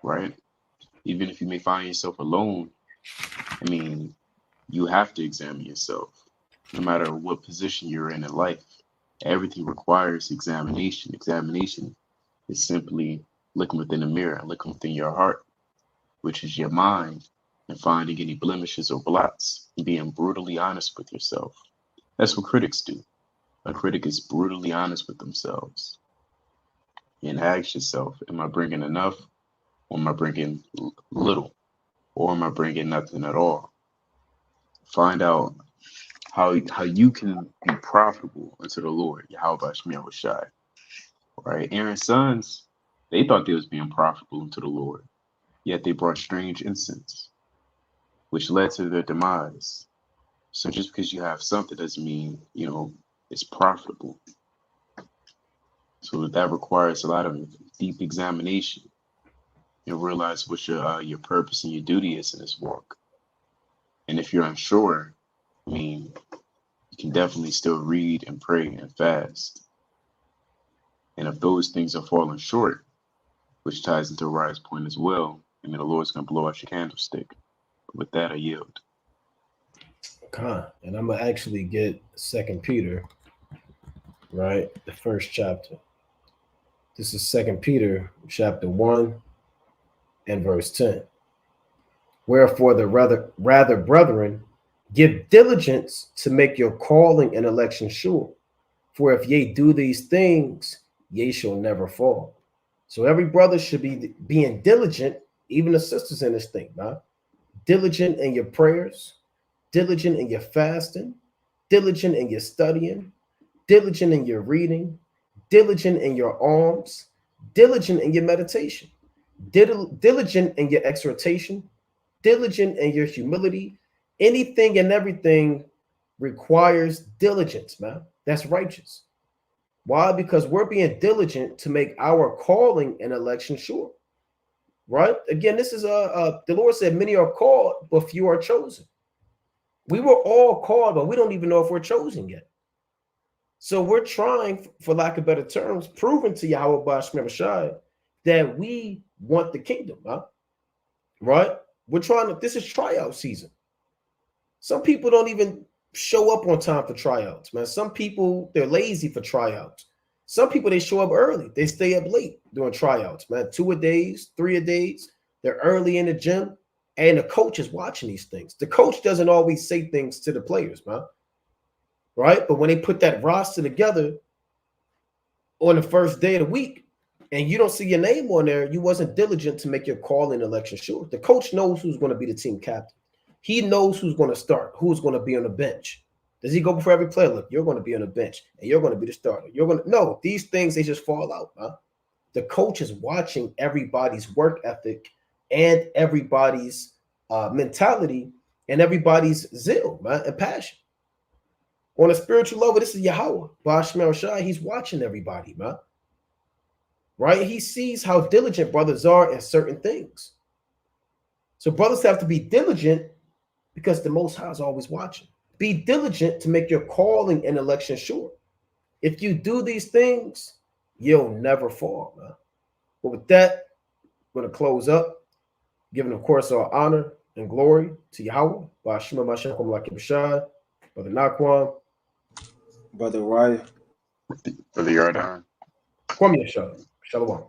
right? Even if you may find yourself alone, I mean, you have to examine yourself, no matter what position you're in life. Everything requires examination. Examination is simply looking within the mirror, looking within your heart, which is your mind, and finding any blemishes or blots, and being brutally honest with yourself. That's what critics do. A critic is brutally honest with themselves. And ask yourself, am I bringing enough, or am I bringing little, or am I bringing nothing at all? Find out how you can be profitable unto the Lord, Yahweh Shemiah Shai. Right? Aaron's sons, they thought they was being profitable unto the Lord, yet they brought strange incense, which led to their demise. So just because you have something doesn't mean, it's profitable. So that requires a lot of deep examination and realize what your purpose and your duty is in this walk. And if you're unsure, you can definitely still read and pray and fast. And if those things are falling short, which ties into Ariah's point as well, the Lord's going to blow out your candlestick. With that, I yield. Okay. And I'm going to actually get 2 Peter, right? The first chapter. This is 2 Peter chapter 1 and verse 10. Wherefore the rather, brethren, give diligence to make your calling and election sure. For if ye do these things, ye shall never fall. So every brother should be being diligent, even the sisters in this thing, man. Diligent in your prayers, diligent in your fasting, diligent in your studying, diligent in your reading, diligent in your alms, diligent in your meditation, diligent in your exhortation, diligent in your humility. Anything and everything requires diligence, man. That's righteous. Why? Because we're being diligent to make our calling and election sure. Right? Again, this is the Lord said, many are called, but few are chosen. We were all called, but we don't even know if we're chosen yet. So we're trying, for lack of better terms, proving to Yahweh Shai that we want the kingdom, huh? Right? We're trying to, this is tryout season. Some people don't even show up on time for tryouts, man. Some people, they're lazy for tryouts. Some people, they show up early. They stay up late doing tryouts, man. 2 a days, 3 a days. They're early in the gym, and the coach is watching these things. The coach doesn't always say things to the players, man. Right? But when they put that roster together on the first day of the week, and you don't see your name on there, you wasn't diligent to make your call in election sure. The coach knows who's going to be the team captain. He knows who's going to start, who's going to be on the bench. Does he go before every player? Look, you're going to be on the bench, and you're going to be the starter. You're going to no. These things, they just fall out. Huh? The coach is watching everybody's work ethic and everybody's mentality and everybody's zeal, man, and passion. On a spiritual level, this is Yahweh, Bashmel Shai. He's watching everybody, man. Right? He sees how diligent brothers are in certain things. So brothers have to be diligent because the Most High is always watching. Be diligent to make your calling and election sure. If you do these things, you'll never fall, man. But with that, we're going to close up, giving, of course, our honor and glory to Yahweh, Bashima Mashakum Lakim Bashad, Brother Nakwan, Brother Raya. Brother Yardan. Kwame Yashad. Shalom.